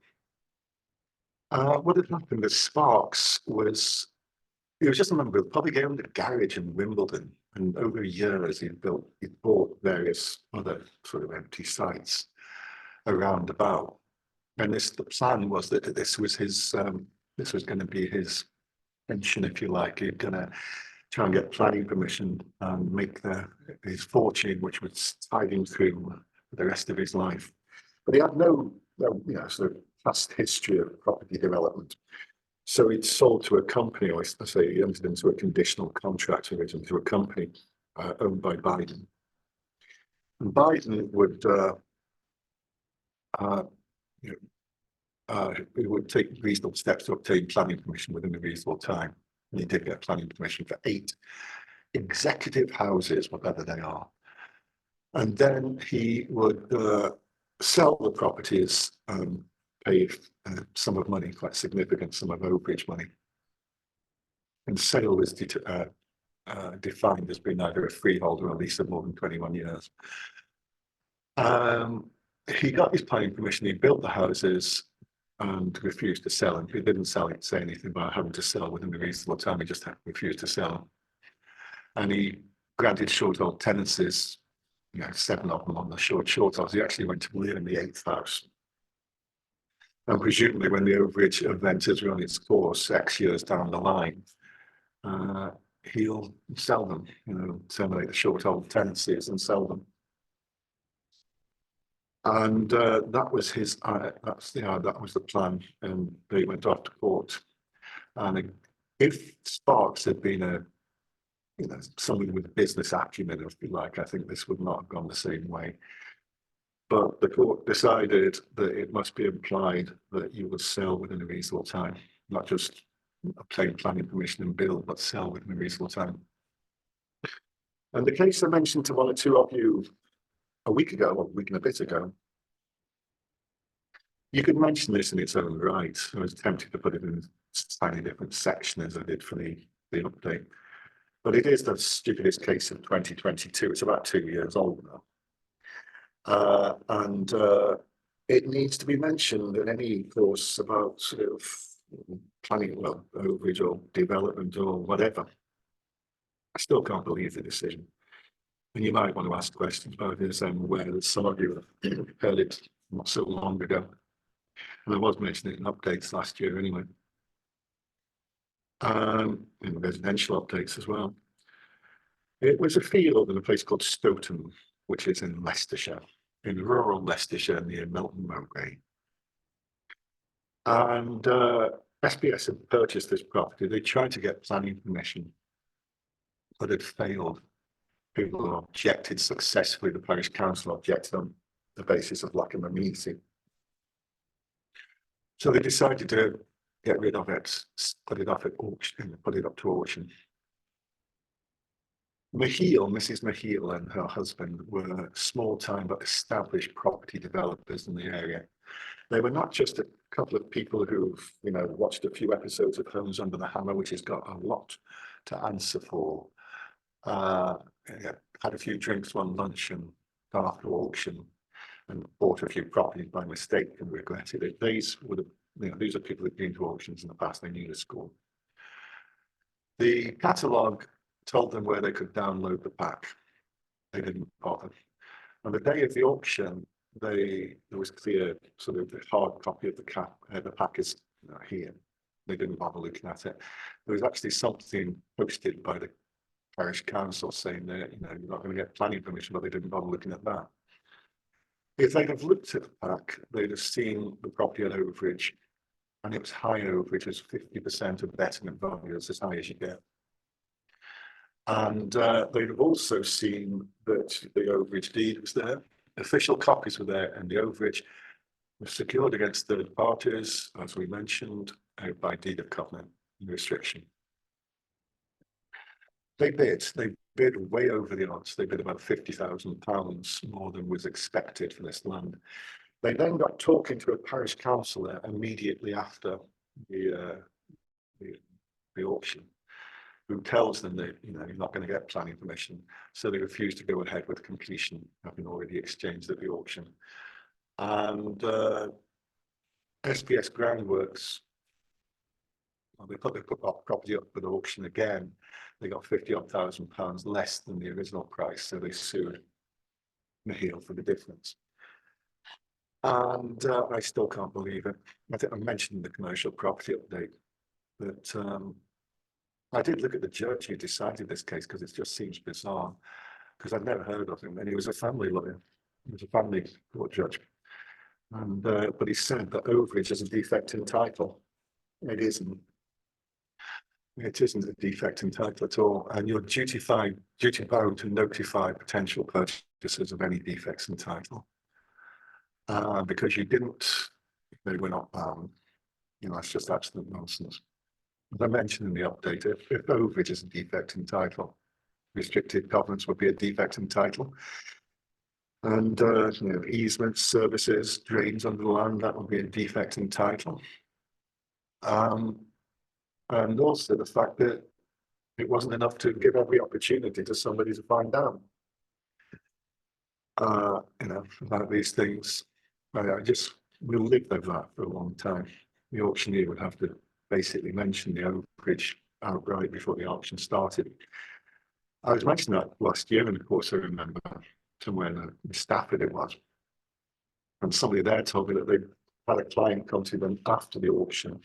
What had happened is Sparks he was just a member of the public. He owned a garage in Wimbledon, and over years he'd bought various other sort of empty sites around about. And the plan was that this was going to be his pension, if you like. He's going to try and get planning permission and make his fortune, which would tide him through the rest of his life. But he had no sort of past history of property development. So he'd sold to a company, or I say he entered into a conditional contract originally to a company owned by Biden. And Biden would take reasonable steps to obtain planning permission within a reasonable time. And he did get planning permission for 8 executive houses, whatever they are. And then he would sell the properties, pay a sum of money, quite significant sum of overage money. And sale was defined as being either a freehold or a lease of more than 21 years. He got his planning permission, he built the houses and refused to sell them. He didn't say anything about having to sell within a reasonable time, he just refused to sell them. And he granted short-hold tenancies, 7 of them on the short-holds. He actually went to live in the 8th house. And presumably when the overage event has run its course X years down the line, he'll sell them, terminate the short-hold tenancies and sell them. And that was that was the plan, and they went off to court. And if Sparks had been somebody with business acumen, if you like, I think this would not have gone the same way. But the court decided that it must be implied that you would sell within a reasonable time, not just obtain planning permission and build, but sell within a reasonable time. And the case I mentioned to one or two of you a week and a bit ago, you could mention this in its own right. I was tempted to put it in a slightly different section as I did for the update. But it is the stupidest case of 2022. It's about 2 years old now. And it needs to be mentioned in any course about sort of planning, overage or development or whatever. I still can't believe the decision. And you might want to ask questions about this. I'm aware that some of you have heard it not so long ago. And I was mentioning it in updates last year anyway. In residential updates as well. It was a field in a place called Stoughton, which is in Leicestershire, in rural Leicestershire near Melton Mowbray. And SBS had purchased this property. They tried to get planning permission, but it failed. People objected successfully. The parish council objected on the basis of lack of amenity. So they decided to get rid of it, put it up at auction, put it up to auction. Mrs. Maheel and her husband were small-time but established property developers in the area. They were not just a couple of people who've, watched a few episodes of Homes Under the Hammer, which has got a lot to answer for. Yeah, had a few drinks one lunch and gone off to auction and bought a few properties by mistake and regretted it. These would have, these are people who've been to auctions in the past. They knew the score. The catalogue told them where they could download the pack. They didn't bother. On the day of the auction, there was clear sort of the hard copy of the pack is here. They didn't bother looking at it. There was actually something posted by the parish council saying that you're not going to get planning permission, but they didn't bother looking at that. If they'd have looked at the pack, they'd have seen the property at overage, and it was high overage, as 50% of betterment value is as high as you get. And they'd have also seen that the overage deed was there, official copies were there, and the overage was secured against third parties, as we mentioned, by deed of covenant and restriction. They bid way over the odds. They bid about £50,000 more than was expected for this land. They then got talking to a parish councillor immediately after the auction, who tells them that you're not going to get planning permission, so they refuse to go ahead with completion, having already exchanged at the auction. And SPS Groundworks, well, they put the property up for the auction again. They got £50,000 less than the original price, so they sued Maheel for the difference. And I still can't believe it. I think I mentioned the commercial property update, but I did look at the judge who decided this case because it just seems bizarre, because I'd never heard of him, and he was a family lawyer. He was a family court judge. And but he said that overage is a defect in title. It isn't. It isn't a defect in title at all, and you're duty bound to notify potential purchasers of any defects in title. Because you didn't, they were not bound. That's just absolute nonsense. As I mentioned in the update, if overage is a defect in title, restricted covenants would be a defect in title. And easements, services, drains under the land, that would be a defect in title. And also the fact that it wasn't enough to give every opportunity to somebody to find out. About these things. We'll live with that for a long time. The auctioneer would have to basically mention the overage outright before the auction started. I was mentioning that last year, and of course I remember somewhere in Stafford it was, and somebody there told me that they had a client come to them after the auction.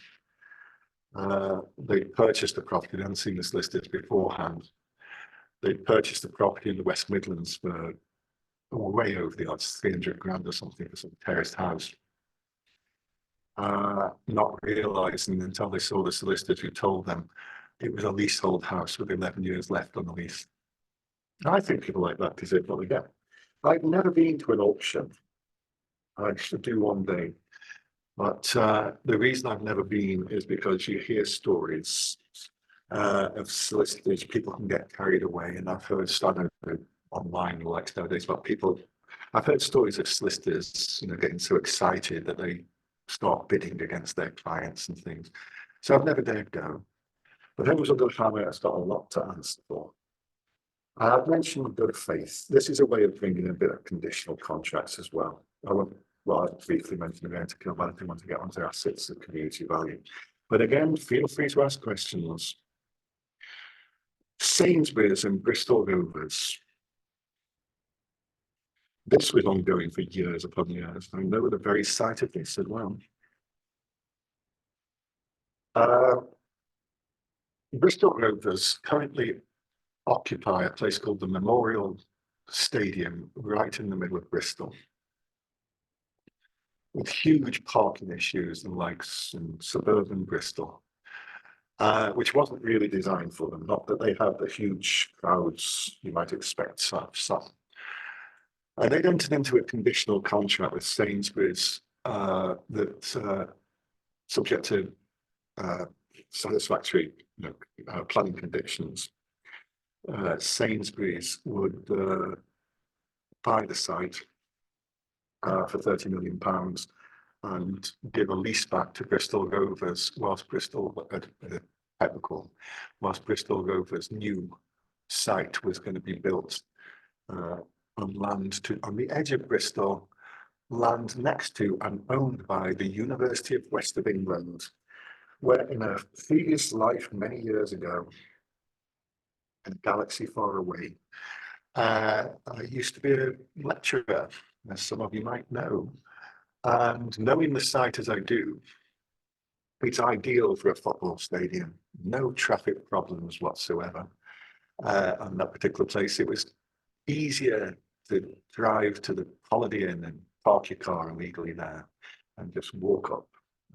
They purchased the property, they hadn't seen this listed beforehand. They purchased the property in the West Midlands for way over the odds, 300 grand or something for some terraced house. Not realising until they saw the solicitors who told them it was a leasehold house with 11 years left on the lease. I think people like that deserve what they get. I've never been to an auction. I should do one day. But the reason I've never been is because you hear stories of solicitors, people can get carried away, and I've heard online like nowadays about people. I've heard stories of solicitors, getting so excited that they start bidding against their clients and things. So I've never dared go. But Homes Under the Hammer has got a lot to answer for. I've mentioned good faith. This is a way of bringing in a bit of conditional contracts as well. I briefly mentioned going to kill, but I didn't want to get onto assets of community value. But again, feel free to ask questions. Sainsbury's and Bristol Rovers. This was ongoing for years upon years. I know the very sight of this as well. Bristol Rovers currently occupy a place called the Memorial Stadium right in the middle of Bristol, with huge parking issues and likes in suburban Bristol, which wasn't really designed for them. Not that they have the huge crowds you might expect some. They'd entered into a conditional contract with Sainsbury's that subject to satisfactory planning conditions, Sainsbury's would buy the site for £30 million and give a lease back to Bristol Rovers whilst Bristol Rovers' new site was going to be built on land on the edge of Bristol, land next to and owned by the University of West of England, where in a previous life many years ago, in a galaxy far away, I used to be a lecturer, as some of you might know. And knowing the site as I do, it's ideal for a football stadium. No traffic problems whatsoever. On that particular place, it was easier to drive to the Holiday Inn and park your car illegally there and just walk up.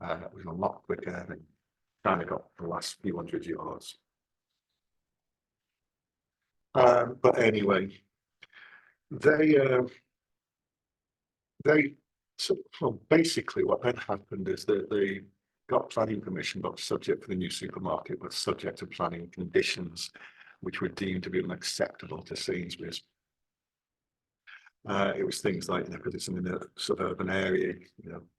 It was a lot quicker than trying to go the last few hundred yards. But anyway, so well, basically what then happened is that they got planning permission, but subject for the new supermarket, but subject to planning conditions, which were deemed to be unacceptable to Sainsbury's. It was things like, because it's in a suburban area,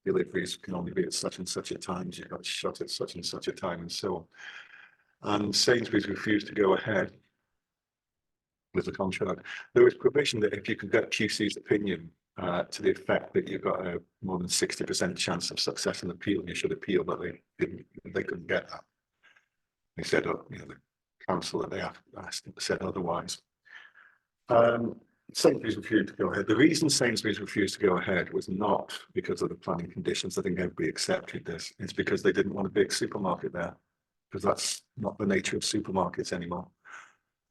deliveries can only be at such and such a time, you've got shut at such and such a time, and so on. And Sainsbury's refused to go ahead with the contract. There was provision that if you could get QC's opinion to the effect that you've got a more than 60% chance of success in appeal, you should appeal, but they couldn't get that. They said, the council that they asked said otherwise. Sainsbury's refused to go ahead. The reason Sainsbury's refused to go ahead was not because of the planning conditions. I think everybody accepted this. It's because they didn't want a big supermarket there, because that's not the nature of supermarkets anymore.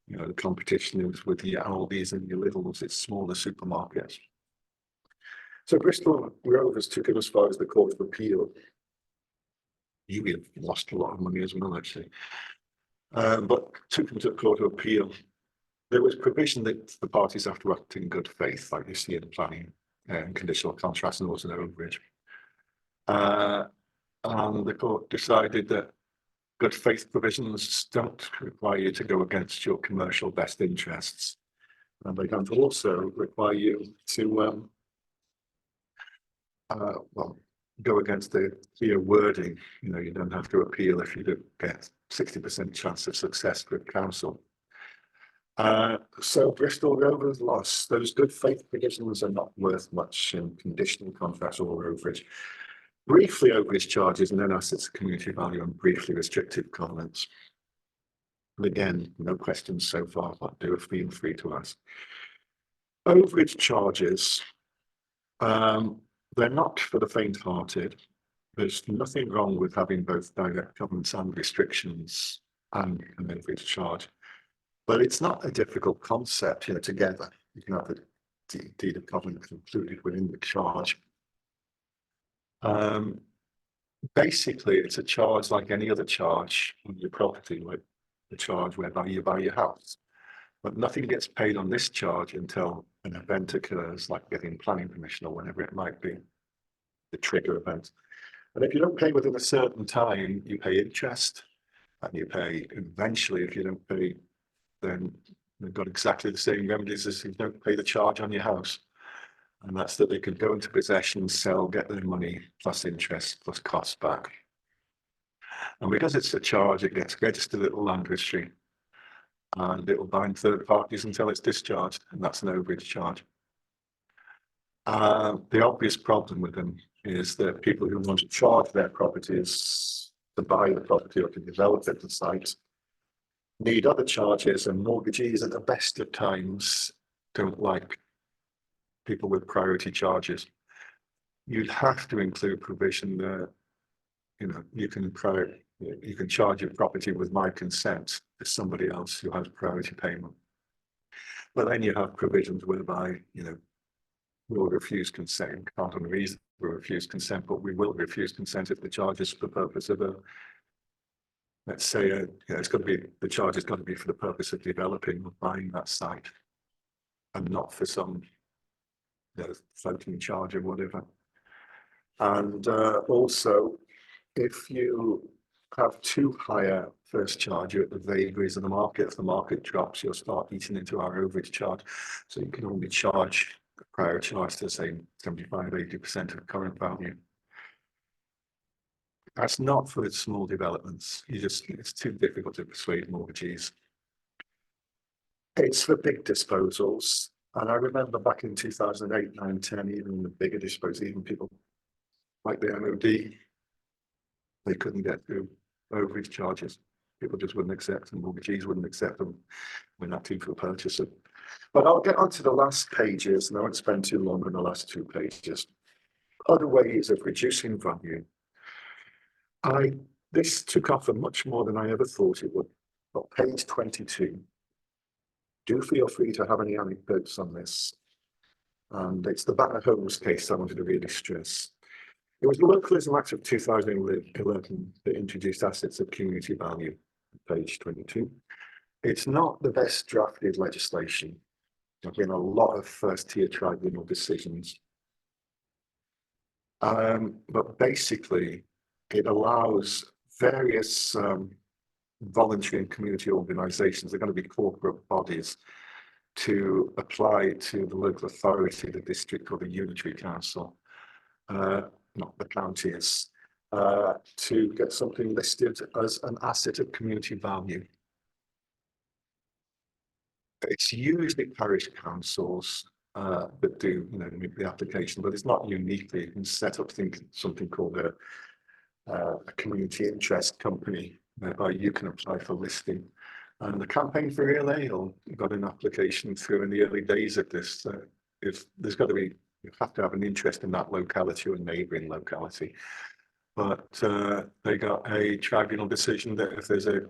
The competition is with your Aldi's and your Lidl's, it's smaller supermarkets. So Bristol Rovers took it as far as the Court of Appeal. You have lost a lot of money as well, actually. But took them to the Court of Appeal. There was provision that the parties have to act in good faith, like you see in the planning and conditional contracts and also overage. And the court decided that good faith provisions don't require you to go against your commercial best interests. And they don't also require you to go against the clear wording. You don't have to appeal if you don't get 60% chance of success with council. So Bristol Rovers lost. Those good faith provisions are not worth much in conditional contracts or overage. Briefly overage charges and then assets of community value and briefly restrictive covenants. And again, no questions so far, but do feel free to ask. Overage charges, they're not for the faint-hearted. There's nothing wrong with having both direct covenants and restrictions and an overage charge. But it's not a difficult concept, together. You can have the deed of covenant included within the charge. Basically, it's a charge like any other charge on your property, like the charge whereby you buy your house. But nothing gets paid on this charge until an event occurs, like getting planning permission or whatever it might be, the trigger event. And if you don't pay within a certain time, you pay interest, and you pay eventually, if you don't pay, then they've got exactly the same remedies as if you don't pay the charge on your house. And that's that they could go into possession, sell, get their money, plus interest, plus costs back. And because it's a charge, it gets registered at the land registry. And it will bind third parties until it's discharged, and that's an overage charge. The obvious problem with them is that people who want to charge their properties to buy the property or to develop it to site need other charges, and mortgagees at the best of times don't like people with priority charges. You'd have to include provision that you can charge your property with my consent to somebody else who has priority payment. But then you have provisions whereby we'll refuse consent, can't unreasonably refuse consent, but we will refuse consent if the charge is for the purpose of let's say, it's got to be, the charge has got to be for the purpose of developing or buying that site, and not for some floating charge or whatever. And also, if you have too high a first charge, you're at the vagaries of the market. If the market drops, you'll start eating into our overage charge. So you can only charge the prior charge to say 75–80% of current value. That's not for small developments. It's too difficult to persuade mortgagees. It's for big disposals. And I remember back in 2008, 9, 10, even the bigger disposals, even people like the MOD, they couldn't get through overage charges. People just wouldn't accept them. Mortgagees wouldn't accept them when acting for a purchaser. But I'll get on to the last pages, and I won't spend too long on the last 2 pages. Other ways of reducing value. This took off much more than I ever thought it would. But page 22. Do feel free to have any anecdotes on this. And it's the Banner Holmes case I wanted to really stress. It was the Localism Act of 2011 that introduced assets of community value, page 22. It's not the best drafted legislation. There have been a lot of first-tier tribunal decisions. But basically, it allows various voluntary and community organisations, they're going to be corporate bodies, to apply to the local authority, the district or the unitary council, not the counties, to get something listed as an asset of community value. It's usually parish councils that do, make the application, but it's not uniquely. You can set up something called a community interest company, whereby you can apply for listing. And the Campaign for Real Ale got an application through in the early days of this. If there's got to be, you have to have an interest in that locality or neighbouring locality. But they got a tribunal decision that if there's a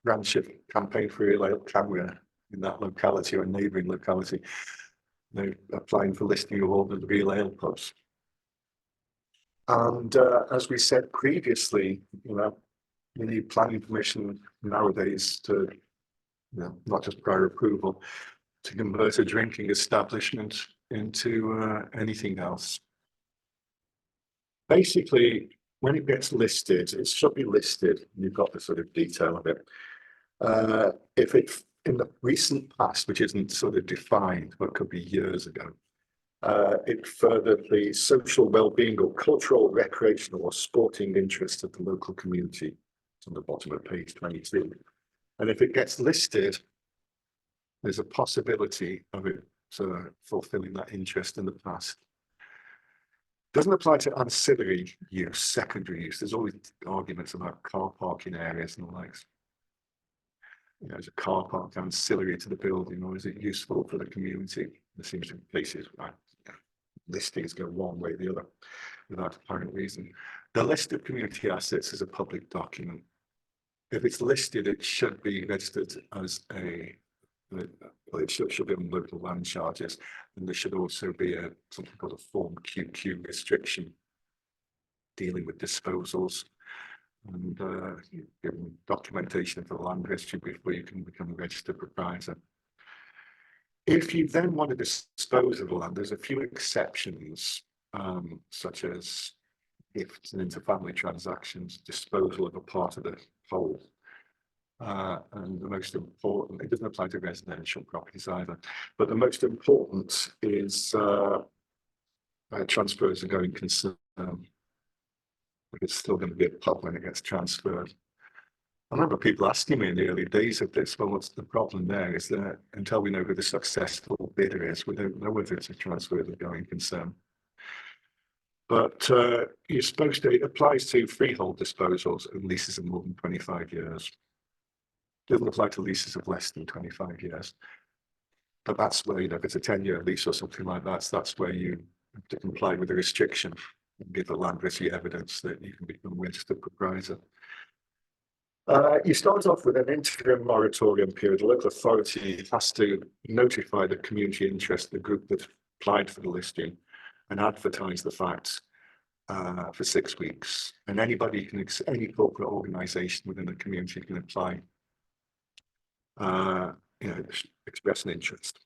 branch of Campaign for Real Ale camera in that locality or neighbouring locality, they're applying for listing of all the real ale pubs. And as we said previously, you need planning permission nowadays to, not just prior approval, to convert a drinking establishment into anything else. Basically, when it gets listed, it should be listed. You've got the sort of detail of it. If it's in the recent past, which isn't sort of defined, but could be years ago, it furthered the social well-being or cultural, recreational or sporting interests of the local community. It's on the bottom of page 22. And if it gets listed, there's a possibility of it fulfilling that interest in the past. Doesn't apply to ancillary use, secondary use. There's always arguments about car parking areas and the likes. Is a car park ancillary to the building, or is it useful for the community? There seems to be places where listings go one way or the other without apparent reason. The list of community assets is a public document. If it's listed, it should be registered as it should be on local land charges, and there should also be something called a Form QQ restriction dealing with disposals, and given documentation for the land registry before you can become a registered proprietor. If you then want to dispose of the land, there's a few exceptions, such as gifts and interfamily transactions, disposal of a part of the whole. And the most important, it doesn't apply to residential properties either, but the most important is transfers of going concern. It's still going to be a pub when it gets transferred. I remember people asking me in the early days of this, well, what's the problem there? Is that until we know who the successful bidder is, we don't know whether it's a transfer of going concern. But you're supposed to, it applies to freehold disposals and leases of more than 25 years. It doesn't apply to leases of less than 25 years. But that's where, if it's a 10-year lease or something like that, that's where you have to comply with the restriction and give the land registry evidence that you can become a registered proprietor. You start off with an interim moratorium period. The local authority has to notify the community interest, the group that applied for the listing, and advertise the facts for 6 weeks. And anybody can, any corporate organisation within the community can apply, express an interest.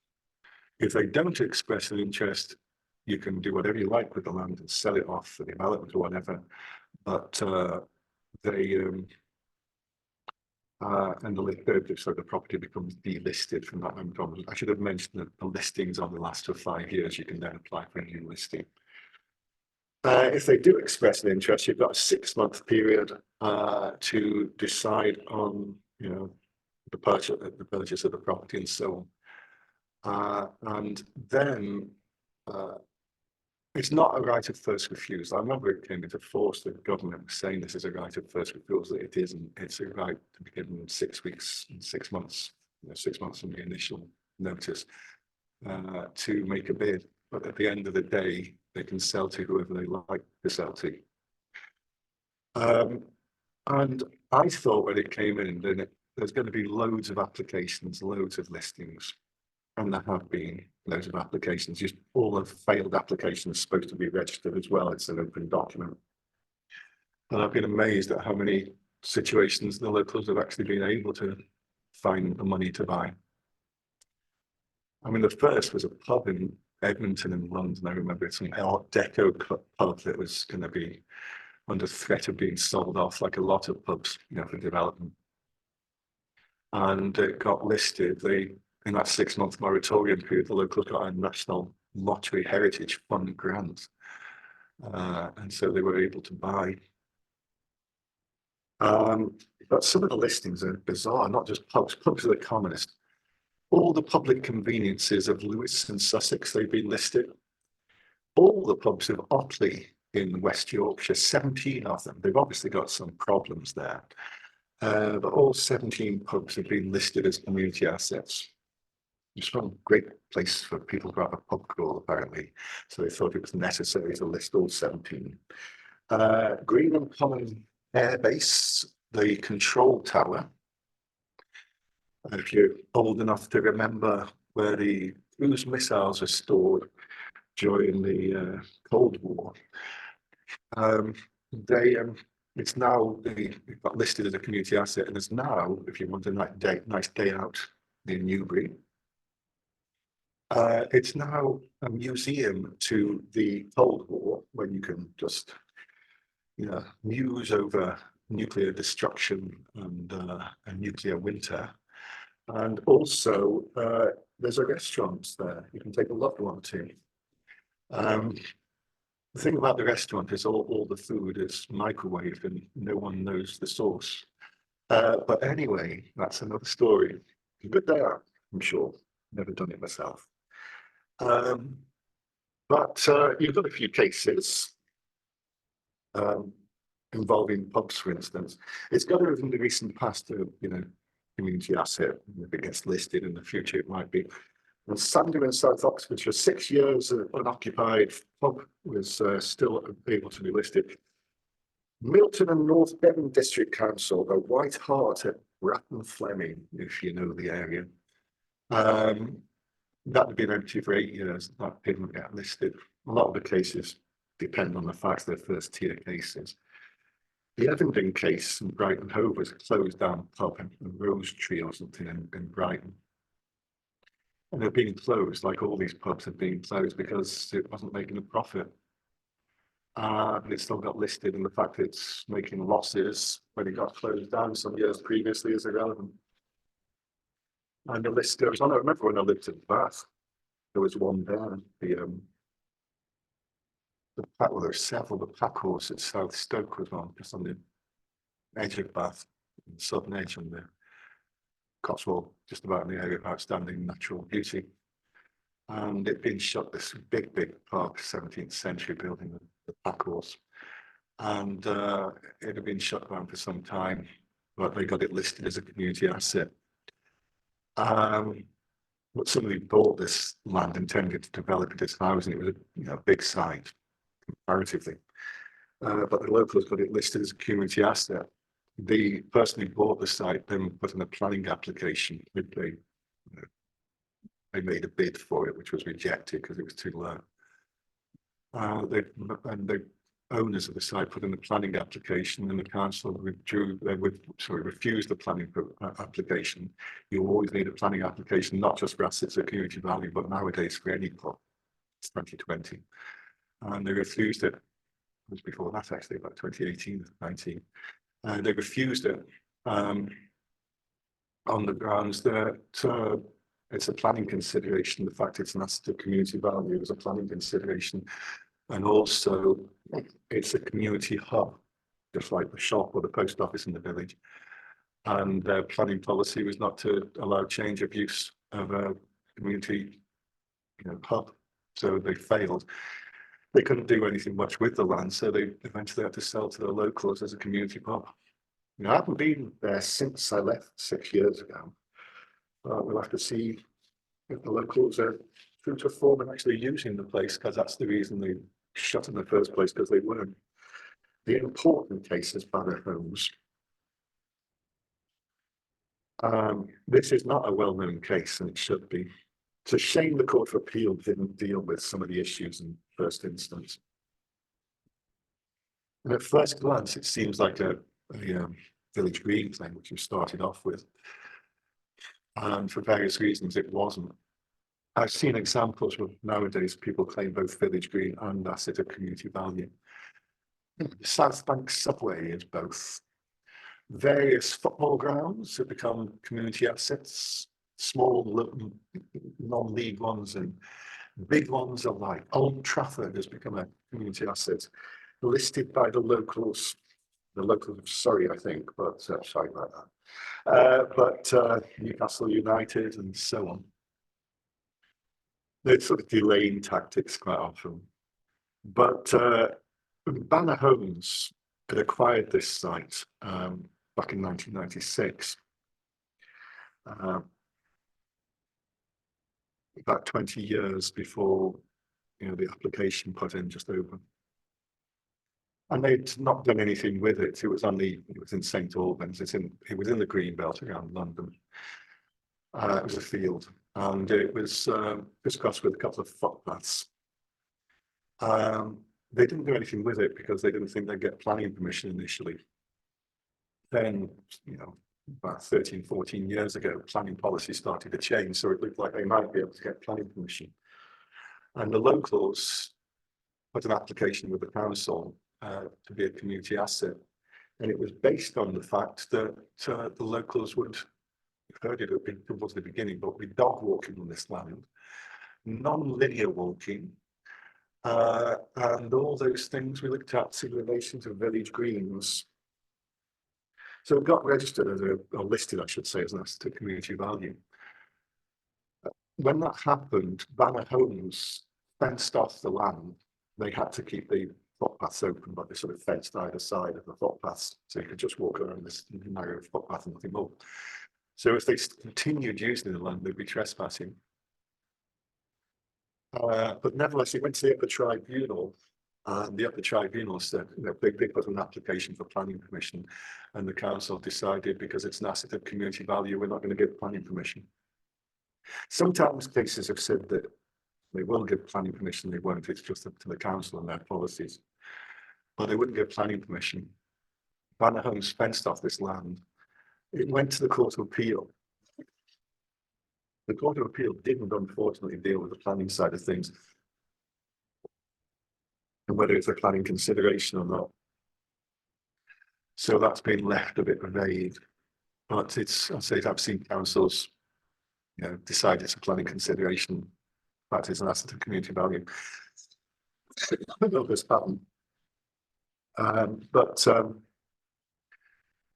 If they don't express an interest, you can do whatever you like with the land and sell it off for development or whatever. But they and so the property becomes delisted from that moment on. I should have mentioned that the listings only last for 5 years. You can then apply for a new listing. If they do express an interest, you've got a 6-month period to decide on, the purchase of the property and so on. And then it's not a right of first refusal. I remember it came into force, the government was saying this is a right of first refusal. It isn't. It's a right to be given 6 weeks, 6 months, 6 months from the initial notice to make a bid. But at the end of the day, they can sell to whoever they like to sell to. And I thought when it came in, then there's going to be loads of applications, loads of listings. And there have been loads of applications. Just all the failed applications are supposed to be registered as well. It's an open document. And I've been amazed at how many situations the locals have actually been able to find the money to buy. I mean, the first was a pub in Edmonton in London. I remember it's an Art Deco pub that was going to be under threat of being sold off, like a lot of pubs, for development. And it got listed. In that 6-month moratorium period, the locals got a National Lottery Heritage Fund grant. And so they were able to buy. But some of the listings are bizarre, not just pubs. Pubs are the commonest. All the public conveniences of Lewis and Sussex, they've been listed. All the pubs of Otley in West Yorkshire, 17 of them. They've obviously got some problems there. But all 17 pubs have been listed as community assets. It's a great place for people to have a pub crawl, apparently. So they thought it was necessary to list all 17. Green and Common Air Base, the control tower. If you're old enough to remember where the cruise missiles are stored during the Cold War, it's now got listed as a community asset, and it's now, if you want a nice day out in Newbury, it's now a museum to the Cold War, where you can just, muse over nuclear destruction and a nuclear winter. And also, there's a restaurant there you can take a loved one to. The thing about the restaurant is all the food is microwaved and no one knows the source. But anyway, that's another story. Good day out, I'm sure. Never done it myself. But you've got a few cases involving pubs, for instance. It's got to have in the recent past, community asset. If it gets listed in the future, it might be. And Sander in South Oxfordshire, 6 years unoccupied pub was still able to be listed. Milton and North Devon District Council, the White Hart at Bratton Fleming, if you know the area. That had been empty for 8 years. That didn't get listed. A lot of the cases depend on the fact they're first tier cases. The Evenden case in Brighton Hove was a closed down pub in Rose Tree or something in Brighton. And they're being closed, like all these pubs have been closed because it wasn't making a profit. But it still got listed, and the fact it's making losses when it got closed down some years previously is irrelevant. And the list goes on. I remember when I lived in Bath, there was one there. Well, there's several. The Pack Horse at South Stoke was one, just on the edge of Bath, the southern edge on the Cotswold, just about in the area of outstanding natural beauty. And it'd been shut, this big pub, 17th century building, the Pack Horse. And it had been shut down for some time, but they got it listed as a community asset. But somebody bought this land intended to develop it as housing. It was a big site comparatively, but the locals got it listed as a community asset. The person who bought the site then put in a planning application. They made a bid for it, which was rejected because it was too low. The owners of the site put in a planning application, and the council refused the planning application. You always need a planning application, not just for assets of community value, but nowadays for any pub. It's 2020. And they refused it. It was before that, actually, about 2018, 19.
They refused it on the grounds that it's a planning consideration. The fact it's an asset of community value is a planning consideration, and also it's a community hub, just like the shop or the post office in the village. And their planning policy was not to allow change of use of a community, hub. So they failed. They couldn't do anything much with the land, so they eventually had to sell to the locals as a community pub. I haven't been there since I left 6 years ago. We'll have to see if the locals are true to form and actually using the place, because that's the reason they shut in the first place, because they weren't. The important case is Banner Homes. This is not a well-known case, and it should be. It's a shame the Court of Appeal didn't deal with some of the issues in first instance. And at first glance, it seems like a village green thing, which you started off with. And for various reasons, it wasn't. I've seen examples where nowadays people claim both village green and asset of community value. South Bank subway is both. Various football grounds have become community assets, small non-league ones and big ones alike. Old Trafford has become a community asset, listed by the locals. The locals of Surrey, I think, but sorry about that. But Newcastle United and so on. They're sort of delaying tactics quite often. But Banner Homes had acquired this site back in 1996. About 20 years before the application put in just over. And they'd not done anything with it. It was in St Albans. It was in the green belt around London. It was a field, and it was discussed with a couple of footpaths. They didn't do anything with it because they didn't think they'd get planning permission initially. Then, about 13, 14 years ago, planning policy started to change, so it looked like they might be able to get planning permission. And the locals put an application with the council to be a community asset. And it was based on the fact that the locals would, you've heard it towards the beginning, but with dog walking on this land, non-linear walking, and all those things we looked at in relation to village greens. So it got registered as or listed, I should say, as an asset of community value. When that happened, Banner Homes fenced off the land. They had to keep the footpaths open, but they sort of fenced either side of the footpaths, so you could just walk around this narrow footpath and nothing more. So if they continued using the land, they'd be trespassing. But nevertheless, it went to the upper tribunal, and the upper tribunal said, they put an application for planning permission, and the council decided because it's an asset of community value, we're not going to give planning permission. Sometimes cases have said that they will give planning permission, they won't, it's just up to the council and their policies. But they wouldn't give planning permission. Banner Homes fenced off this land. It went to the Court of Appeal. The Court of Appeal didn't, unfortunately, deal with the planning side of things, and whether it's a planning consideration or not. So that's been left a bit vague. But I've seen councils, decide it's a planning consideration. In fact, it's an asset of community value. This pattern. But the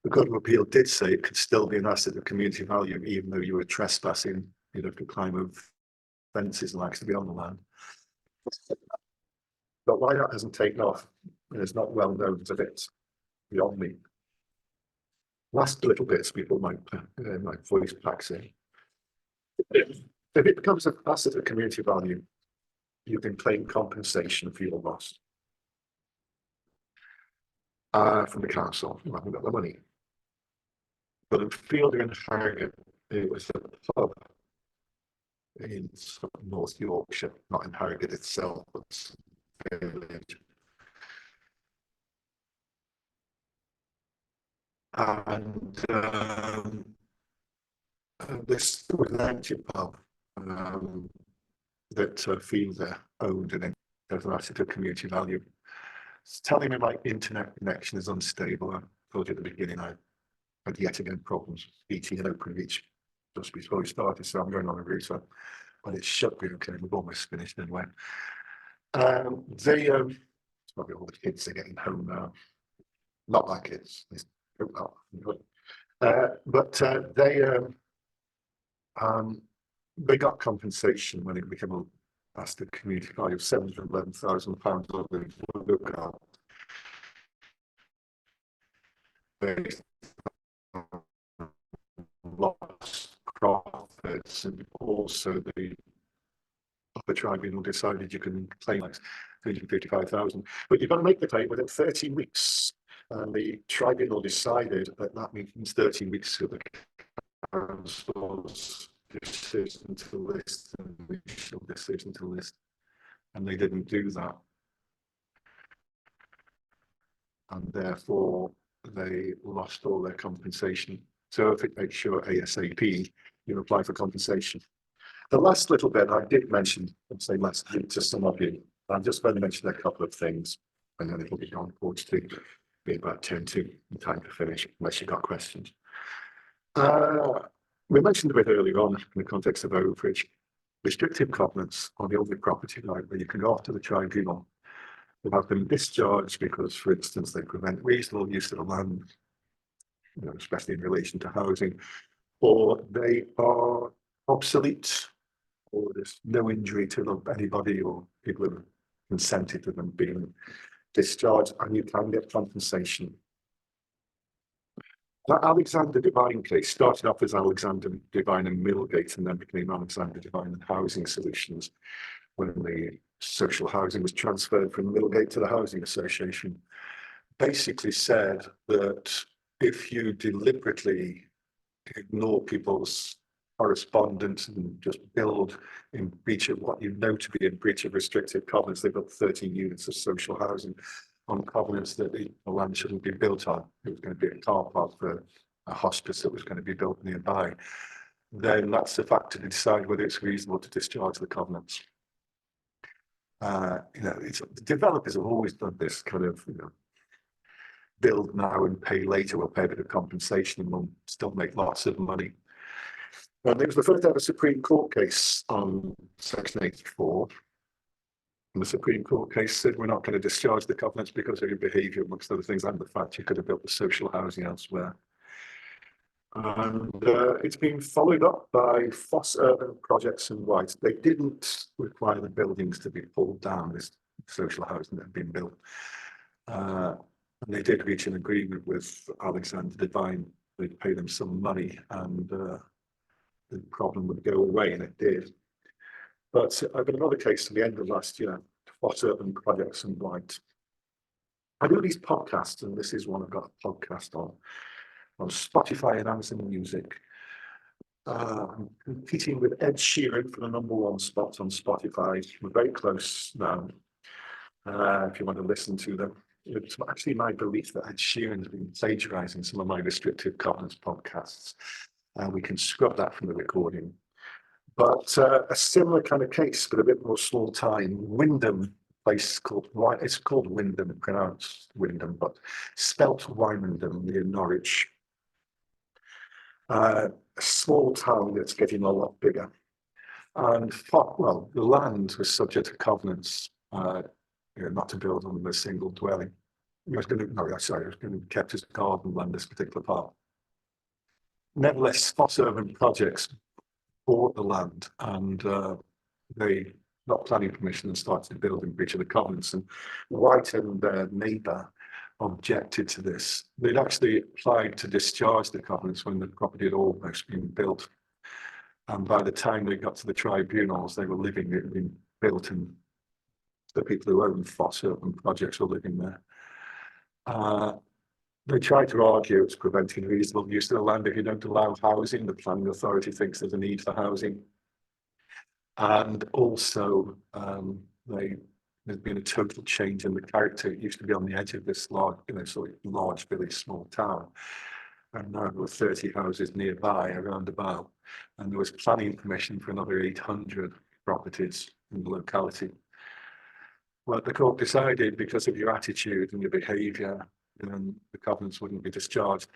Court of Appeal did say it could still be an asset of community value, even though you were trespassing, to climb over fences and actually be on the land. But why that hasn't taken off is not well known, a bit beyond me. Last little bits people might voice packs in. If it becomes an asset of community value, you can claim compensation for your loss from the council. You haven't got the money. But in Fielder and Harrogate, it was a pub in North Yorkshire, not in Harrogate itself, but village. And this was an empty pub that Fielder owned, and it has an asset of community value. It's telling me my internet connection is unstable. told you at the beginning, I had yet again problems eating an open reach just before we started, so I'm going on a router, but it should be okay. We've almost finished anyway. It's probably all the kids are getting home now. Not my kids. They got compensation when it became a past the community value of £711,000 of the lookout. They lost profits, and also the upper tribunal decided you can claim like 355,000, but you've got to make the claim within 13 weeks. And the tribunal decided that that means 13 weeks for the council's decision to list and initial decision to list, and they didn't do that, and therefore they lost all their compensation. So if it makes sure ASAP, you apply for compensation. The last little bit I did mention, I'd say last to some of you, I'm just going to mention a couple of things, and then it'll be gone to be about 10 to time to finish, unless you've got questions. We mentioned a bit earlier on in the context of overage, restrictive covenants on the only property right where you can go after the tribunal to have them discharged because, for instance, they prevent reasonable use of the land, you know, especially in relation to housing, or they are obsolete, or there's no injury to anybody, or people have consented to them being discharged, and you can get compensation. That Alexander Devine case started off as Alexander Devine and Middlegate, and then became Alexander Devine and Housing Solutions when the social housing was transferred from Middlegate to the Housing Association. Basically said that if you deliberately ignore people's correspondence and just build in breach of what you know to be in breach of restrictive covenants, they've got 13 units of social housing on covenants that the land shouldn't be built on. It was going to be a car park for a hospice that was going to be built nearby. Then that's the factor to decide whether it's reasonable to discharge the covenants. You know, developers have always done this kind of, you know, build now and pay later. We'll pay a bit of compensation and we'll still make lots of money. And it was the first ever Supreme Court case on Section 84. And the Supreme Court case said we're not going to discharge the covenants because of your behaviour, amongst other things, and the fact you could have built the social housing elsewhere. And it's been followed up by Foss Urban Projects and White. They didn't require the buildings to be pulled down, this social housing that had been built. And they did reach an agreement with Alexander Devine. They'd pay them some money and the problem would go away, and it did. But I've got another case to the end of last year, Foss Urban Projects and White. I do these podcasts, and this is one I've got a podcast on Spotify and Amazon Music. I'm competing with Ed Sheeran for the #1 spot on Spotify. We're very close now. If you want to listen to them. It's actually my belief that Ed Sheeran has been plagiarising some of my restrictive covenants podcasts. We can scrub that from the recording. But a similar kind of case, but a bit more small time. Wyndham, place called it's called Wyndham, pronounced Wyndham, but spelt Wymondham near Norwich. A small town that's getting a lot bigger. And well, the land was subject to covenants, you know, not to build on a single dwelling. It was going to, no, sorry, it was going to be kept as garden land, this particular part. Nevertheless, Foss Urban Projects bought the land and they got planning permission and started to build in breach of the covenants. And White and their neighbour objected to this. They'd actually applied to discharge the covenants when the property had almost been built. And by the time they got to the tribunals, they were living, it had been built, and the people who owned Foss Urban Projects were living there. They tried to argue it's preventing reasonable use of the land if you don't allow housing. The planning authority thinks there's a need for housing. And also, there's been a total change in the character. It used to be on the edge of this large, you know, sort of large village, small town. And now there were 30 houses nearby, around about. And there was planning permission for another 800 properties in the locality. Well, the court decided because of your attitude and your behaviour, and the covenants wouldn't be discharged.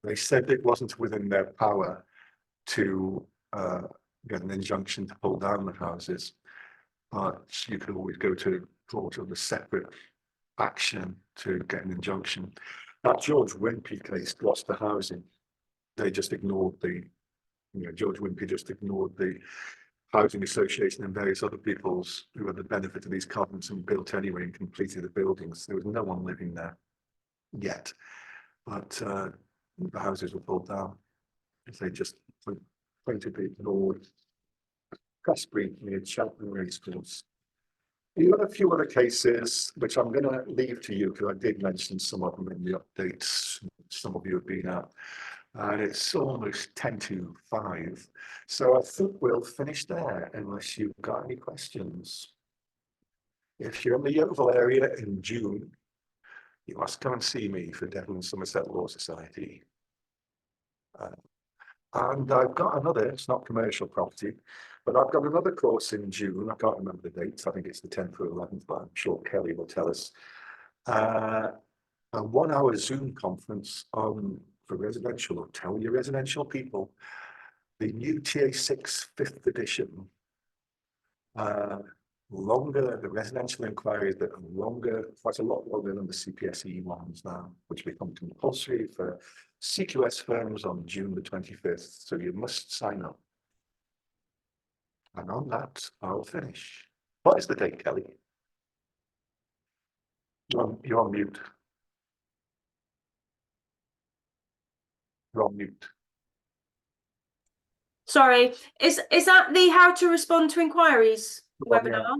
They said it wasn't within their power to get an injunction to pull down the houses, but you could always go to court of a separate action to get an injunction. That George Wimpey case lost the housing. They just ignored the, George Wimpey just ignored the housing association and various other peoples who had the benefit of these covenants and built anyway and completed the buildings. There was no one living there yet, but the houses were pulled down. They just pointedly ignored Casbury near Cheltenham Racecourse. You had a few other cases, which I'm going to leave to you because I did mention some of them in the updates. Some of you have been at, and it's almost 10 to 5. So I think we'll finish there unless you've got any questions. If you're in the Yeovil area in June, you must come and see me for Devon and Somerset Law Society. And I've got another, it's not commercial property, but I've got another course in June. I can't remember the dates. I think it's the 10th or 11th, but I'm sure Kelly will tell us. A 1-hour Zoom conference for residential, or tell your residential people, the new TA6 5th edition. Longer, the residential inquiries that are longer, quite a lot longer than the CPSE ones now, which become compulsory for CQS firms on June the 25th. So you must sign up. And on that, I'll finish. What is the date, Kelly? You're on mute. You're on mute.
Sorry, is that the how to respond to inquiries webinar?
Yeah.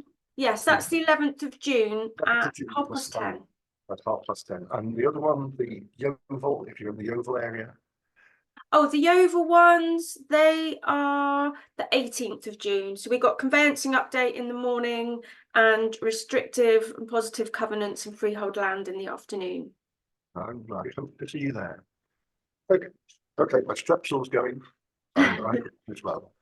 Yes, that's the 11th of June at
June,
10:30.
At 10:30. And the other one, the Yeovil, if you're in the Yeovil area.
Oh, the Yeovil ones, they are the 18th of June. So we got conveyancing update in the morning and restrictive and positive covenants and freehold land in the afternoon.
I hope to see you there. Okay, my strepsil's going. And I as well.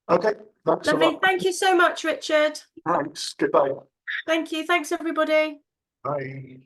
Okay, thanks a
Lovely.
lot.
Thank you so much, Richard.
Thanks. Goodbye.
Thank you. Thanks, everybody.
Bye.